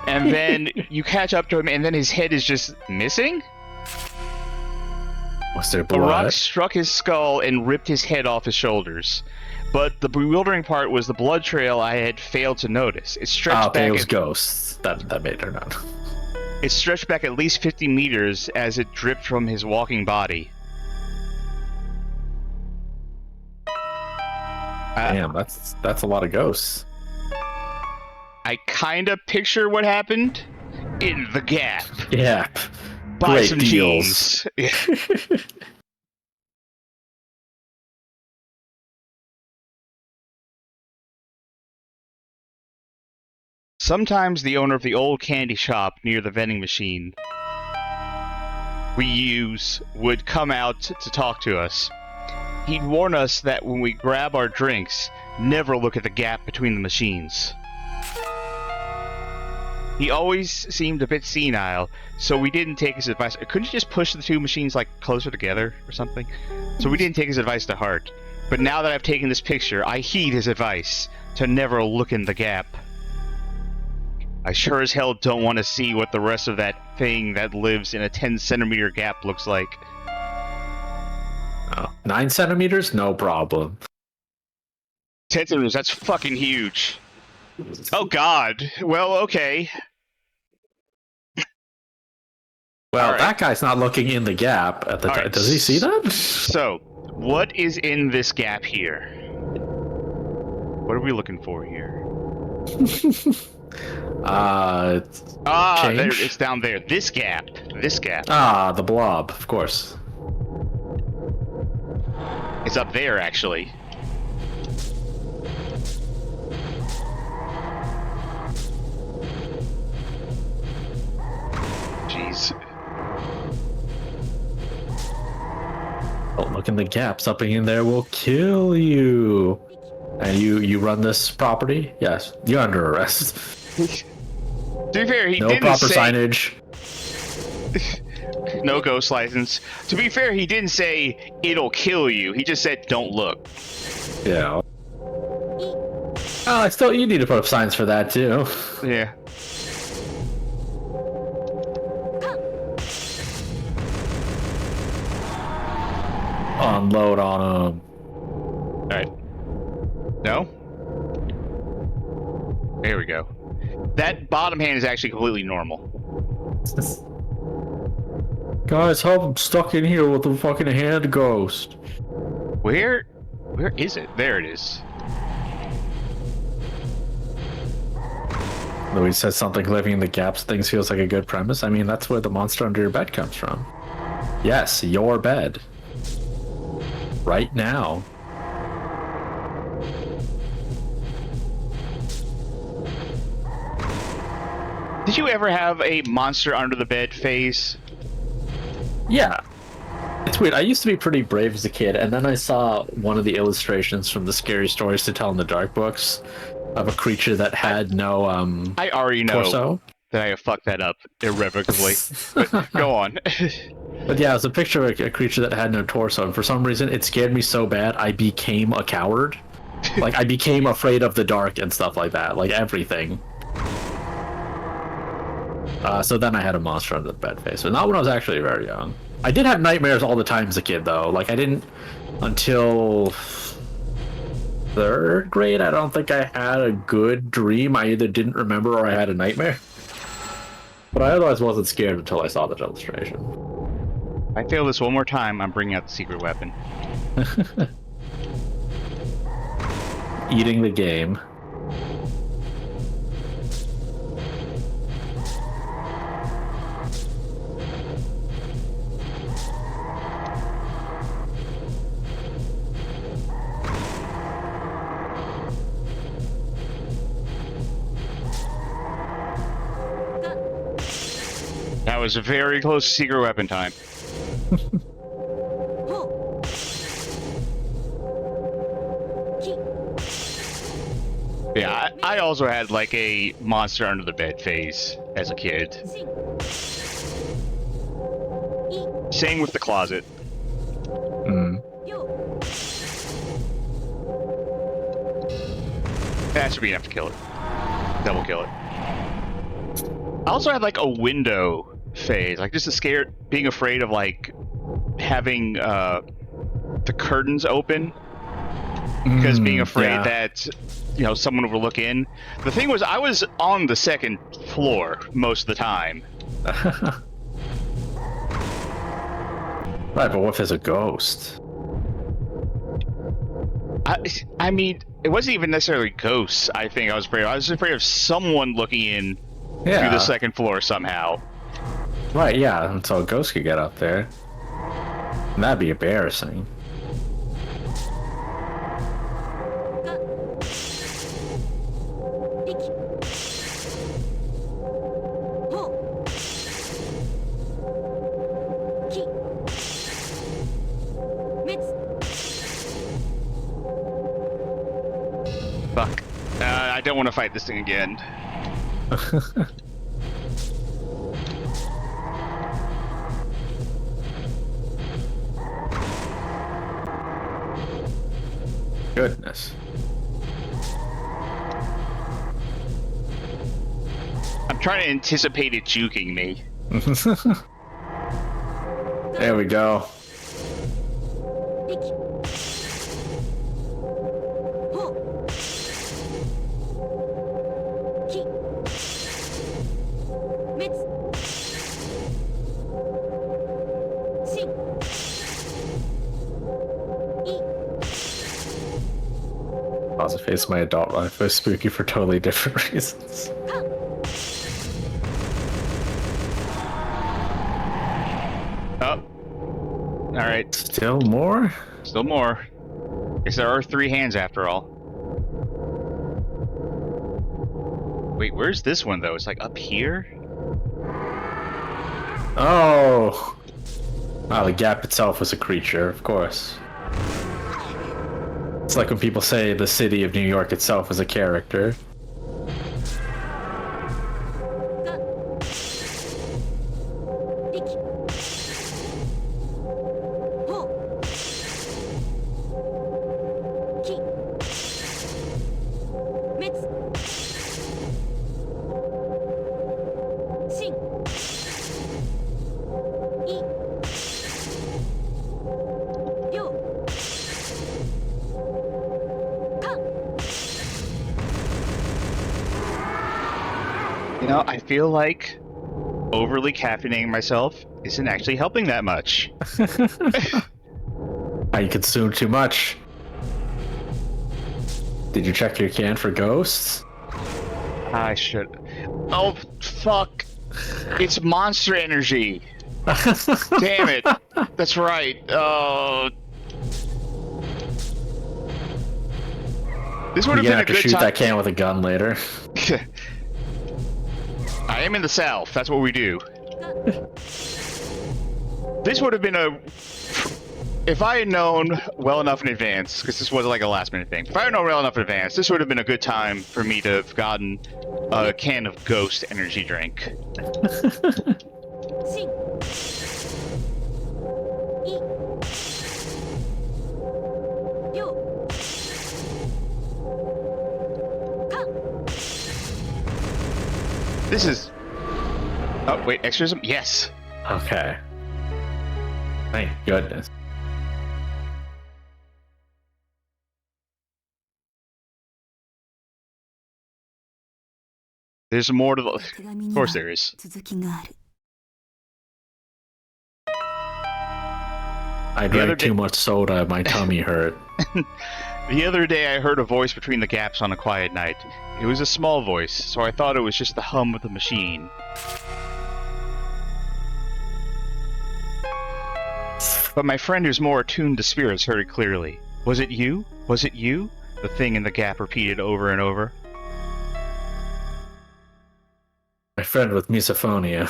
And then you catch up to him, and then his head is just missing? Was there A blood? rock struck his skull and ripped his head off his shoulders. But the bewildering part was the blood trail I had failed to notice. It stretched back. It was ghosts. That made her not. It stretched back at least 50 meters as it dripped from his walking body. Damn, that's a lot of ghosts. I kinda picture what happened in the Gap. Yeah. Buy Great some deals. jeans. Yeah. Sometimes the owner of the old candy shop near the vending machine we use would come out to talk to us. He'd warn us that when we grab our drinks, never look at the gap between the machines. He always seemed a bit senile, so we didn't take his advice. Couldn't you just push the two machines like closer together or something? So we didn't take his advice to heart. But now that I've taken this picture, I heed his advice to never look in the gap. I sure as hell don't want to see what the rest of that thing that lives in a 10-centimeter gap looks like. Oh, 9 centimeters? No problem. 10 centimeters, that's fucking huge. Oh god. Well, okay. Well, right. that guy's not looking in the gap at the time. Right. Does he see that? So, what is in this gap here? What are we looking for here? Change? It's down there. This gap. This gap. Ah, the blob, of course. It's up there, actually. Jeez. Don't look in the gap. Something in there will kill you. And you run this property? Yes. You're under arrest. To be fair, he No didn't proper say... signage. No ghost license. To be fair, he didn't say it'll kill you. He just said don't look. Yeah. Oh, still, you need to put up signs for that too. Yeah. Unload on him. Alright. No? There we go. That bottom hand is actually completely normal. Guys, help! I'm stuck in here with the fucking hand ghost. Where is it? There it is. Louis says something living in the gaps things feels like a good premise. I mean, that's where the monster under your bed comes from. Yes, your bed. Right now. Did you ever have a monster under the bed phase? Yeah. It's weird. I used to be pretty brave as a kid, and then I saw one of the illustrations from the Scary Stories to Tell in the Dark books of a creature that had no I already know torso. that I have fucked that up irrevocably. But go on. But yeah, it was a picture of a creature that had no torso, and for some reason it scared me so bad I became a coward. Like, I became afraid of the dark and stuff like that, like everything. So then I had a monster under the bed face, but not when I was actually very young. I did have nightmares all the time as a kid, though. Like, I didn't until 3rd grade. I don't think I had a good dream. I either didn't remember or I had a nightmare. But I otherwise wasn't scared until I saw the illustration. If I fail this one more time, I'm bringing out the secret weapon. Eating the game. That was a very close to secret weapon time. Yeah, I also had like a monster under the bed phase as a kid. Same with the closet. That should be enough to kill it. Double kill it. I also had like a window phase, like just being afraid of like having the curtains open, because being afraid that someone would look in. The thing was, I was on the 2nd floor most of the time. Right, but what if there's a ghost? I mean, it wasn't even necessarily ghosts. I think I was afraid. I was afraid of someone looking in through the 2nd floor somehow. Right, yeah, until a ghost could get up there. And that'd be embarrassing. Fuck. I don't want to fight this thing again. Goodness. I'm trying to anticipate it juking me. There we go. I was face my adult life was spooky for totally different reasons. Oh. Alright. Still more? Still more. Guess there are 3 hands after all. Wait, where's this one though? It's like up here? Oh! Oh, the gap itself was a creature, of course. It's like when people say the city of New York itself is a character. I feel like overly caffeinating myself isn't actually helping that much. I consume too much. Did you check your can for ghosts? I should. Oh, fuck. It's monster energy. Damn it. That's right. This would have been a good shoot time. that can with a gun later. I am in the South. That's what we do. This would have been a... If I had known well enough in advance, because this was like a last-minute thing. If I had known well enough in advance, this would have been a good time for me to have gotten a can of Ghost energy drink. This is... Oh, wait, exorcism? Yes! Okay. Thank goodness. There's more to the... 手紙 Of には course there is. 続きがある。 I The other drank day- too much soda, my tummy hurt. The other day I heard a voice between the gaps on a quiet night. It was a small voice, so I thought it was just the hum of the machine. But my friend who's more attuned to spirits heard it clearly. Was it you? Was it you? The thing in the gap repeated over and over. My friend with misophonia.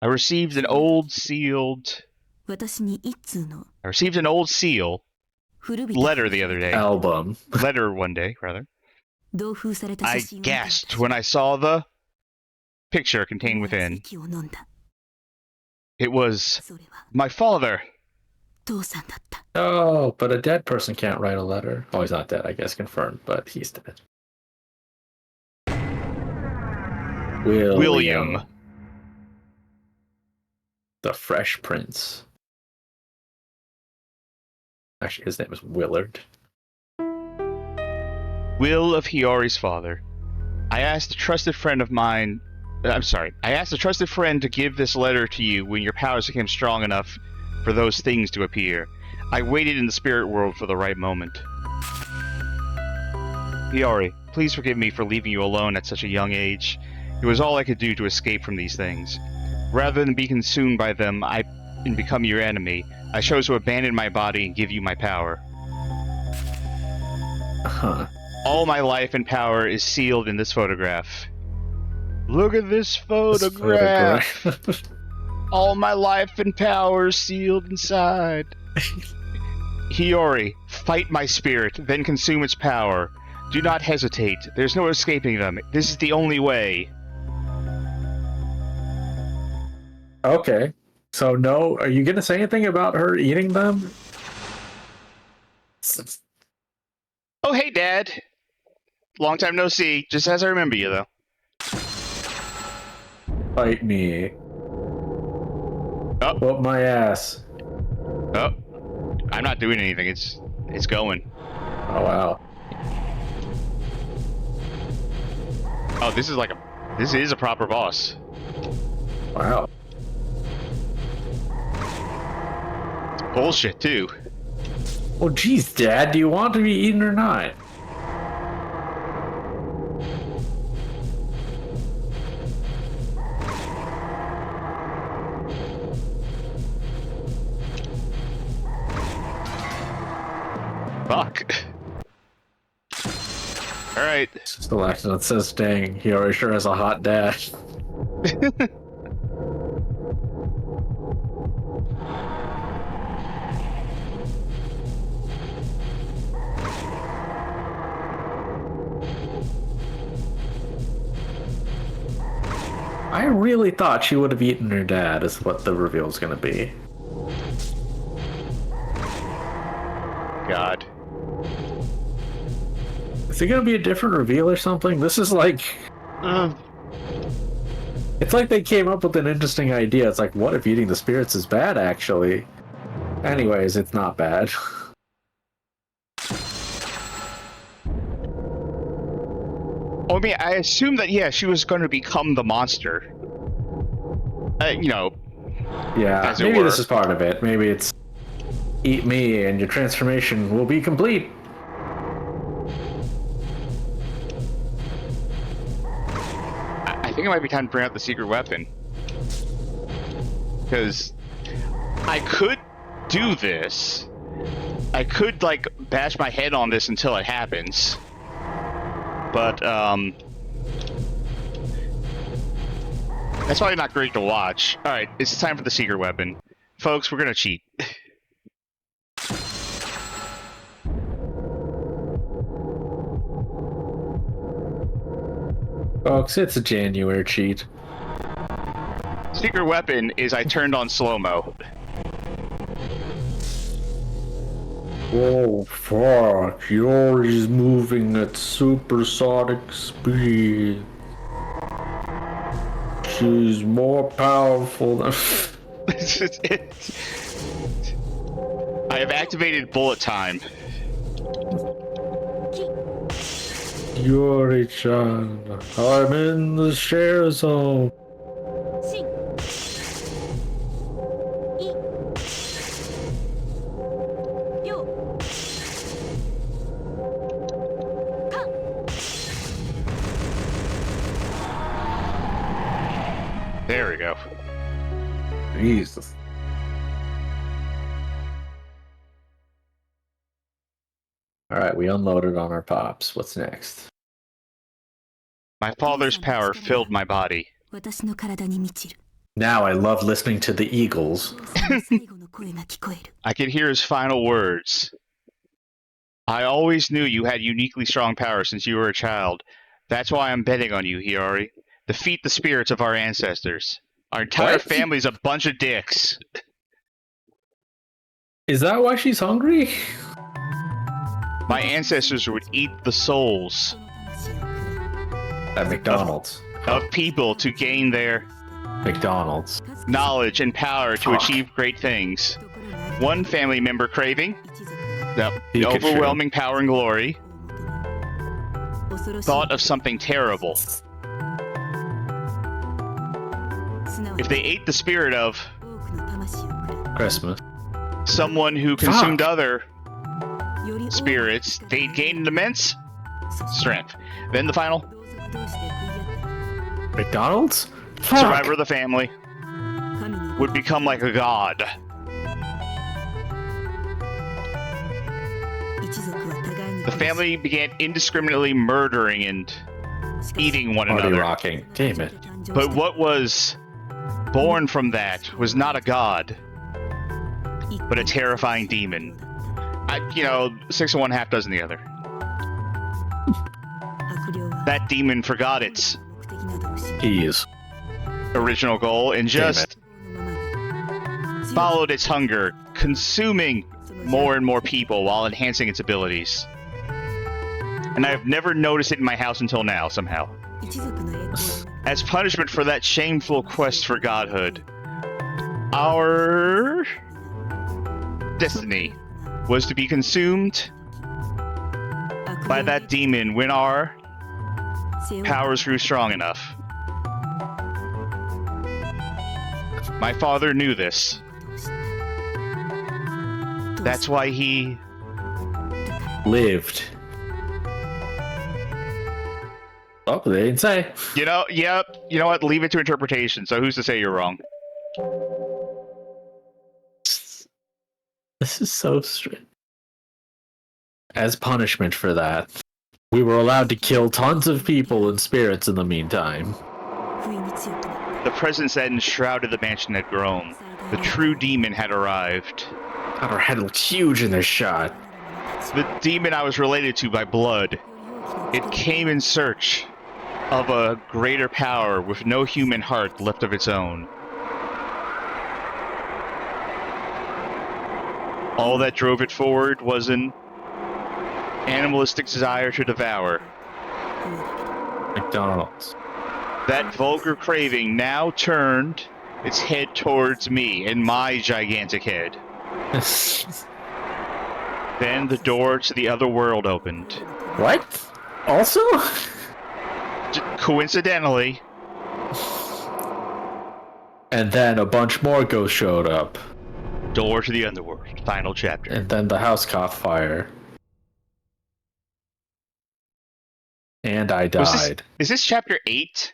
I received an old sealed... 私に一通の I received an old seal 古びた letter the other day. Album. Letter one day, rather. 同封された I 写真を見た gasped when I saw the picture contained 思わず within. 息を飲んだ。 It was それは my father. 父さんだった。 Oh, but a dead person can't write a letter. Oh, he's not dead, I guess, confirmed, but he's dead. William. The Fresh Prince. Actually, his name is Willard. Will of Hiyori's father. I asked a trusted friend of mine... I'm sorry. I asked a trusted friend to give this letter to you when your powers became strong enough for those things to appear. I waited in the spirit world for the right moment. Hiyori, please forgive me for leaving you alone at such a young age. It was all I could do to escape from these things. Rather than be consumed by them and become your enemy, I chose to abandon my body and give you my power. Huh. All my life and power is sealed in this photograph. Look at this photograph. All my life and power sealed inside. Hiyori, fight my spirit, then consume its power. Do not hesitate. There's no escaping them. This is the only way. Okay. So, no, are you going to say anything about her eating them? Oh, hey, Dad. Long time no see. Just as I remember you, though. Fight me. Oh. Whoop my ass. Oh. I'm not doing anything. It's going. Oh, wow. Oh, this is a proper boss. Wow. Bullshit, too. Well, geez, Dad, do you want to be eaten or not? Fuck. Alright. Still accident says, dang, he already sure has a hot dad. I really thought she would have eaten her dad, is what the reveal is going to be. God. Is it going to be a different reveal or something? This is like... It's like they came up with an interesting idea. It's like, what if eating the spirits is bad, actually? Anyways, it's not bad. Oh, I mean, I assume that, yeah, she was going to become the monster. You know. Yeah, As it maybe were. this is part of it. Maybe it's eat me and your transformation will be complete. I think it might be time to bring out the secret weapon. Because I could do this. I could, like, bash my head on this until it happens. But, that's probably not great to watch. Alright, it's time for the secret weapon. Folks, we're gonna cheat. Folks, it's a January cheat. Secret weapon is I turned on slow-mo. Oh, fuck. Yours moving at supersonic speed. She's more powerful than. I have activated bullet time. Yuri-chan, I'm in the share zone. シンイリョウカン There we go. Jesus. All right, we unloaded on our pops. What's next? My father's power filled my body. 私の体に満ちる Now I love listening to the Eagles. その最後の声が聞こえる I could hear his final words. I always knew you had uniquely strong power since you were a child. That's why I'm betting on you, Hiyori. Defeat the spirits of our ancestors. Our entire What? family's a bunch of dicks. Is that why she's hungry? My ancestors would eat the souls その魂をくれ At McDonald's. of people to gain their McDonald's. knowledge and power to Fuck. achieve great things. ところがある One family member craving 一族が the Pikachu. overwhelming power and glory 恐ろしい thought of something terrible. すなわ If ち they ate the spirit of 多くの魂をくれ Christmas. someone who consumed Fuck. other より多くの spirits, they'd gain an immense そして strength. Then the final 同族同士で食い合った McDonald's? survivor of the family 神に would become like a god. 一族は互いに The family began indiscriminately murdering and しかし eating one Party another. rocking. Damn it. But what was born from that was not a god, but a terrifying demon. You know, 6 and 1/2 dozen the other. 悪霊は That demon forgot its 目的などを知り Keys. original goal and just のままに followed its hunger, consuming more and more people while enhancing its abilities. And I've never noticed it in my house until now, somehow. 一族の栄光 As punishment for that shameful quest for godhood, our destiny was to be consumed by that demon when our powers grew strong enough. My father knew this. That's why he Lived. Oh, they didn't say. You know, yep. You know what? Leave it to interpretation. So who's to say you're wrong? This is so strange. As punishment for that, we were allowed to kill tons of people and spirits in the meantime. 不意に強くなった The presence that enshrouded the mansion had grown. The true demon had arrived. God, our head looks huge in this shot. The demon I was related to by blood. It came in search of a greater power with no human heart left of its own. All that drove it forward was an animalistic desire to devour. McDonald's. That vulgar craving now turned its head towards me and my gigantic head. Then the door to the other world opened. What? Also? Coincidentally, And then a bunch more ghosts showed up. door to the underworld. Final chapter. And then the house caught fire. And I Was this- died. Is this chapter 8?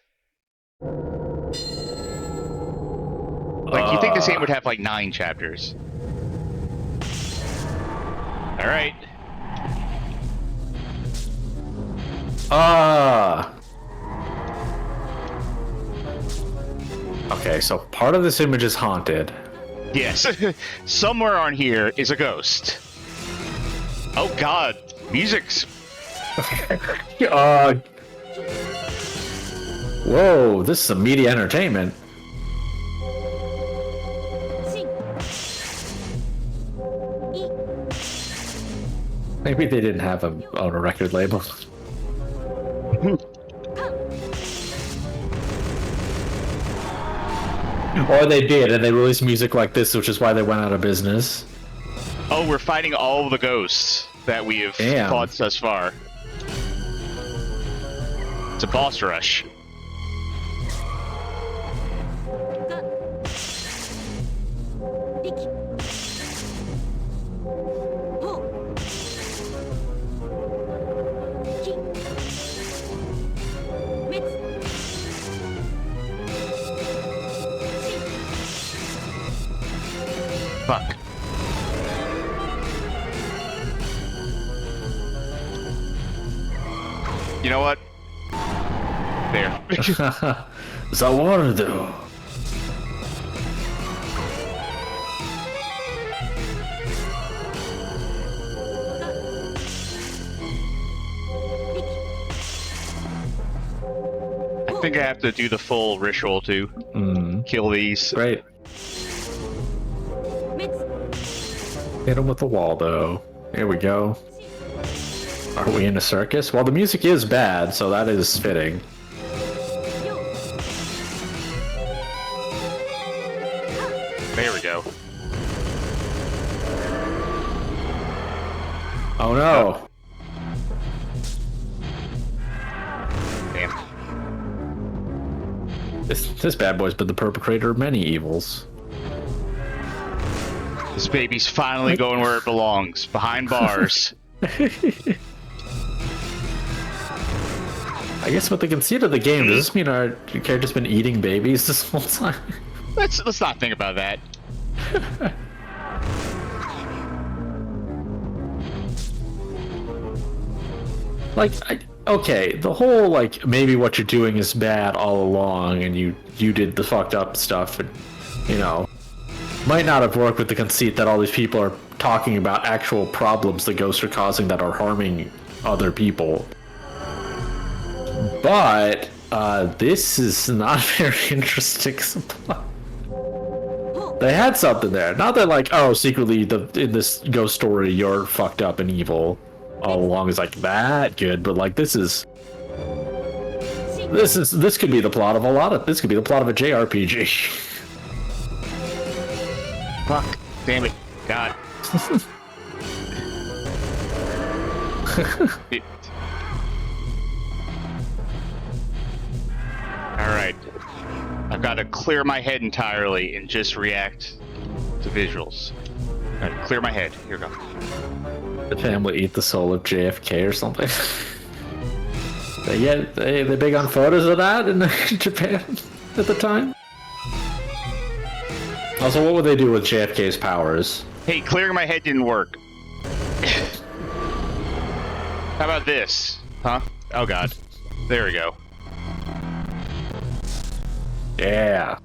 Like, you think this game would have like 9 chapters. Alright. Okay, so part of this image is haunted. Yes. Somewhere on here is a ghost. Oh god. Music's... Whoa, this is some media entertainment. シンイ Maybe they didn't have him on a record label. Or they did, and they released music like this, which is why they went out of business. Oh, we're fighting all the ghosts that we have fought thus far. It's a boss rush. Fuck. You know what? There. Zawardo. I think I have to do the full ritual to kill these. Great. Hit him with the Waldo. Here we go. Are we in a circus? Well, the music is bad, so that is fitting. There we go. Oh no! Damn. This bad boy's been the perpetrator of many evils. This baby's finally going where it belongs, behind bars. I guess with the conceit of the game, does this mean our character's been eating babies this whole time? Let's not think about that. Like, okay, the whole, like, maybe what you're doing is bad all along, and you did the fucked up stuff, and, you know, might not have worked with the conceit that all these people are talking about actual problems the ghosts are causing that are harming other people. But, this is not very interesting supply. They had something there. Not that, like, oh, secretly, in this ghost story, you're fucked up and evil all along is like that good, but like this could be the plot of this could be the plot of a JRPG. Fuck. Damn it. God. Alright. I've got to clear my head entirely and just react to visuals. Alright, clear my head. Here we go. The family eat the soul of JFK or something. They big on photos of that in Japan at the time. Also, what would they do with JFK's powers? Hey, clearing my head didn't work. How about this? Huh? Oh god. There we go. Yeah.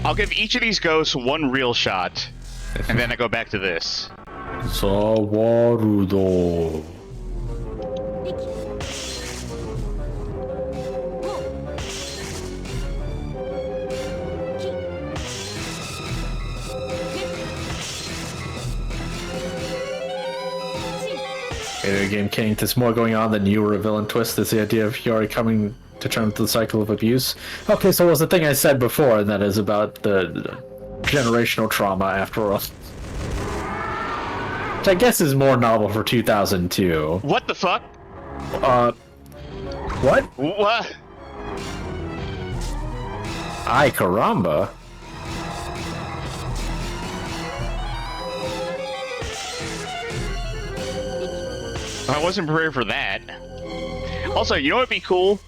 I'll give each of these ghosts one real shot, and then I go back to this. Sawarudo. Video game king, there's more going on than you were a villain twist. There's the idea of Hiyori coming to terms with the cycle of abuse. Okay, so it was the thing I said before, and that is about the generational trauma after all. Which I guess is more novel for 2002. What the fuck? What? What? Ay caramba. I wasn't prepared for that. Also, you know what'd be cool?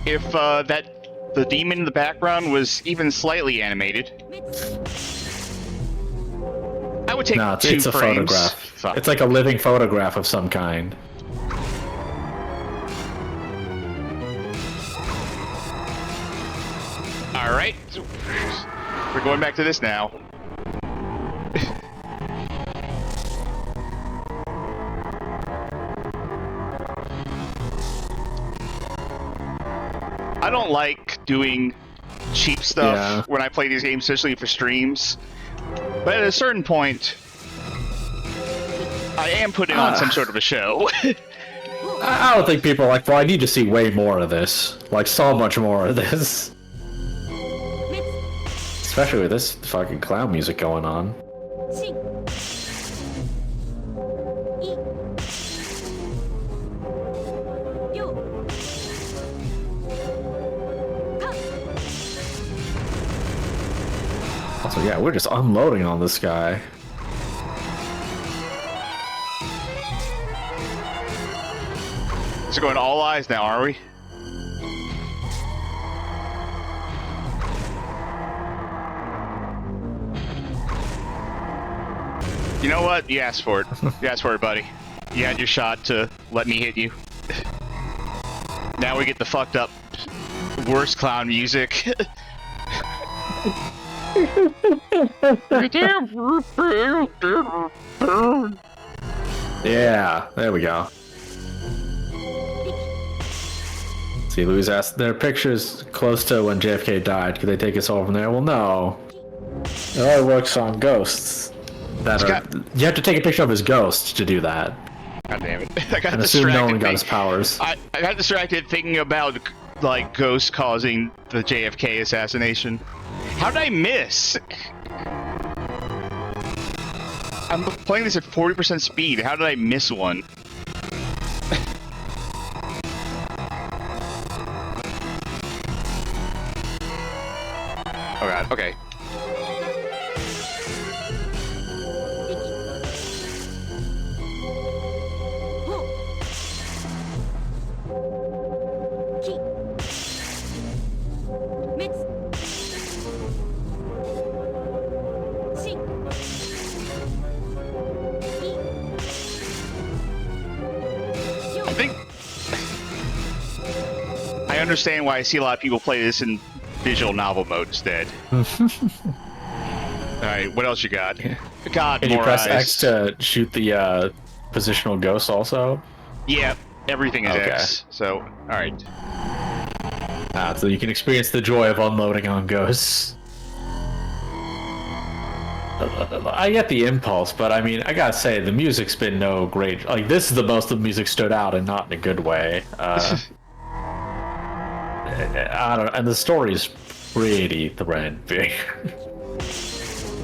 If the demon in the background was even slightly animated. I would take No, 2 it's a frames. photograph. Fuck. It's like a living photograph of some kind. Alright. We're going back to this now. I don't like doing cheap stuff when I play these games, especially for streams. But at a certain point, I am putting on some sort of a show. I don't think people are like, well, I need to see way more of this. Like, so much more of this. Especially with this fucking clown music going on. シンイリョウカ Also, yeah, we're just unloading on this guy. So going all eyes now, are we? You know what? You asked for it. You asked for it, buddy. You had your shot to let me hit you. Now we get the fucked up, worst clown music. Yeah, there we go. See, Louis asked, there are pictures close to when JFK died. Could they take us over from there? Well, no. It only works on ghosts. You have to take a picture of his ghost to do that. God damn it. I got And assume no one got distracted. his powers. I got distracted thinking about, like, ghosts causing the JFK assassination. How did I miss? I'm playing this at 40% speed. How did I miss one? Oh god, okay. I think I understand why I see a lot of people play this in visual novel mode instead. Alright, what else you got? God, Can you more press eyes. X to shoot the positional ghosts also? Yeah, everything is Okay. X. So, alright. So you can experience the joy of unloading on ghosts. I get the impulse, but I mean, I gotta say, the music's been no great. Like, this is the most the music stood out, and not in a good way. I don't know, and the story's pretty threadbare.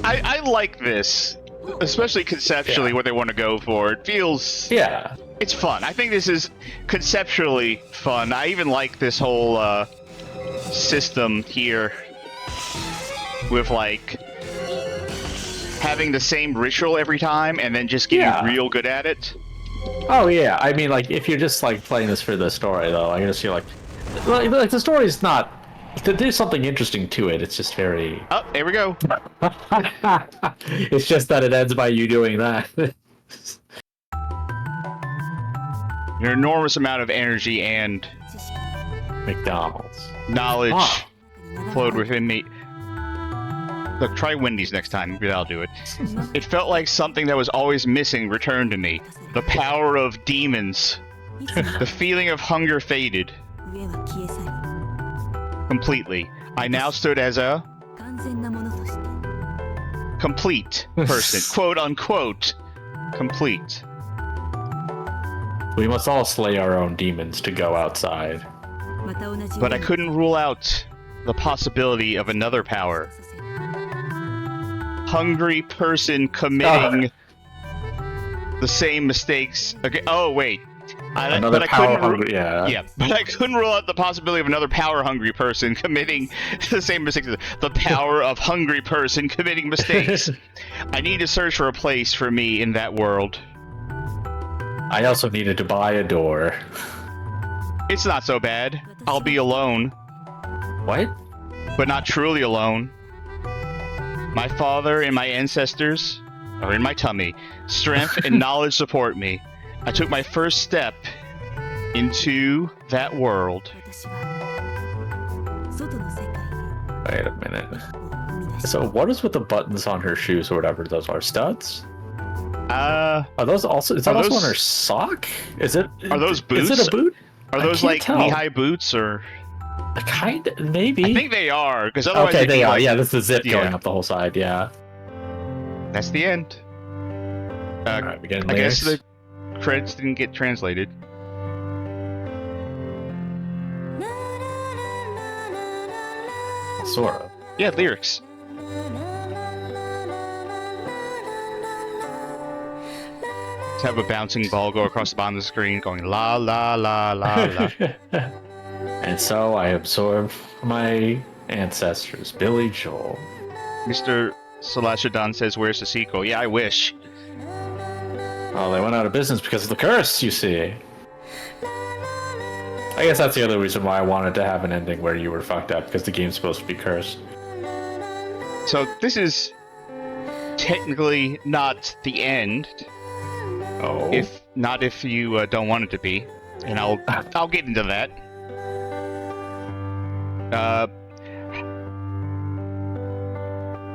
I like this. Especially conceptually, Yeah. what they want to go for. It feels... Yeah. It's fun. I think this is conceptually fun. I even like this whole system here with like having the same ritual every time and then just getting Yeah. real good at it. Oh yeah. I mean, like, if you're just like playing this for the story, though, I guess you're like the story's not. There's something interesting to it. It's just very. Oh, there we go. It's just that it ends by you doing that. An enormous amount of energy and 知識 McDonald's. knowledge Ah. 流れ flowed within me. Look, try Wendy's next time. Maybe that'll do it. It felt like something that was always missing returned to me. The power of demons. いつも The feeling of hunger faded 上は消え去り completely. I now stood as a 完全なものとして complete person. Quote unquote. Complete. We must all slay our own demons to go outside. また同じ But I couldn't rule out the possibility of another power. Hungry person committing the same mistakes again. Oh, wait. Another but I power couldn't hungry. Yeah. Yeah, but I couldn't rule out the possibility of another power-hungry person committing the same mistakes. The power of hungry person committing mistakes. I need to search for a place for me in that world. I also needed to buy a door. It's not so bad. I'll be alone, What? but not truly alone. My father and my ancestors are in my tummy. Strength and knowledge support me. I took my first step into that world. 私は外の世界 Wait a minute. へ踏み出し So what is with the buttons on her shoes or whatever? Those are studs? Are those also? Is that Are also those- on her sock? Is it? Are those Is it boots? a boot? Are I those can't like tell. knee-high boots or? Kind of, maybe. I think they are, because otherwise Okay, they'd be they are. like- Yeah, this is the zip Yeah. going up the whole side. Yeah. That's the end. All right, we get I guess the credits didn't get translated. Sort of. Yeah, lyrics. To have a bouncing ball go across the bottom of the screen going la la la la la. And so I absorb my ancestors, Billy Joel. Mr. Salashadan says, where's the sequel? Yeah, I wish. Oh, they went out of business because of the curse, you see. I guess that's the other reason why I wanted to have an ending where you were fucked up, because the game's supposed to be cursed. So this is technically not the end. Oh. If you don't want it to be, and I'll get into that. I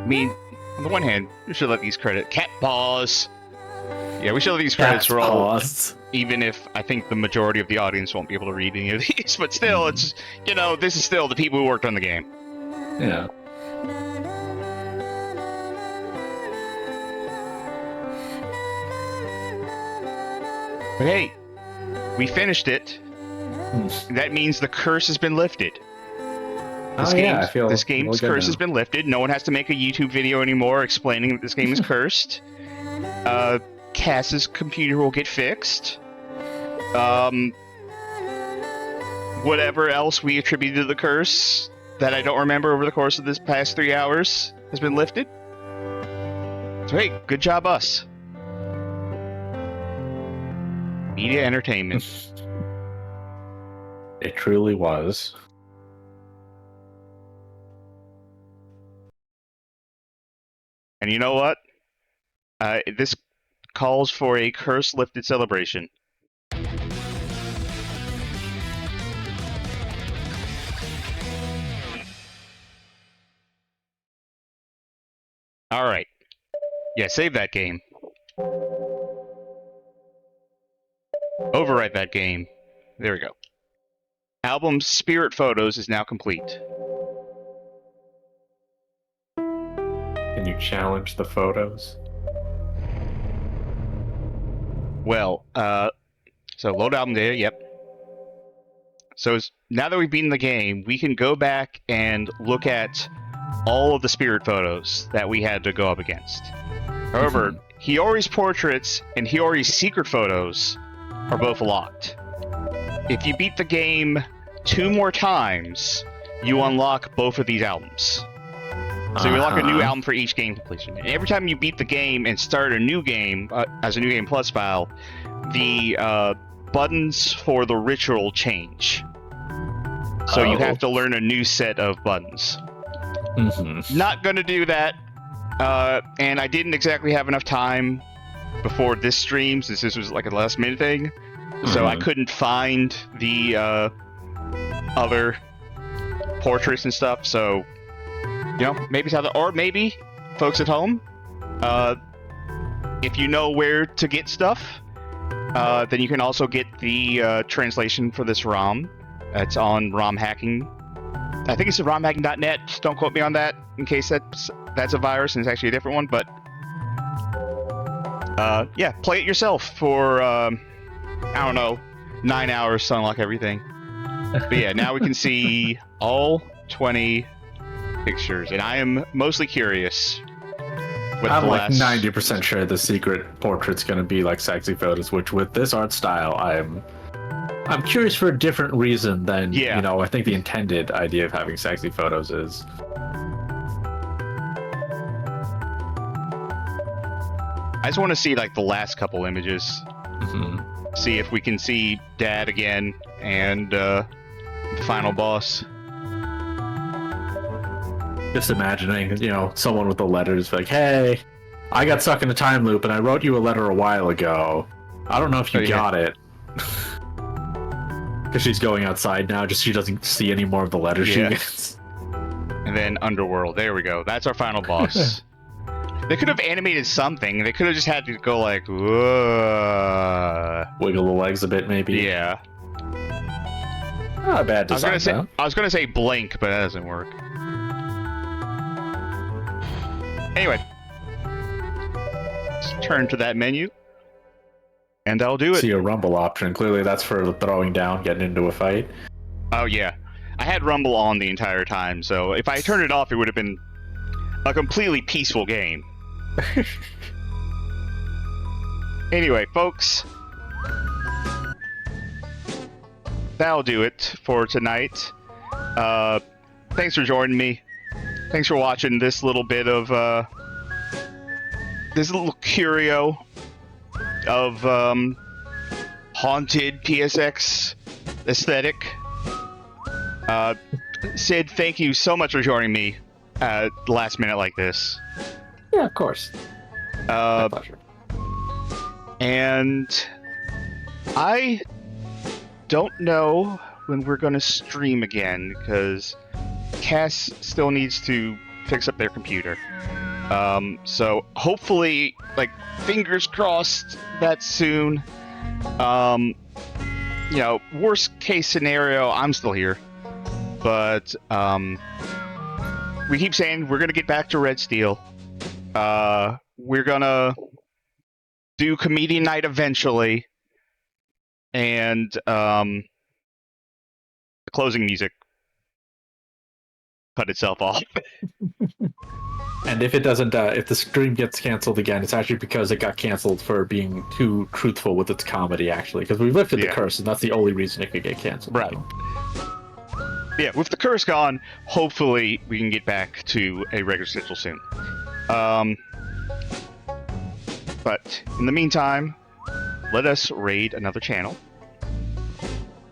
mean, on the one hand, we should let these credits... Cat paws! Yeah, we should let these credits roll. Even if I think the majority of the audience won't be able to read any of these. But still, it's... You know, this is still the people who worked on the game. Yeah. But hey, we finished it. That means the curse has been lifted. This game's curse has been lifted. No one has to make a YouTube video anymore explaining that this game is cursed. Cass's computer will get fixed. Whatever else we attributed to the curse that I don't remember over the course of this past 3 hours has been lifted. So hey, good job us. Media entertainment. It truly was. And you know what? This calls for a curse lifted celebration. Alright. Yeah, save that game. Overwrite that game. There we go. Album Spirit Photos is now complete. Can you challenge the photos? Well, so load album data, yep. So now that we've beaten the game, we can go back and look at all of the spirit photos that we had to go up against. However, Hiyori's portraits and Hiyori's secret photos are both locked. If you beat the game 2 more times, you unlock both of these albums. So you unlock a new album for each game completion. And every time you beat the game and start a new game as a New Game Plus file, the buttons for the ritual change. So you have to learn a new set of buttons. Not gonna do that. And I didn't exactly have enough time before this stream, since this was like a last minute thing. So I couldn't find the other portraits and stuff, so you know, maybe it's how or maybe folks at home, if you know where to get stuff, then you can also get the translation for this ROM. It's on ROM hacking. I think it's romhacking.net. Don't quote me on that in case that's a virus and it's actually a different one. But yeah, play it yourself for I don't know, 9 hours to unlock everything. But yeah, now we can see all 20 pictures, and I am mostly curious. I'm like 90% sure the secret portrait's gonna be like sexy photos, which with this art style, I'm curious for a different reason than you know. I think the intended idea of having sexy photos is. I just want to see like the last couple images. See if we can see Dad again and the final boss. Just imagining, you know, someone with the letters like, "Hey, I got stuck in a time loop and I wrote you a letter a while ago. I don't know if you got it." Because she's going outside now, just she doesn't see any more of the letters she gets. And then Underworld. There we go. That's our final boss. They could have animated something. They could have just had to go like, whoa. Wiggle the legs a bit, maybe. Yeah. Not a bad design. I was gonna say blink, but that doesn't work. Anyway, let's turn to that menu, and I'll do it. See a rumble option. Clearly, that's for throwing down, getting into a fight. Oh yeah, I had rumble on the entire time, so if I turned it off, it would have been a completely peaceful game. Anyway, folks, that'll do it for tonight. Thanks for joining me. Thanks for watching this little bit of this little curio of haunted PSX aesthetic. Sid, thank you so much for joining me at the last minute like this. Yeah, of course. My pleasure. And I don't know when we're going to stream again because Cass still needs to fix up their computer. So hopefully, like, fingers crossed that soon. You know, worst case scenario, I'm still here. But we keep saying we're gonna get back to Red Steel. We're gonna do comedian night eventually, and the closing music cut itself off. And if it doesn't, if the stream gets canceled again, it's actually because it got canceled for being too truthful with its comedy, actually. Because we lifted the curse, and that's the only reason it could get canceled. Right. Yeah, with the curse gone, hopefully we can get back to a regular schedule soon. But in the meantime, let us raid another channel.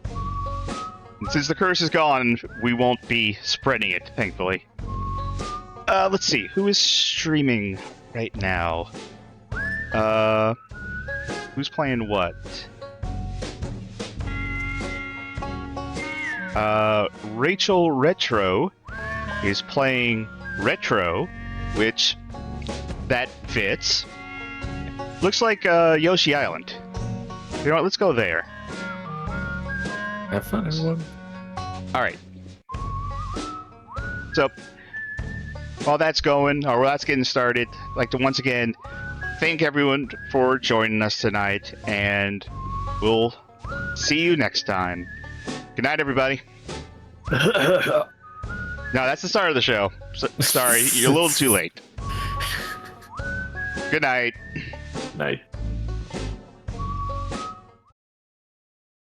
And since the curse is gone, we won't be spreading it, thankfully. Let's see, who is streaming right now? Who's playing what? Rachel Retro is playing Retro, which that fits. Looks like Yoshi Island. You know what? Let's go there. Have fun, everyone. All right. So while that's going, or while that's getting started, I'd like to once again thank everyone for joining us tonight, and we'll see you next time. Good night, everybody. No, that's the start of the show. Sorry, you're a little too late. Good night. Night.